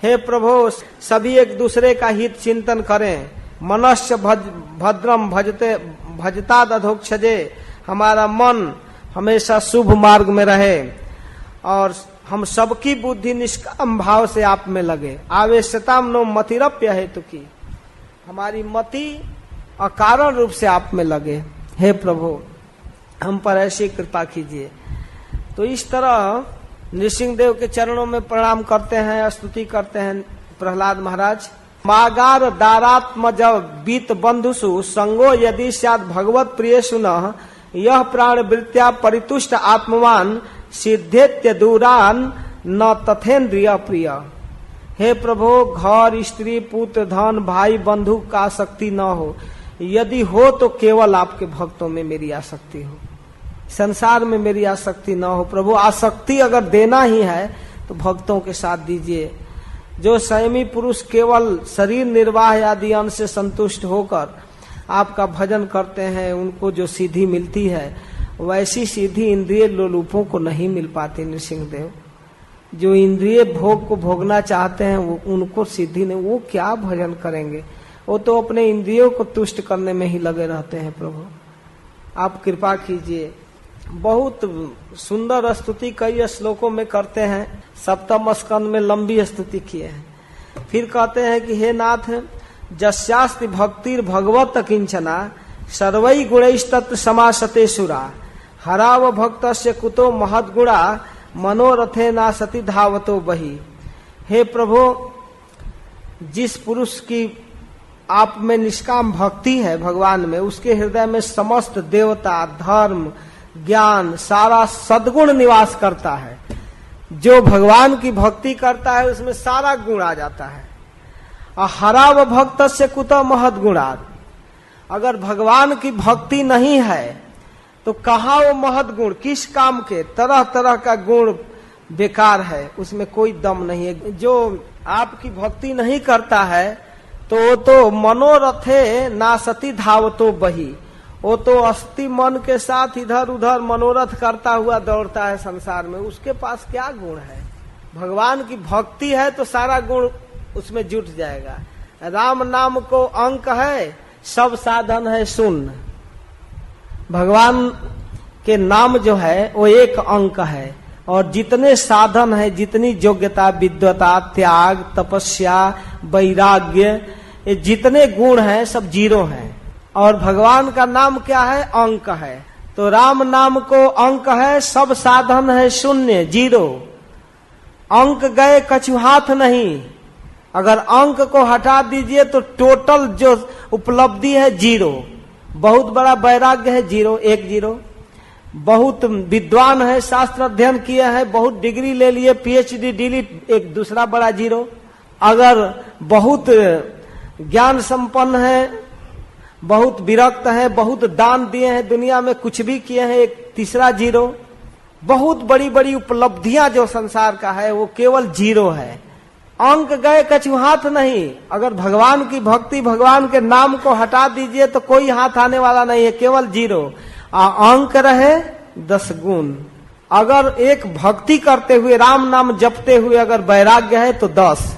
हे प्रभु, सभी एक दूसरे का हित चिंतन करें। मनस्य भद्रम भजता दधोक्षजे, हमारा मन हमेशा शुभ मार्ग में रहे और हम सबकी बुद्धि निष्काम भाव से आप में लगे। आवेशताम नो मतिरप्य हेतुकी, हमारी मति अकारण रूप से आप में लगे। हे प्रभु, हम पर ऐसी कृपा कीजिए। तो इस तरह नृसिंह देव के चरणों में प्रणाम करते हैं, स्तुति करते हैं प्रहलाद महाराज। मागार दारात्मज बीत बंधुसु संगो यदि स्यात् भगवत प्रिय सुनः यह प्राण वृत्त्या परितुष्ट आत्मवान सिद्धेत्य दूरान न तथेन्द्रिय प्रिय। हे प्रभु, घर स्त्री पुत्र धन भाई बंधु का आसक्ति न हो, यदि हो तो केवल आपके भक्तों में मेरी आसक्ति हो, संसार में मेरी आसक्ति न हो। प्रभु, आसक्ति अगर देना ही है तो भक्तों के साथ दीजिए। जो संयमी पुरुष केवल शरीर निर्वाह आदि अंश से संतुष्ट होकर आपका भजन करते हैं, उनको जो सिद्धि मिलती है वैसी सिद्धि इंद्रिय लोलुपों को नहीं मिल पाती। नृसिंह देव, जो इंद्रिय भोग को भोगना चाहते हैं वो उनको सिद्धि नहीं, वो क्या भजन करेंगे, वो तो अपने इंद्रियों को तुष्ट करने में ही लगे रहते हैं। प्रभु, आप कृपा कीजिए। बहुत सुंदर स्तुति कई श्लोकों में करते हैं, सप्तम स्कंद में लंबी स्तुति किए हैं। फिर कहते हैं कि हे नाथ, जस्यास्ति भक्तिर भगवत किंचना सर्वै गुणैस्तत्र समासते सुरा हराव भक्तस्य कुतो महद्गुणा मनोरथे ना सती धावतो बही। हे प्रभु, जिस पुरुष की आप में निष्काम भक्ति है भगवान में, उसके हृदय में समस्त देवता धर्म ज्ञान सारा सद्गुण निवास करता है। जो भगवान की भक्ति करता है उसमें सारा गुण आ जाता है। हराव भक्त से कुत महद गुणात्, अगर भगवान की भक्ति नहीं है तो कहाँ वो महद गुण, किस काम के? तरह तरह का गुण बेकार है, उसमें कोई दम नहीं है। जो आपकी भक्ति नहीं करता है तो मनोरथे नासती धावतो बही, वो तो अस्थि मन के साथ इधर उधर मनोरथ करता हुआ दौड़ता है संसार में, उसके पास क्या गुण है? भगवान की भक्ति है तो सारा गुण उसमें जुट जाएगा। राम नाम को अंक है, सब साधन है शून्य। भगवान के नाम जो है वो एक अंक है, और जितने साधन है, जितनी योग्यता, विद्वता, त्याग, तपस्या, वैराग्य, ये जितने गुण हैं सब जीरो हैं। और भगवान का नाम क्या है? अंक है। तो राम नाम को अंक है, सब साधन है शून्य, जीरो। अंक गए कछु हाथ नहीं। अगर अंक को हटा दीजिए तो टोटल जो उपलब्धि है जीरो। बहुत बड़ा वैराग्य है, जीरो, एक जीरो। बहुत विद्वान है, शास्त्र अध्ययन किए हैं, बहुत डिग्री ले लिए, पीएचडी डिलीट, एक दूसरा बड़ा जीरो। अगर बहुत ज्ञान संपन्न है, बहुत विरक्त है, बहुत दान दिए हैं दुनिया में, कुछ भी किए हैं, एक तीसरा जीरो। बहुत बड़ी बड़ी उपलब्धियां जो संसार का है वो केवल जीरो है। अंक गए कछु हाथ नहीं। अगर भगवान की भक्ति, भगवान के नाम को हटा दीजिए तो कोई हाथ आने वाला नहीं है, केवल जीरो। अंक रहे 10 गुण। अगर एक भक्ति करते हुए, राम नाम जपते हुए अगर वैराग्य है तो 10,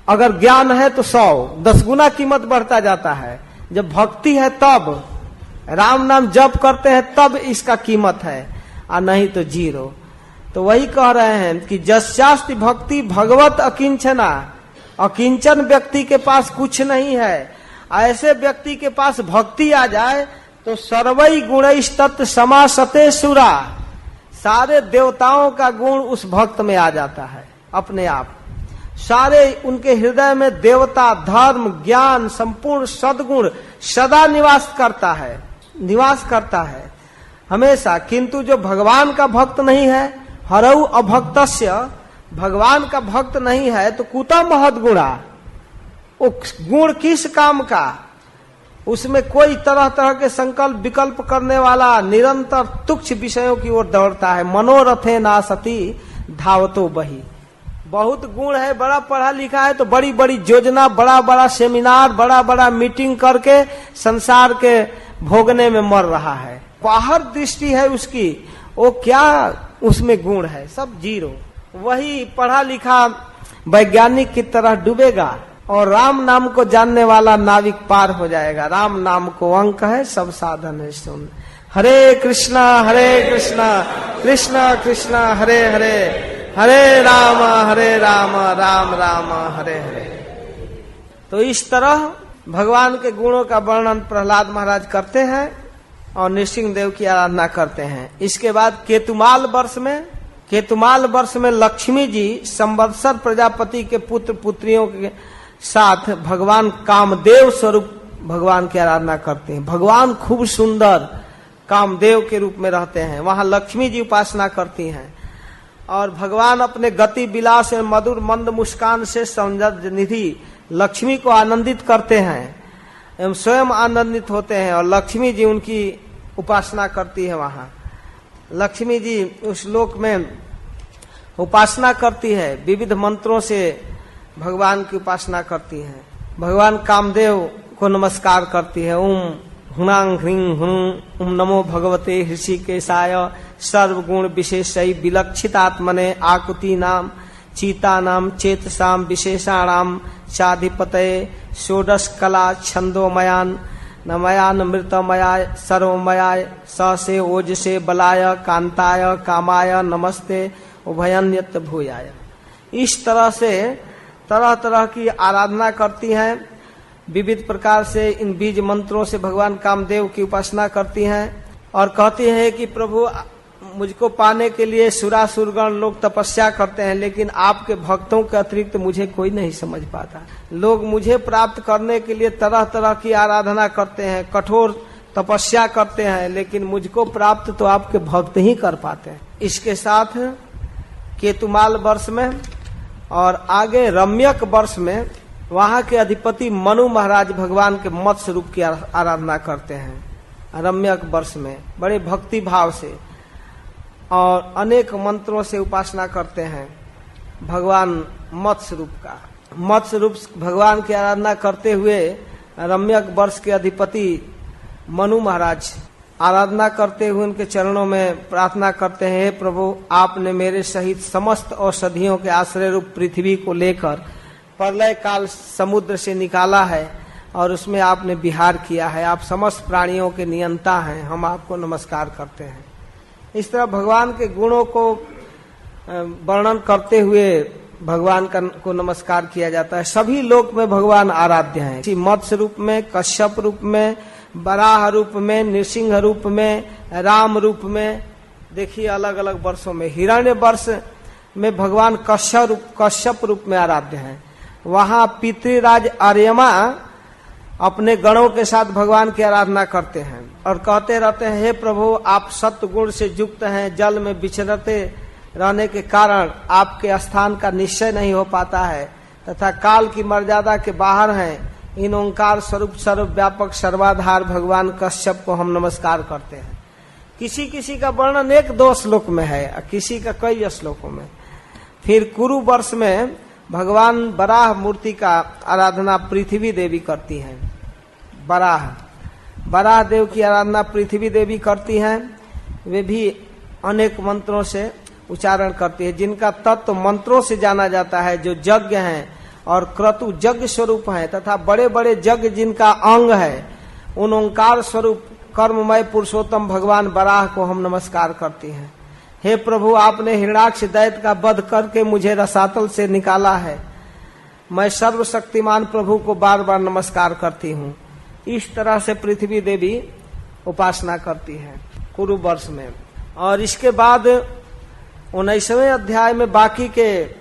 अगर ज्ञान है तो 100, 10 गुना कीमत बढ़ता जाता है। जब भक्ति है तब, राम नाम जप करते हैं तब इसका कीमत है, और नहीं तो जीरो। तो वही कह रहे हैं कि जस्यास्ति भक्ति भगवत अकिंचना। अकिंचन व्यक्ति के पास कुछ नहीं है। ऐसे व्यक्ति के पास भक्ति आ जाए तो सर्वई गुणैस्तत् समासते सुरा, सारे देवताओं का गुण उस भक्त में आ जाता है अपने आप। सारे उनके हृदय में देवता, धर्म, ज्ञान, संपूर्ण सद्गुण सदा निवास करता है हमेशा। किंतु जो भगवान का भक्त नहीं है, हरऊ अभक्तस्य, भगवान का भक्त नहीं है तो कुता महद गुणा, वो गुण किस काम का? उसमें कोई तरह तरह के संकल्प विकल्प करने वाला, निरंतर तुच्छ विषयों की ओर दौड़ता है। मनोरथे नासती धावतो बही। बहुत गुण है, बड़ा पढ़ा लिखा है तो बड़ी बड़ी योजना, बड़ा बड़ा सेमिनार, बड़ा बड़ा मीटिंग करके संसार के भोगने में मर रहा है। बाहर दृष्टि है उसकी, वो क्या उसमें गुण है? सब जीरो। वही पढ़ा लिखा वैज्ञानिक की तरह डूबेगा और राम नाम को जानने वाला नाविक पार हो जाएगा। राम नाम को अंक है, सब साधन है शून्य। हरे कृष्णा कृष्णा कृष्णा हरे हरे, हरे राम राम राम हरे हरे। तो इस तरह भगवान के गुणों का वर्णन प्रहलाद महाराज करते हैं और नृसिंह देव की आराधना करते हैं। इसके बाद केतुमाल वर्ष में लक्ष्मी जी संवत्सर प्रजापति के पुत्र पुत्रियों के साथ भगवान कामदेव स्वरूप भगवान की आराधना करते हैं। भगवान खूब सुंदर कामदेव के रूप में रहते हैं, वहां लक्ष्मी जी उपासना करती हैं। और भगवान अपने गति विलास एवं मधुर मंद मुस्कान से सौंदर्य निधि लक्ष्मी को आनंदित करते हैं एवं स्वयं आनंदित होते हैं, और लक्ष्मी जी उनकी उपासना करती है। वहां लक्ष्मी जी उस लोक में उपासना करती है, विविध मंत्रों से भगवान की उपासना करती है। भगवान कामदेव को नमस्कार करती है। ओम हुणांग ह्रीं हुं ओम नमो भगवते ऋषिकेशाय सर्वगुण विशेषै विलक्षितात्मने आकुति नाम चीता नाम चेतसाम विशेषाणाम चाधिपतये षोडश कला छंदोमयान नमयान मृतमयाय सर्वमयाय स से ओज से बलाय कांताय कामाय नमस्ते उभयन्यत भूयाय। इस तरह से तरह तरह की आराधना करती हैं, विविध प्रकार से इन बीज मंत्रों से भगवान कामदेव की उपासना करती हैं और कहती हैं कि प्रभु मुझको पाने के लिए सुरासुरगण लोग तपस्या करते हैं, लेकिन आपके भक्तों के अतिरिक्त मुझे कोई नहीं समझ पाता। लोग मुझे प्राप्त करने के लिए तरह तरह की आराधना करते हैं, कठोर तपस्या करते हैं, लेकिन मुझको प्राप्त तो आपके भक्त ही कर पाते हैं। इसके साथ केतुमाल वर्ष में और आगे रम्यक वर्ष में वहां के अधिपति मनु महाराज भगवान के मत्स्य रूप की आराधना करते हैं रम्यक वर्ष में बड़े भक्ति भाव से, और अनेक मंत्रों से उपासना करते हैं भगवान मत्स्य रूप का। मत्स्य रूप भगवान की आराधना करते हुए रम्यक वर्ष के अधिपति मनु महाराज आराधना करते हुए उनके चरणों में प्रार्थना करते हैं, हे प्रभु, आपने मेरे सहित समस्त औषधियों के आश्रय रूप पृथ्वी को लेकर प्रलय काल समुद्र से निकाला है और उसमें आपने विहार किया है। आप समस्त प्राणियों के नियंता हैं, हम आपको नमस्कार करते हैं। इस तरह भगवान के गुणों को वर्णन करते हुए भगवान को नमस्कार किया जाता है। सभी लोक में भगवान आराध्य हैं, मत्स्य रूप में, कश्यप रूप में, बराह रूप में, नृसिंह रूप में, राम रूप में। देखिए अलग अलग वर्षों में, हिरण्य वर्ष में भगवान कश्यप रूप में आराध्य हैं। वहां पितृराज आर्यमा अपने गणों के साथ भगवान की आराधना करते हैं और कहते रहते हैं, हे प्रभु, आप सत्व गुण से युक्त हैं, जल में विचरते रहने के कारण आपके स्थान का निश्चय नहीं हो पाता है तथा काल की मर्यादा के बाहर हैं। इन ओंकार स्वरूप सर्वव्यापक सर्वाधार भगवान कश्यप को हम नमस्कार करते हैं। किसी किसी का वर्णन 1-2 श्लोक में है, किसी का कई श्लोकों में। फिर कुरु वर्ष में भगवान बराह मूर्ति का आराधना पृथ्वी देवी करती हैं। बराह देव की आराधना पृथ्वी देवी करती हैं। वे भी अनेक मंत्रों से उच्चारण करती है, जिनका तत्व मंत्रों से जाना जाता है, जो यज्ञ हैं और क्रतु यज्ञ स्वरूप हैं तथा बड़े बड़े यज्ञ जिनका अंग है, उन ओंकार स्वरूप कर्ममय पुरुषोत्तम भगवान बराह को हम नमस्कार करती हैं। हे प्रभु, आपने हिरण्याक्ष दैत्य का वध करके मुझे रसातल से निकाला है। मैं सर्वशक्तिमान प्रभु को बार बार नमस्कार करती हूँ। इस तरह से पृथ्वी देवी उपासना करती है कुरु वर्ष में। और इसके बाद 19वें अध्याय में बाकी के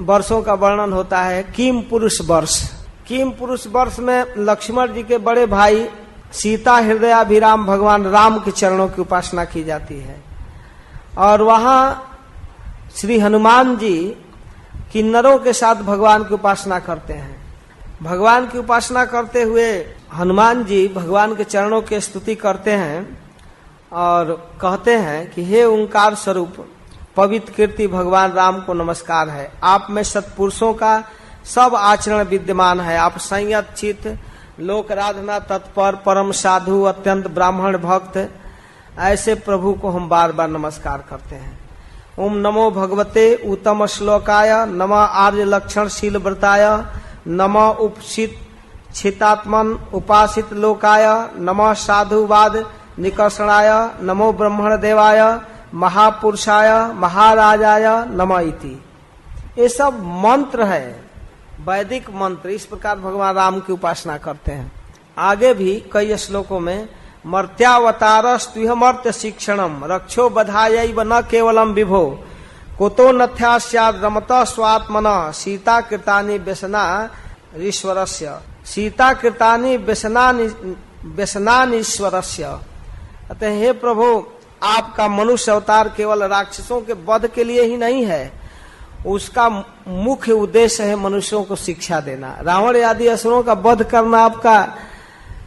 वर्षों का वर्णन होता है। किम पुरुष वर्ष। किम पुरुष वर्ष में लक्ष्मण जी के बड़े भाई सीता हृदयाभिराम भगवान राम के चरणों की उपासना की जाती है। और वहां श्री हनुमान जी किन्नरों के साथ भगवान की उपासना करते हैं। भगवान की उपासना करते हुए हनुमान जी भगवान के चरणों की स्तुति करते हैं और कहते हैं कि हे ओंकार स्वरूप पवित्र कीर्ति भगवान राम को नमस्कार है। आप में सत्पुरुषों का सब आचरण विद्यमान है। आप संयत चित्त, लोक आराधना तत्पर, परम साधु, अत्यंत ब्राह्मण भक्त, ऐसे प्रभु को हम बार बार नमस्कार करते हैं। ओम नमो भगवते उत्तम श्लोकाय, नमः आर्य लक्षण शील व्रताय, नमः उपसित छितात्मन उपासित लोकाय, नमः साधुवाद निकर्षणाय, नमो ब्रह्मण देवाय, महापुरुषाय महाराजाय नमः इति। ये सब मंत्र है, वैदिक मंत्र। इस प्रकार भगवान राम की उपासना करते हैं। आगे भी कई श्लोकों में मर्त्यावतारस्त्विहमर्त्य शिक्षणम रक्षो बधायैव न केवलम विभो कुतो नथ्यास्याद् रमतः स्वात्मनः सीता कृतानि व्यसनानीश्वरस्य सीता कृतानि व्यसनानीश्वरस्य। अतः हे प्रभु, आपका मनुष्य अवतार केवल राक्षसों के वध के लिए ही नहीं है, उसका मुख्य उद्देश्य है मनुष्यों को शिक्षा देना। रावण आदि असुरों का वध करना आपका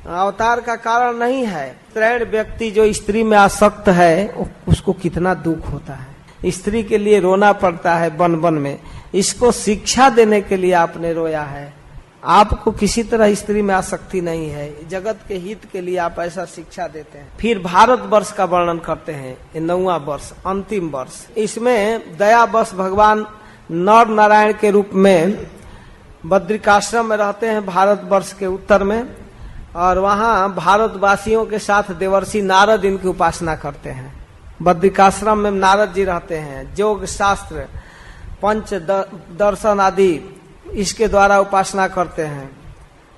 अवतार का कारण नहीं है। त्रैण व्यक्ति जो स्त्री में आसक्त है उसको कितना दुख होता है, स्त्री के लिए रोना पड़ता है वन वन में। इसको शिक्षा देने के लिए आपने रोया है। आपको किसी तरह स्त्री में आसक्ति नहीं है, जगत के हित के लिए आप ऐसा शिक्षा देते हैं। फिर भारत वर्ष का वर्णन करते हैं, 9वां वर्ष, अंतिम वर्ष। इसमें दयावश भगवान नर नारायण के रूप में बद्रिकाश्रम में रहते हैं भारत वर्ष के उत्तर में, और वहां भारतवासियों के साथ देवर्षि नारद इनकी उपासना करते हैं। बद्रिकाश्रम में नारद जी रहते हैं, योग शास्त्र पंच दर्शन आदि इसके द्वारा उपासना करते हैं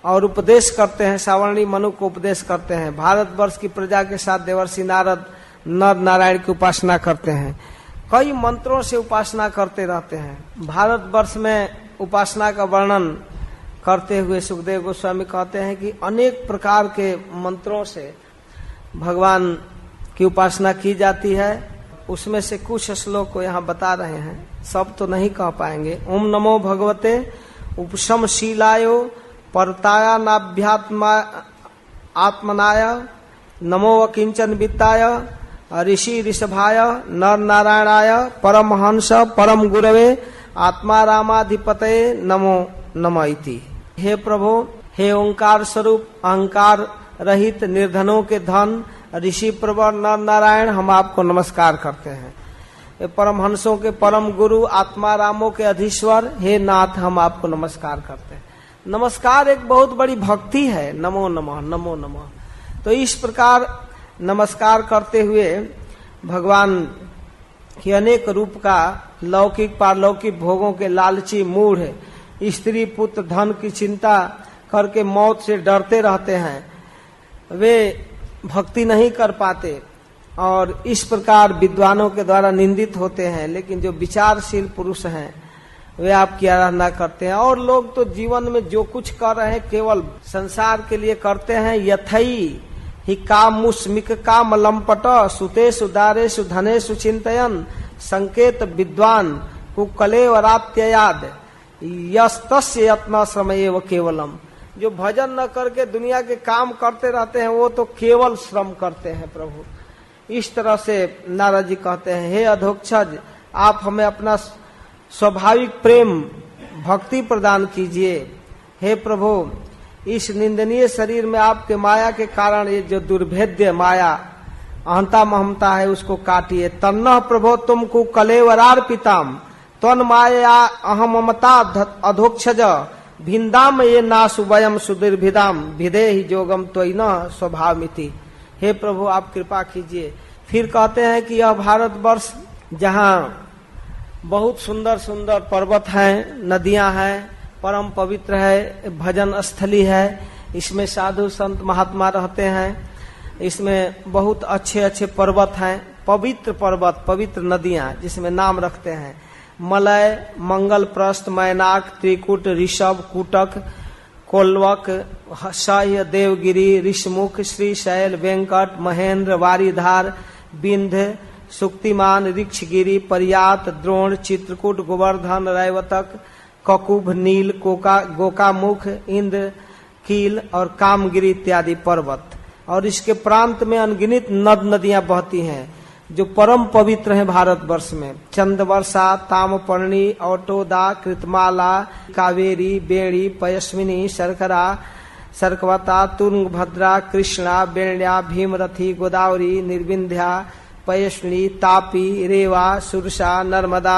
और उपदेश करते हैं, सावर्णी मनु को उपदेश करते हैं। भारतवर्ष की प्रजा के साथ देवर्षि नारद नर नारायण की उपासना करते हैं। कई मंत्रों से उपासना करते रहते हैं। भारतवर्ष में उपासना का वर्णन करते हुए सुखदेव गोस्वामी कहते हैं कि अनेक प्रकार के मंत्रों से भगवान की उपासना की जाती है। उसमें से कुछ श्लोक को यहाँ बता रहे हैं, सब तो नहीं कह पाएंगे। ओम नमो भगवते उपशमशीलायो परताया नाभ्यात्मा आत्मनाय नमो अकिंचन वित्ताय ऋषि ऋषभाय नर नारायणाय परमहंस परम गुरवे आत्मा रामाधिपतये नमो नमः इति। हे प्रभु, हे ओंकार स्वरूप अहंकार रहित निर्धनों के धन ऋषि प्रवर नर नारायण, हम आपको नमस्कार करते हैं। ये परमहंसों के परम गुरु आत्मा रामों के अधीश्वर, हे नाथ, हम आपको नमस्कार करते हैं। नमस्कार एक बहुत बड़ी भक्ति है। नमो नमः, नमो नमः। तो इस प्रकार नमस्कार करते हुए भगवान की अनेक रूप का लौकिक पारलौकिक भोगों के लालची मूढ़ स्त्री पुत्र धन की चिंता करके मौत से डरते रहते हैं, वे भक्ति नहीं कर पाते और इस प्रकार विद्वानों के द्वारा निंदित होते हैं। लेकिन जो विचारशील पुरुष हैं वे आपकी आराधना करते हैं। और लोग तो जीवन में जो कुछ कर रहे हैं केवल संसार के लिए करते हैं। यथई ही कामुष्मिक काम लंपट सुतेषु दारेषु धनेषु चिंतयन संकेत विद्वान कुकले वरात्ययाद यस्तस्य यत्न श्रमएव केवलम। जो भजन न करके दुनिया के काम करते रहते हैं वो तो केवल श्रम करते हैं प्रभु। इस तरह से नारद जी कहते हैं, हे अधोक्षज, आप हमें अपना स्वाभाविक प्रेम भक्ति प्रदान कीजिए। हे प्रभु, इस निंदनीय शरीर में आपके माया के कारण ये जो दुर्भेद्य माया अहंता महमता है उसको काटिए। तन्नः प्रभो तुमको कलेवरार पिताम तन माया अहम ममता अधोक्षज भिन्दाम ये नासु वयम सुदुर्भिदाम भिदे ही जोगम त्वयि न स्वभावमिति। हे प्रभु, आप कृपा कीजिए। फिर कहते हैं कि यह भारतवर्ष जहाँ बहुत सुंदर सुंदर पर्वत हैं, नदियां हैं, परम पवित्र है, भजन स्थली है, इसमें साधु संत महात्मा रहते हैं, इसमें बहुत अच्छे अच्छे पर्वत हैं, पवित्र पर्वत पवित्र नदियां जिसमें नाम रखते हैं मलय, मंगलप्रस्थ, मैनाक, त्रिकुट, ऋषभ, कुटक, कोल्वक, सह्य, देवगिरी, ऋषमुख, श्रीशैल, वेंकट, महेंद्र, वारीधार, बिंध्य, सुक्तिमान, ऋक्षगिरी, पर्यात, द्रोण, चित्रकूट, गोवर्धन, रैवतक, ककुभ, नील, गोकामुख, इंद्र, कील और कामगिरी इत्यादि पर्वत। और इसके प्रांत में अनगिनत नद नदियां बहती हैं जो परम पवित्र हैं भारतवर्ष में। चंदवर्षा, तामपर्णी, औटोदा, कृतमाला, कावेरी, बेड़ी, पयस्विनी, शर्करा, सर्कवता, तुंगभद्रा, कृष्णा, बेण्या, भीमरथी, गोदावरी, निर्विंध्या, पयस्विनी, तापी, रेवा, सुरसा, नर्मदा,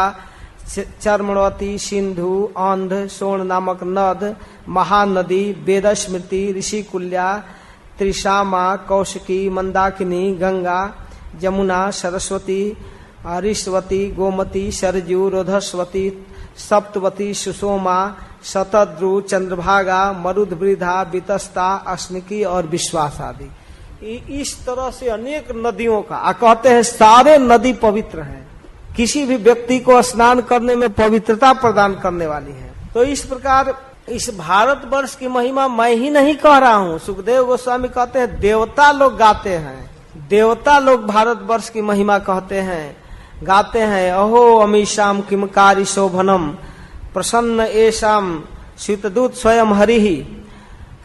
चर्मणवती, सिंधु, औंध, सोन नामक नद, महानदी, वेदस्मृति, ऋषिकुल्या, त्रिशामा, कौशिकी, मंदाकिनी, गंगा, जमुना, सरस्वती, हरिष्वती, गोमती, सरजू, रोधस्वती, सप्तवती, सुषोमा, शतद्रु, चंद्रभागा, मरुदवृद्धा, वितस्ता, अस्निकी और विश्वास आदि। इस तरह से अनेक नदियों का कहते हैं सारे नदी पवित्र हैं, किसी भी व्यक्ति को स्नान करने में पवित्रता प्रदान करने वाली है। तो इस प्रकार इस भारतवर्ष की महिमा मैं ही नहीं कह रहा हूँ, सुखदेव गोस्वामी कहते हैं देवता लोग गाते हैं, देवता लोग भारतवर्ष की महिमा कहते हैं, गाते हैं। अहो अमीशाम किमकारी शोभनम प्रसन्न एशाम शीतदूत स्वयं हरिहि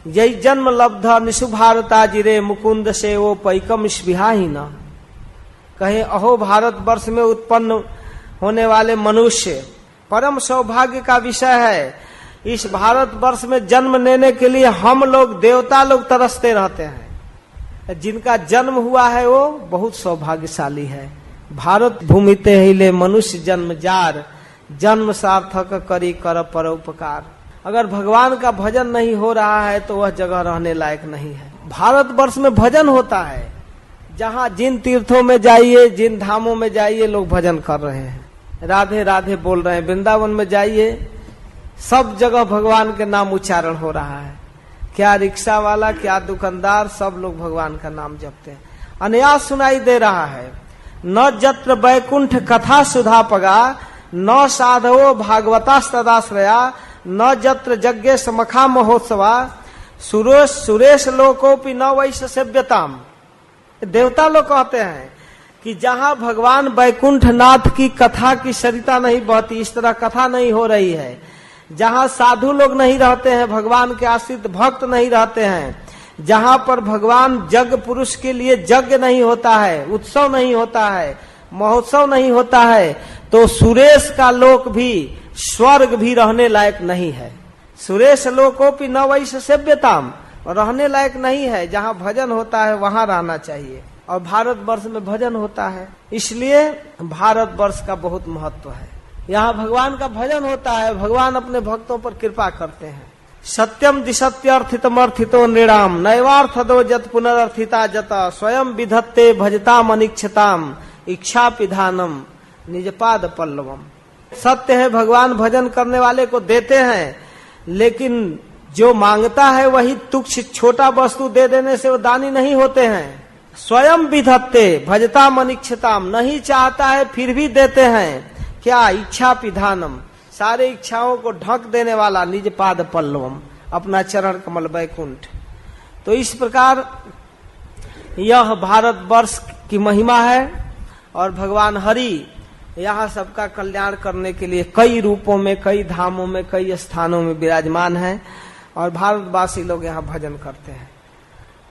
जय जन्म लब्ध निशु भारता जिरे मुकुंद से वो पैकम स्विहाही न। कहे अहो भारतवर्ष में उत्पन्न होने वाले मनुष्य, परम सौभाग्य का विषय है। इस भारतवर्ष में जन्म लेने के लिए हम लोग देवता लोग तरसते रहते हैं। जिनका जन्म हुआ है वो बहुत सौभाग्यशाली है। भारत भूमि ते हिले मनुष्य जन्म जार जन्म सार्थक करी कर परोपकार। अगर भगवान का भजन नहीं हो रहा है तो वह जगह रहने लायक नहीं है। भारतवर्ष में भजन होता है, जहाँ जिन तीर्थों में जाइए, जिन धामों में जाइए लोग भजन कर रहे हैं, राधे राधे बोल रहे हैं। वृंदावन में जाइए, सब जगह भगवान के नाम उच्चारण हो रहा है। क्या रिक्शा वाला, क्या दुकानदार, सब लोग भगवान का नाम जपते हैं। अनायास सुनाई दे रहा है। न जत्र वैकुंठ कथा सुधा पगा न साधवो भागवता सदाश्रया न जत्र यज्ञ समखा महोत्सवा सुरेश लोकोपि न वैश्य सेव्यताम। देवता लोग कहते हैं कि जहाँ भगवान वैकुंठ नाथ की कथा की सरिता नहीं बहती, इस तरह कथा नहीं हो रही है, जहाँ साधु लोग नहीं रहते हैं, भगवान के आश्रित भक्त नहीं रहते हैं, जहाँ पर भगवान जग पुरुष के लिए यज्ञ नहीं होता है, उत्सव नहीं होता है, महोत्सव नहीं होता है, तो सुरेश का लोक भी, स्वर्ग भी रहने लायक नहीं है। सुरेश लोकोपि न वैश्य सेव्यताम, रहने लायक नहीं है। जहाँ भजन होता है वहाँ रहना चाहिए, और भारतवर्ष में भजन होता है, इसलिए भारतवर्ष का बहुत महत्व है। यहाँ भगवान का भजन होता है, भगवान अपने भक्तों पर कृपा करते हैं। सत्यम दिशत्यर्थितमर्थितो नृणाम नैवार्थदो जत पुनरर्थिता जता स्वयं विधत्ते भजताम अनिच्छताम इच्छा पिधानम निजपाद पल्लवम। सत्य है, भगवान भजन करने वाले को देते हैं, लेकिन जो मांगता है वही तुच्छ छोटा वस्तु दे देने से वो दानी नहीं होते हैं। स्वयं विधत्ते भजताम अनिच्छताम, नहीं चाहता है फिर भी देते हैं। क्या? इच्छा पिधानम, सारे इच्छाओं को ढक देने वाला, निज पाद पल्लवम, अपना चरण कमल वैकुंठ। तो इस प्रकार यह भारतवर्ष की महिमा है, और भगवान हरि यहाँ सबका कल्याण करने के लिए कई रूपों में, कई धामों में, कई स्थानों में विराजमान है, और भारतवासी लोग यहाँ भजन करते हैं।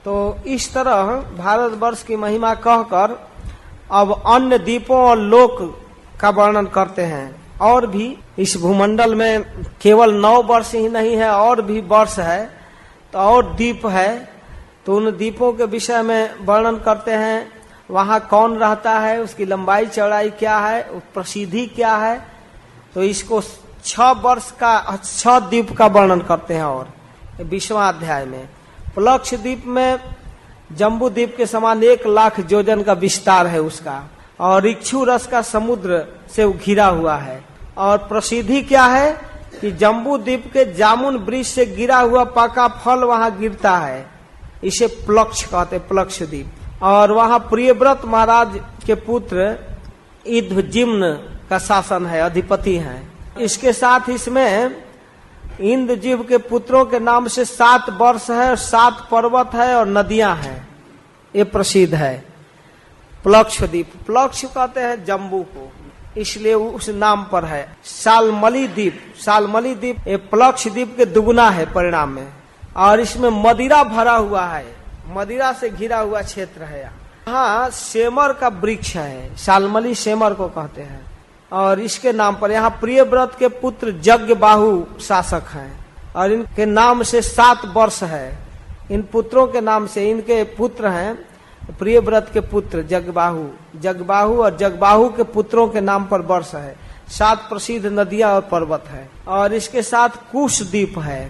तो इस तरह भारतवर्ष की महिमा कहकर अब अन्य द्वीपों और लोक का वर्णन करते हैं। और भी इस भूमंडल में केवल 9 वर्ष ही नहीं है, और भी वर्ष है, तो और द्वीप है, तो उन द्वीपों के विषय में वर्णन करते हैं। वहाँ कौन रहता है, उसकी लंबाई चौड़ाई क्या है, प्रसिद्धि क्या है, तो इसको 6 वर्ष का 6 द्वीप का वर्णन करते हैं। और 20वां अध्याय में प्लक्ष द्वीप में जम्बू द्वीप के समान 1 लाख योजन का विस्तार है उसका, और इक्षु रस का समुद्र से घिरा हुआ है। और प्रसिद्धि क्या है कि जम्बू द्वीप के जामुन वृक्ष से गिरा हुआ पका फल वहाँ गिरता है, इसे प्लक्ष कहते, प्लक्ष द्वीप। और वहाँ प्रियव्रत महाराज के पुत्र इन्द्रजिम्न का शासन है, अधिपति है। इसके साथ इसमें इंद्रजीव के पुत्रों के नाम से 7 वर्ष है, और 7 पर्वत है, और नदियां हैं, ये प्रसिद्ध है प्लक्ष द्वीप। प्लक्ष कहते हैं जम्बू को, इसलिए उस नाम पर है। शालमली द्वीप, शालमली द्वीप ये प्लक्ष द्वीप के दुगुना है परिणाम में, और इसमें मदिरा भरा हुआ है, मदिरा से घिरा हुआ क्षेत्र है। यहाँ सेमर का वृक्ष है, शालमली सेमर को कहते हैं, और इसके नाम पर यहाँ प्रियव्रत के पुत्र यज्ञबाहु शासक हैं, और इनके नाम से 7 वर्ष है। इन पुत्रों के नाम से, इनके पुत्र हैं प्रियव्रत के पुत्र जगबाहु, जगबाहु और जगबाहु के पुत्रों के नाम पर वर्ष है। 7 प्रसिद्ध नदियां और पर्वत है। और इसके साथ कुश द्वीप है।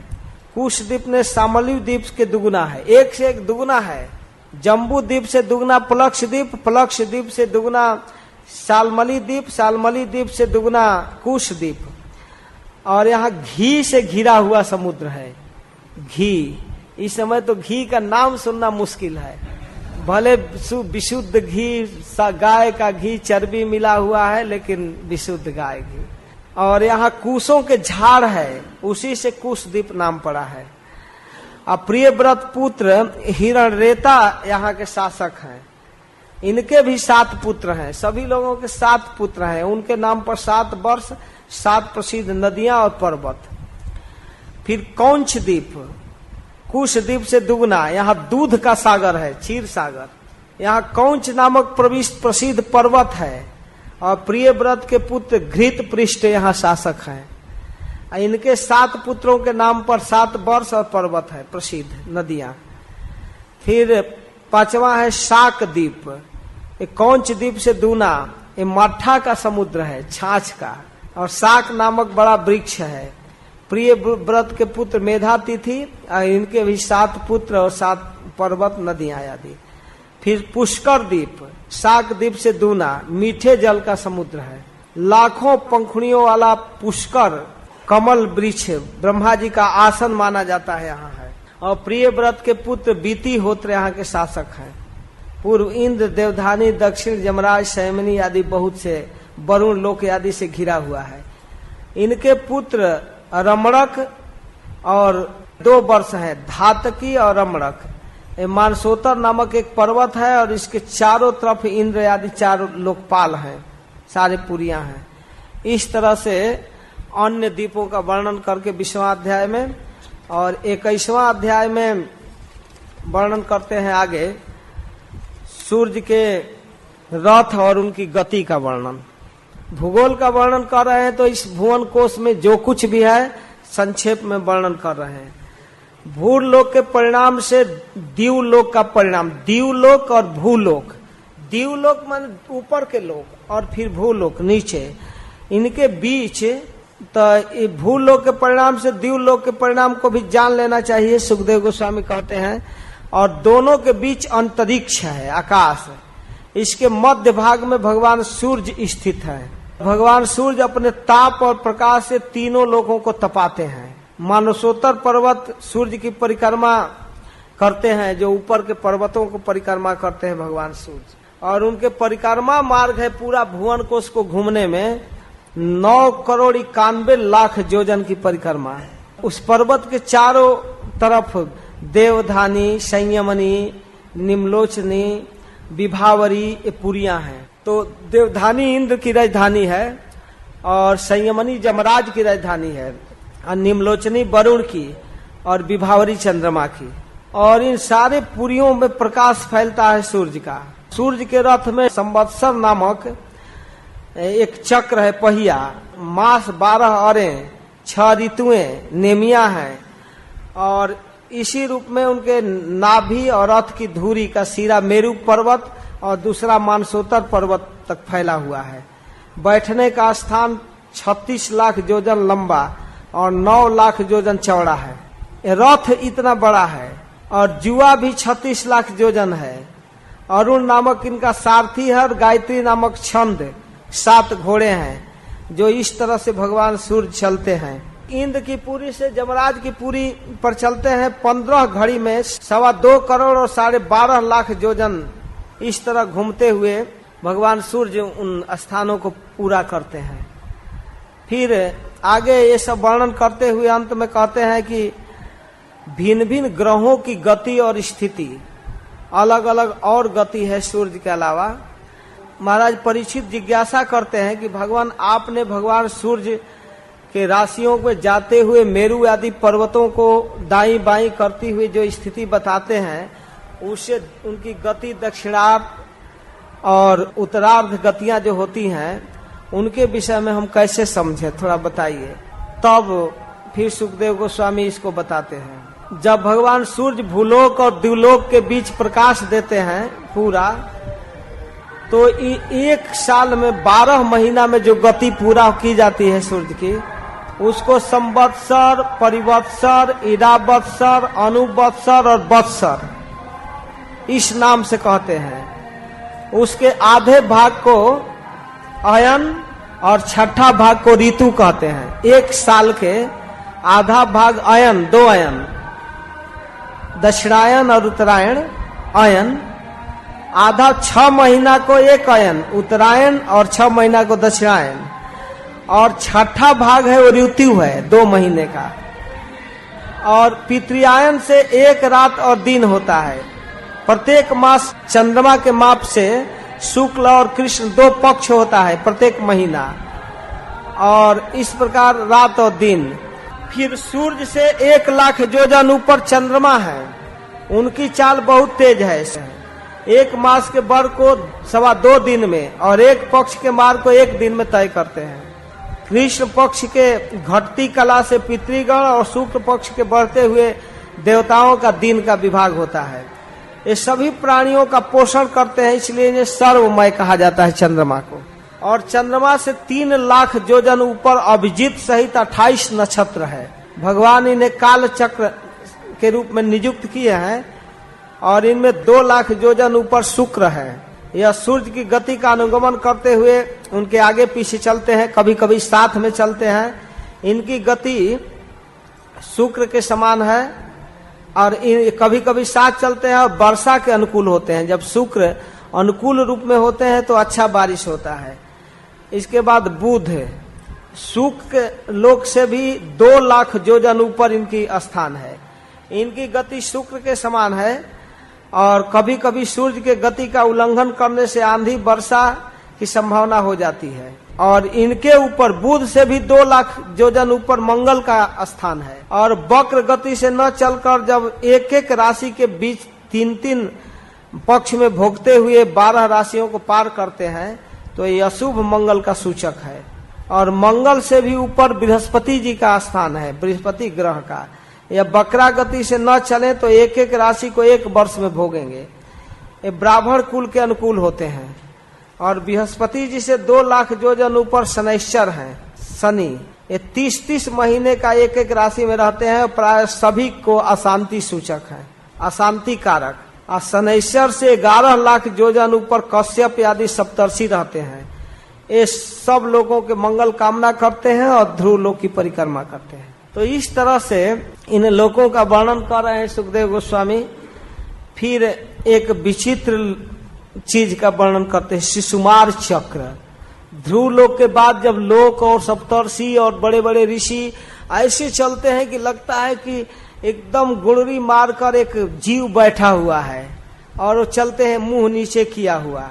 कुश द्वीप ने शामली द्वीप के दुगुना है, 1 से 1 दुगुना है। जम्बू द्वीप से दुगुना प्लक्ष द्वीप, प्लक्ष द्वीप से दुगुना शालमली द्वीप, शालमली द्वीप से दुगुना कुश द्वीप। और यहाँ घी से घिरा हुआ समुद्र है। घी, इस समय तो घी का नाम सुनना मुश्किल है, भले विशुद्ध घी, गाय का घी, चर्बी मिला हुआ है, लेकिन विशुद्ध गाय घी। और यहाँ कुशों के झाड़ है, उसी से कुश द्वीप नाम पड़ा है। अब प्रियव्रत पुत्र हिरणरेता यहाँ के शासक हैं। इनके भी 7 पुत्र हैं, सभी लोगों के 7 पुत्र हैं। उनके नाम पर 7 वर्ष, 7 प्रसिद्ध नदियां और पर्वत। फिर कौंच द्वीप, कुश द्वीप से दुगुना, यहाँ दूध का सागर है, क्षीर सागर। यहाँ कौंच नामक प्रसिद्ध पर्वत है, और प्रियव्रत के पुत्र घृत पृष्ठ यहाँ शासक हैं। इनके 7 पुत्रों के नाम पर 7 वर्ष और पर्वत है, प्रसिद्ध नदियां। फिर 5वां है शाक द्वीप। कौंच द्वीप से दूना, ये मट्ठा का समुद्र है, छाछ का। और शाक नामक बड़ा वृक्ष है। प्रियव्रत के पुत्र मेधातिथि, इनके भी 7 पुत्र और 7 पर्वत नदियां आदि। फिर पुष्कर द्वीप, शाक द्वीप से दूना, मीठे जल का समुद्र है। लाखों पंखुड़ियों वाला पुष्कर कमल वृक्ष ब्रह्मा जी का आसन माना जाता है, यहाँ है। और प्रियव्रत के पुत्र बीती होत्र यहाँ के शासक हैं। पूर्व इंद्र, देवधानी, दक्षिण यमराज, सैमनी आदि बहुत से, वरुण लोक आदि से घिरा हुआ है। इनके पुत्र रमणक और 2 वर्ष है, धातकी और रमणक। मानसोतर नामक एक पर्वत है, और इसके चारों तरफ इंद्र आदि 4 लोकपाल हैं, सारे पुरियां हैं। इस तरह से अन्य द्वीपों का वर्णन करके 20वां अध्याय में, और 21वां अध्याय में वर्णन करते हैं आगे सूर्य के रथ और उनकी गति का वर्णन। भूगोल का वर्णन कर रहे हैं तो इस भुवन कोश में जो कुछ भी है संक्षेप में वर्णन कर रहे हैं। भूलोक के परिणाम से दीवलोक का परिणाम, दीवलोक और भूलोक, दीवलोक माने ऊपर के लोक और फिर भूलोक नीचे, इनके बीच तो भूलोक के परिणाम से दीवलोक के परिणाम को भी जान लेना चाहिए, सुखदेव गोस्वामी कहते हैं। और दोनों के बीच अंतरिक्ष है, आकाश। इसके मध्य भाग में भगवान सूर्य स्थित है। भगवान सूर्य अपने ताप और प्रकाश से तीनों लोगों को तपाते हैं। मानसोत्तर पर्वत सूर्य की परिक्रमा करते हैं, जो ऊपर के पर्वतों को परिक्रमा करते हैं भगवान सूर्य, और उनके परिक्रमा मार्ग है पूरा भुवन कोश को घूमने में 9,91,00,000 योजन की परिक्रमा है। उस पर्वत के चारों तरफ देवधानी, संयमनी, निम्लोचनी, विभावरी ये पुरियां हैं। तो देवधानी इंद्र की राजधानी है, और संयमनी जमराज की राजधानी है, और निम्लोचनी वरुण की, और विभावरी चंद्रमा की। और इन सारे पुरियों में प्रकाश फैलता है सूर्य का। सूर्य के रथ में संवत्सर नामक एक चक्र है, पहिया, मास 12 अरें, 6 ऋतुएं, नेमिया है, और इसी रूप में उनके नाभि और रथ की धुरी का सिरा मेरू पर्वत और दूसरा मानसोत्तर पर्वत तक फैला हुआ है। बैठने का स्थान 36 लाख योजन लंबा और 9 लाख योजन चौड़ा है। रथ इतना बड़ा है, और जुआ भी 36 लाख योजन है। अरुण नामक इनका सारथी है, और गायत्री नामक छंद 7 घोड़े हैं, जो इस तरह से भगवान सूर्य चलते हैं। इंद्र की पुरी से जमराज की पुरी पर चलते हैं 15 घड़ी में 2.25 करोड़ और 12.5 लाख योजन। इस तरह घूमते हुए भगवान सूर्य उन स्थानों को पूरा करते हैं। फिर आगे ये सब वर्णन करते हुए अंत में कहते हैं कि भिन्न भिन्न ग्रहों की गति और स्थिति, अलग अलग और गति है सूर्य के अलावा। महाराज परीक्षित जिज्ञासा करते हैं कि भगवान आपने भगवान सूर्य के राशियों में जाते हुए मेरू आदि पर्वतों को दाईं बाईं करती हुई जो स्थिति बताते हैं, उससे उनकी गति दक्षिणार्ध और उत्तरार्ध गतियां जो होती हैं, उनके विषय में हम कैसे समझे, थोड़ा बताइए। तब फिर सुखदेव गोस्वामी इसको बताते हैं। जब भगवान सूर्य भूलोक और दिवलोक के बीच प्रकाश देते हैं पूरा, तो एक साल में 12 महीना में जो गति पूरा की जाती है सूर्य की, उसको संवत्सर, परिवत्सर, इडावत्सर, अनुवत्सर और वत्सर इस नाम से कहते हैं। उसके आधे भाग को अयन और छठा भाग को ऋतु कहते हैं। एक साल के आधा भाग अयन, 2 अयन, दक्षिणायन और उत्तरायण अयन, आधा 6 महीना को 1 अयन उत्तरायण और 6 महीना को दक्षिणायन, और छठा भाग है वो ऋतु है 2 महीने का। और पितृयायन से 1 रात और दिन होता है। प्रत्येक मास चंद्रमा के माप से शुक्ल और कृष्ण 2 पक्ष होता है प्रत्येक महीना, और इस प्रकार रात और दिन। फिर सूर्य से 1 लाख योजन ऊपर चंद्रमा है, उनकी चाल बहुत तेज है। 1 मास के वर्ग को 2.25 दिन में और 1 पक्ष के मार्ग को 1 दिन में तय करते हैं। कृष्ण पक्ष के घटती कला से पितृगण और शुक्ल पक्ष के बढ़ते हुए देवताओं का दिन का विभाग होता है। ये सभी प्राणियों का पोषण करते हैं, इसलिए इन्हें सर्वमय कहा जाता है चंद्रमा को। और चंद्रमा से 3 लाख योजन ऊपर अभिजीत सहित 28 नक्षत्र है। भगवान इन्हें काल चक्र के रूप में नियुक्त किए हैं, और इनमें 2 लाख योजन ऊपर शुक्र है। यह सूर्य की गति का अनुगमन करते हुए उनके आगे पीछे चलते हैं, कभी कभी साथ में चलते हैं। इनकी गति शुक्र के समान है, और कभी कभी साथ चलते हैं और वर्षा के अनुकूल होते हैं। जब शुक्र अनुकूल रूप में होते हैं तो अच्छा बारिश होता है। इसके बाद बुध, शुक्र लोक से भी 2 लाख योजन ऊपर इनकी स्थान है। इनकी गति शुक्र के समान है, और कभी कभी सूर्य के गति का उल्लंघन करने से आंधी वर्षा की संभावना हो जाती है। और इनके ऊपर बुध से भी 2 लाख योजन ऊपर मंगल का स्थान है। और वक्र गति से न चलकर जब एक एक राशि के बीच 3-3 पक्ष में भोगते हुए 12 राशियों को पार करते हैं तो ये अशुभ मंगल का सूचक है। और मंगल से भी ऊपर बृहस्पति जी का स्थान है, बृहस्पति ग्रह का। यह वक्रा गति से न चले तो एक एक राशि को 1 वर्ष में भोगेंगे। ये ब्राह्मण कुल के अनुकूल होते हैं। और बृहस्पति जी से 2 लाख योजन ऊपर शनैश्चर हैं, शनि। ये 30-30 महीने का एक एक राशि में रहते हैं। प्राय सभी को अशांति सूचक है, अशांति कारक। और शनैश्चर से 11 लाख योजन ऊपर कश्यप आदि सप्तर्षि रहते हैं। ये सब लोगों के मंगल कामना करते हैं और ध्रुव लोक की परिक्रमा करते हैं। तो इस तरह से इन लोगों का वर्णन कर रहे हैं सुखदेव गोस्वामी। फिर एक विचित्र चीज का वर्णन करते हैं, शिशुमार चक्र। ध्रुव लोक के बाद जब लोक और सप्तर्षि और बड़े बड़े ऋषि ऐसे चलते हैं कि लगता है कि एकदम गुड़री मारकर एक जीव बैठा हुआ है और वो चलते हैं मुंह नीचे किया हुआ।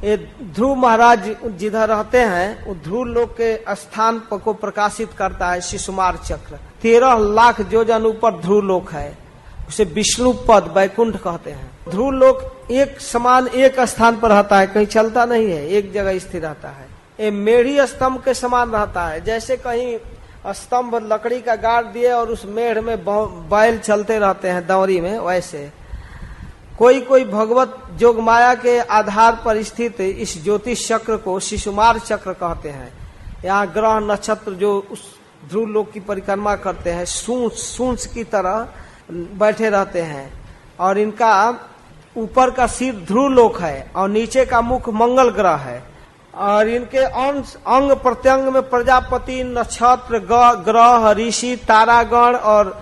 ये ध्रुव महाराज जिधर रहते हैं वो ध्रुव लोक के स्थान को प्रकाशित करता है शिशुमार चक्र। 13 लाख योजन ऊपर ध्रुव लोक है, उसे विष्णु पद वैकुंठ कहते हैं। ध्रुव लोक एक समान एक स्थान पर रहता है, कहीं चलता नहीं है, एक जगह स्थिर रहता है। ये मेढ़ी स्तंभ के समान रहता है। जैसे कहीं स्तंभ लकड़ी का गाड़ दिए और उस मेढ़ में बैल चलते रहते हैं दौरी में, वैसे कोई कोई भगवत जोग माया के आधार पर स्थित इस ज्योतिष चक्र को शिशुमार चक्र कहते हैं। यहाँ ग्रह नक्षत्र जो उस ध्रुव लोक की परिक्रमा करते हैं सूंस की तरह बैठे रहते हैं। और इनका ऊपर का सिर ध्रुव लोक है और नीचे का मुख मंगल ग्रह है। और इनके अंग प्रत्यंग में प्रजापति, नक्षत्र, ग्रह, ऋषि, तारागण और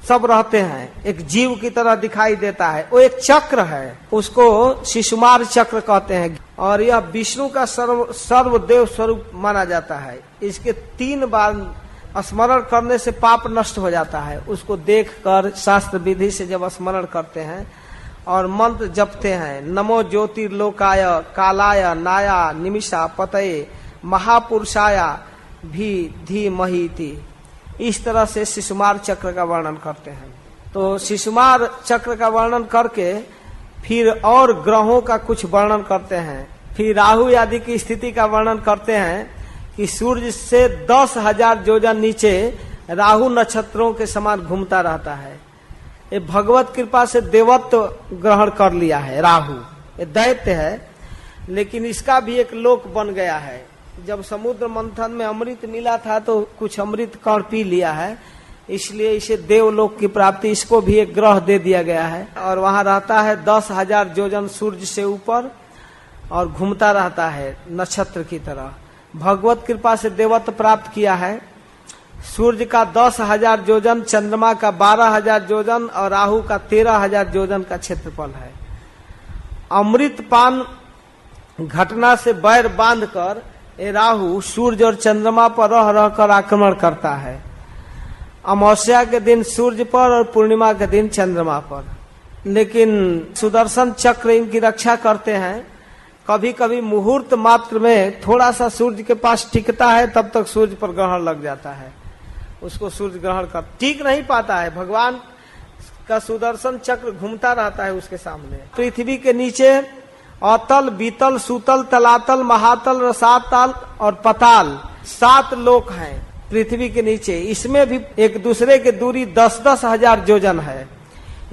सब रहते हैं। एक जीव की तरह दिखाई देता है। वो एक चक्र है, उसको शिशुमार चक्र कहते हैं। और यह विष्णु का सर्वदेव स्वरूप माना जाता है। इसके 3 बार स्मरण करने से पाप नष्ट हो जाता है। उसको देखकर शास्त्र विधि से जब स्मरण करते हैं और मंत्र जपते हैं, नमो ज्योतिर्लोकाय कालाय नाया निमिषा पतये महापुरुषाया भी धीमहि, इस तरह से शिशुमार चक्र का वर्णन करते हैं। तो शिशुमार चक्र का वर्णन करके फिर और ग्रहों का कुछ वर्णन करते हैं। फिर राहु आदि की स्थिति का वर्णन करते हैं कि सूर्य से 10,000 योजन नीचे राहु नक्षत्रों के समान घूमता रहता है। ये भगवत कृपा से देवत्व ग्रहण कर लिया है। राहु ये दैत्य है, लेकिन इसका भी एक लोक बन गया है। जब समुद्र मंथन में अमृत मिला था तो कुछ अमृत कण पी लिया है, इसलिए इसे देवलोक की प्राप्ति, इसको भी एक ग्रह दे दिया गया है। और वहां रहता है 10,000 योजन सूर्य से ऊपर और घूमता रहता है नक्षत्र की तरह। भगवत कृपा से देवत्व प्राप्त किया है। सूर्य का 10,000 योजन, चंद्रमा का 12,000 योजन और राहु का 13,000 योजन का क्षेत्रफल है। अमृत पान घटना से बैर बांधकर ये राहु सूर्य और चंद्रमा पर रह रहकर आक्रमण करता है। अमावस्या के दिन सूर्य पर और पूर्णिमा के दिन चंद्रमा पर। लेकिन सुदर्शन चक्र इनकी रक्षा करते हैं। कभी कभी मुहूर्त मात्र में थोड़ा सा सूर्य के पास टिकता है, तब तक सूर्य पर ग्रहण लग जाता है, उसको सूर्य ग्रहण कर टिक नहीं पाता है। भगवान का सुदर्शन चक्र घूमता रहता है उसके सामने। पृथ्वी के नीचे अतल, बीतल, सूतल, तलातल, महातल, रसातल और पताल 7 लोक हैं पृथ्वी के नीचे। इसमें भी एक दूसरे के दूरी 10-10 हजार योजन है।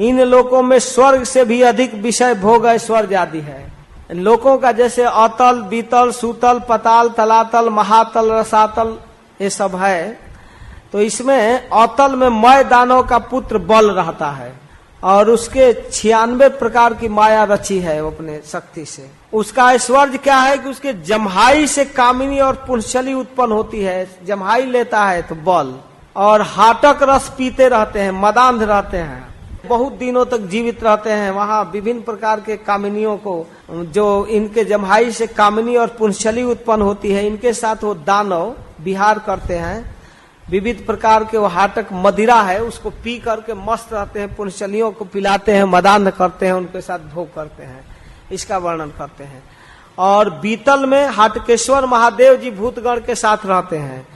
इन लोकों में स्वर्ग से भी अधिक विषय भोग ऐश्वर्य आदि है। लोकों का जैसे अतल, बीतल, सूतल, पताल, तलातल, महातल, रसातल ये सब है। तो इसमें अतल में मय दानव का पुत्र बल रहता है और उसके 96 प्रकार की माया रची है अपने शक्ति से। उसका ऐश्वर्य क्या है कि उसके जम्हाई से कामिनी और पुंसली उत्पन्न होती है। जम्हाई लेता है तो बल, और हाटक रस पीते रहते हैं, मदांध रहते हैं, बहुत दिनों तक जीवित रहते हैं। वहाँ विभिन्न प्रकार के कामिनियों को, जो इनके जम्हाई से कामिनी और पुंसली उत्पन्न होती है, इनके साथ वो दानव विहार करते हैं। विविध प्रकार के वो हाटक मदिरा है, उसको पी करके मस्त रहते हैं, पुंसलियों को पिलाते हैं, मदान करते हैं, उनके साथ भोग करते हैं। इसका वर्णन करते हैं। और बीतल में हाटकेश्वर महादेव जी भूतगण के साथ रहते हैं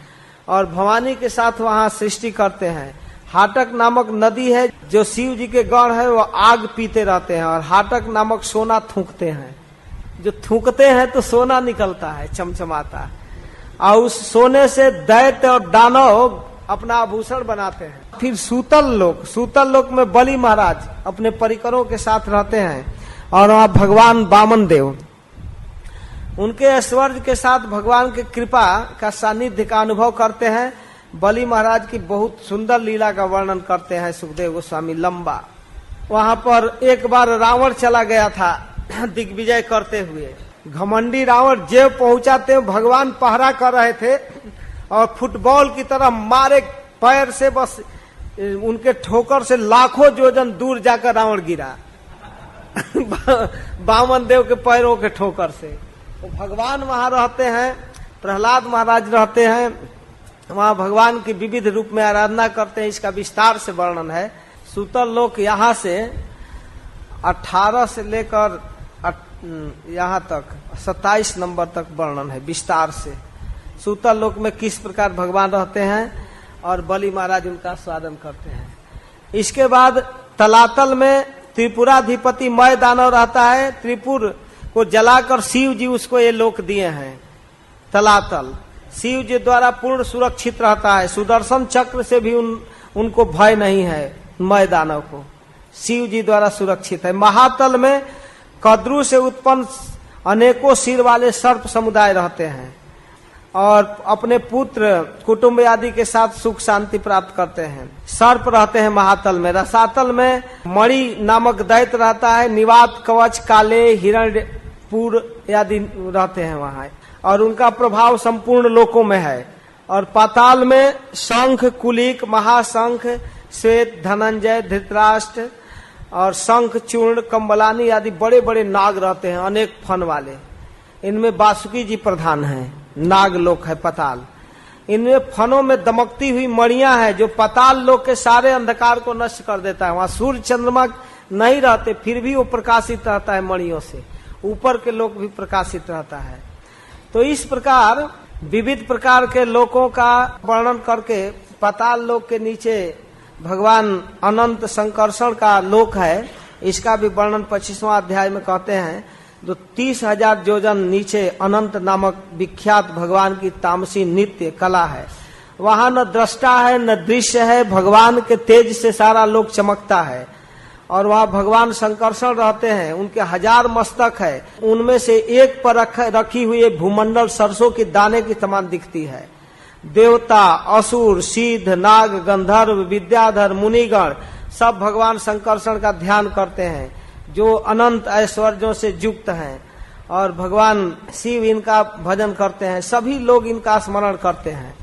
और भवानी के साथ वहाँ सृष्टि करते हैं। हाटक नामक नदी है जो शिव जी के गण है, वो आग पीते रहते हैं और हाटक नामक सोना थूकते हैं। जो थूकते हैं तो सोना निकलता है, चमचमाता है, और उस सोने से दैत्य और दानव अपना आभूषण बनाते हैं। फिर सूतल लोक में बलि महाराज अपने परिकरों के साथ रहते हैं और वहाँ भगवान वामन देव उनके ऐश्वर्य के साथ भगवान की कृपा का सानिध्य का अनुभव करते हैं। बलि महाराज की बहुत सुंदर लीला का वर्णन करते हैं सुखदेव गोस्वामी लंबा। वहां पर एक बार रावण चला गया था दिग्विजय करते हुए। घमंडी रावण जेब पहुंचाते भगवान पहरा कर रहे थे और फुटबॉल की तरह मारे पैर से, बस उनके ठोकर से लाखों योजन दूर जाकर रावण गिरा वामन देव के पैरों के ठोकर से। तो भगवान वहां रहते हैं, प्रहलाद महाराज रहते हैं वहां, भगवान की विविध रूप में आराधना करते हैं। इसका विस्तार से वर्णन है। सूतल लोक यहाँ से 18 से लेकर यहाँ तक 27 नंबर तक वर्णन है विस्तार से। सूतल लोक में किस प्रकार भगवान रहते हैं और बलि महाराज उनका स्वागत करते हैं। इसके बाद तलातल में त्रिपुराधिपति मय दानव रहता है। त्रिपुर को जलाकर शिव जी उसको ये लोक दिए हैं। तलातल शिव जी द्वारा पूर्ण सुरक्षित रहता है। सुदर्शन चक्र से भी उनको भय नहीं है। मय दानव को शिव जी द्वारा सुरक्षित है। महातल में कद्रु से उत्पन्न अनेकों सिर वाले सर्प समुदाय रहते हैं और अपने पुत्र कुटुंब आदि के साथ सुख शांति प्राप्त करते हैं। सर्प रहते हैं महातल में। रसातल में मणि नामक दैत्य रहता है। निवात, कवच, काले, हिरण्यपुर आदि रहते हैं वहां और उनका प्रभाव संपूर्ण लोकों में है। और पाताल में शंख, कुलिक, महाशंख, श्वेत, धनंजय, धृतराष्ट्र और शंख, चूर्ण, कम्बलानी आदि बड़े बड़े नाग रहते हैं, अनेक फन वाले। इनमें वासुकी जी प्रधान हैं। नाग लोक है पाताल। इनमें फनों में दमकती हुई मणियां हैं जो पाताल लोक के सारे अंधकार को नष्ट कर देता है। वहां सूर्य चंद्रमा नहीं रहते फिर भी वो प्रकाशित रहता है मणियों से। ऊपर के लोक भी प्रकाशित रहता है। तो इस प्रकार विविध प्रकार के लोकों का वर्णन करके पाताल लोक के नीचे भगवान अनंत संकर्षण का लोक है, इसका भी वर्णन 25वां अध्याय में कहते हैं। जो 30,000 योजन नीचे अनंत नामक विख्यात भगवान की तामसी नित्य कला है। वहां न दृष्टा है न दृश्य है, भगवान के तेज से सारा लोक चमकता है। और वहाँ भगवान संकर्षण रहते हैं। उनके 1000 मस्तक है, उनमें से एक पर रखी हुई भूमंडल सरसों के दाने की समान दिखती है। देवता, असुर, सिद्ध, नाग, गंधर्व, विद्याधर, मुनिगण सब भगवान संकर्षण का ध्यान करते हैं जो अनंत ऐश्वर्यों से युक्त हैं। और भगवान शिव इनका भजन करते हैं। सभी लोग इनका स्मरण करते हैं।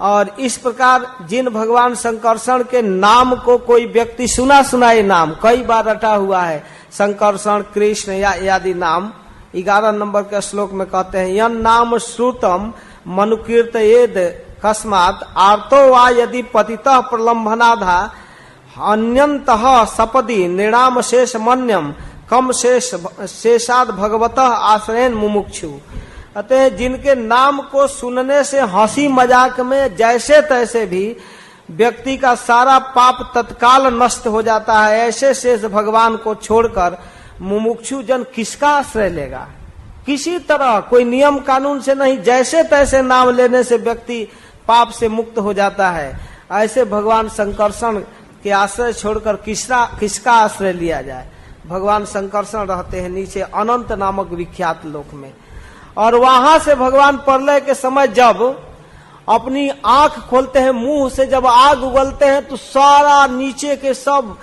और इस प्रकार जिन भगवान संकर्षण के नाम को कोई व्यक्ति सुनाए नाम कई बार रटा हुआ है, संकर्षण, कृष्ण या आदि नाम 11 नंबर के श्लोक में कहते हैं, यन नाम श्रुतम मनुकीर्तयेद कस्मात आर्तो वा यदि पतितः प्रलंबनाधा अन्यंतः सपदि निर्णाम शेष मन्यम कम शेषाद भगवतः आश्रयन मुमुक्षु। अतः जिनके नाम को सुनने से हंसी मजाक में जैसे तैसे भी व्यक्ति का सारा पाप तत्काल नष्ट हो जाता है, ऐसे शेष भगवान को छोड़कर मुमुक्षु जन किसका आश्रय लेगा? किसी तरह कोई नियम कानून से नहीं, जैसे तैसे नाम लेने से व्यक्ति पाप से मुक्त हो जाता है। ऐसे भगवान संकर्षण के आश्रय छोड़कर किसका आश्रय लिया जाए? भगवान संकर्षण रहते हैं नीचे अनंत नामक विख्यात लोक में। और वहां से भगवान प्रलय के समय जब अपनी आंख खोलते हैं, मुंह से जब आग उगलते हैं, तो सारा नीचे के सब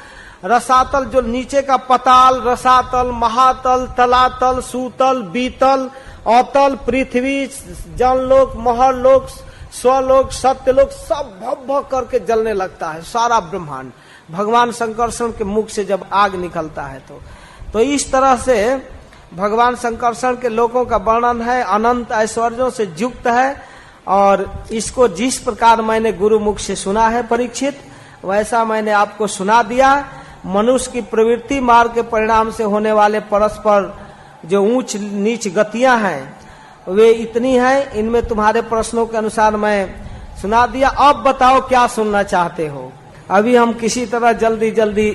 रसातल, जो नीचे का पताल, रसातल, महातल, तलातल, सूतल, बीतल, अतल, पृथ्वी, जनलोक, महरलोक, स्वलोक, सत्यलोक सब भव भव करके जलने लगता है। सारा ब्रह्मांड भगवान संकर्षण के मुख से जब आग निकलता है तो इस तरह से भगवान संकर्षण के लोकों का वर्णन है। अनंत ऐश्वर्यों से युक्त है। और इसको जिस प्रकार मैंने गुरु मुख से सुना है परीक्षित, वैसा मैंने आपको सुना दिया। मनुष्य की प्रवृत्ति मार्ग के परिणाम से होने वाले परस्पर जो ऊंच नीच गतियां हैं वे इतनी हैं। इनमें तुम्हारे प्रश्नों के अनुसार मैं सुना दिया। अब बताओ क्या सुनना चाहते हो। अभी हम किसी तरह जल्दी जल्दी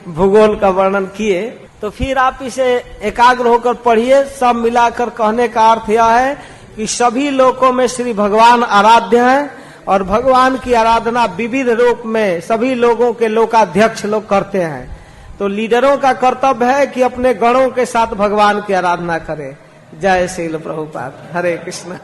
भूगोल का वर्णन किए, तो फिर आप इसे एकाग्र होकर पढ़िए। सब मिलाकर कहने का अर्थ यह है कि सभी लोकों में श्री भगवान आराध्य हैं और भगवान की आराधना विविध रूप में सभी लोगों के लोकाध्यक्ष लोग करते हैं। तो लीडरों का कर्तव्य है कि अपने गणों के साथ भगवान की आराधना करें। जय श्रील प्रभुपाद। हरे कृष्ण।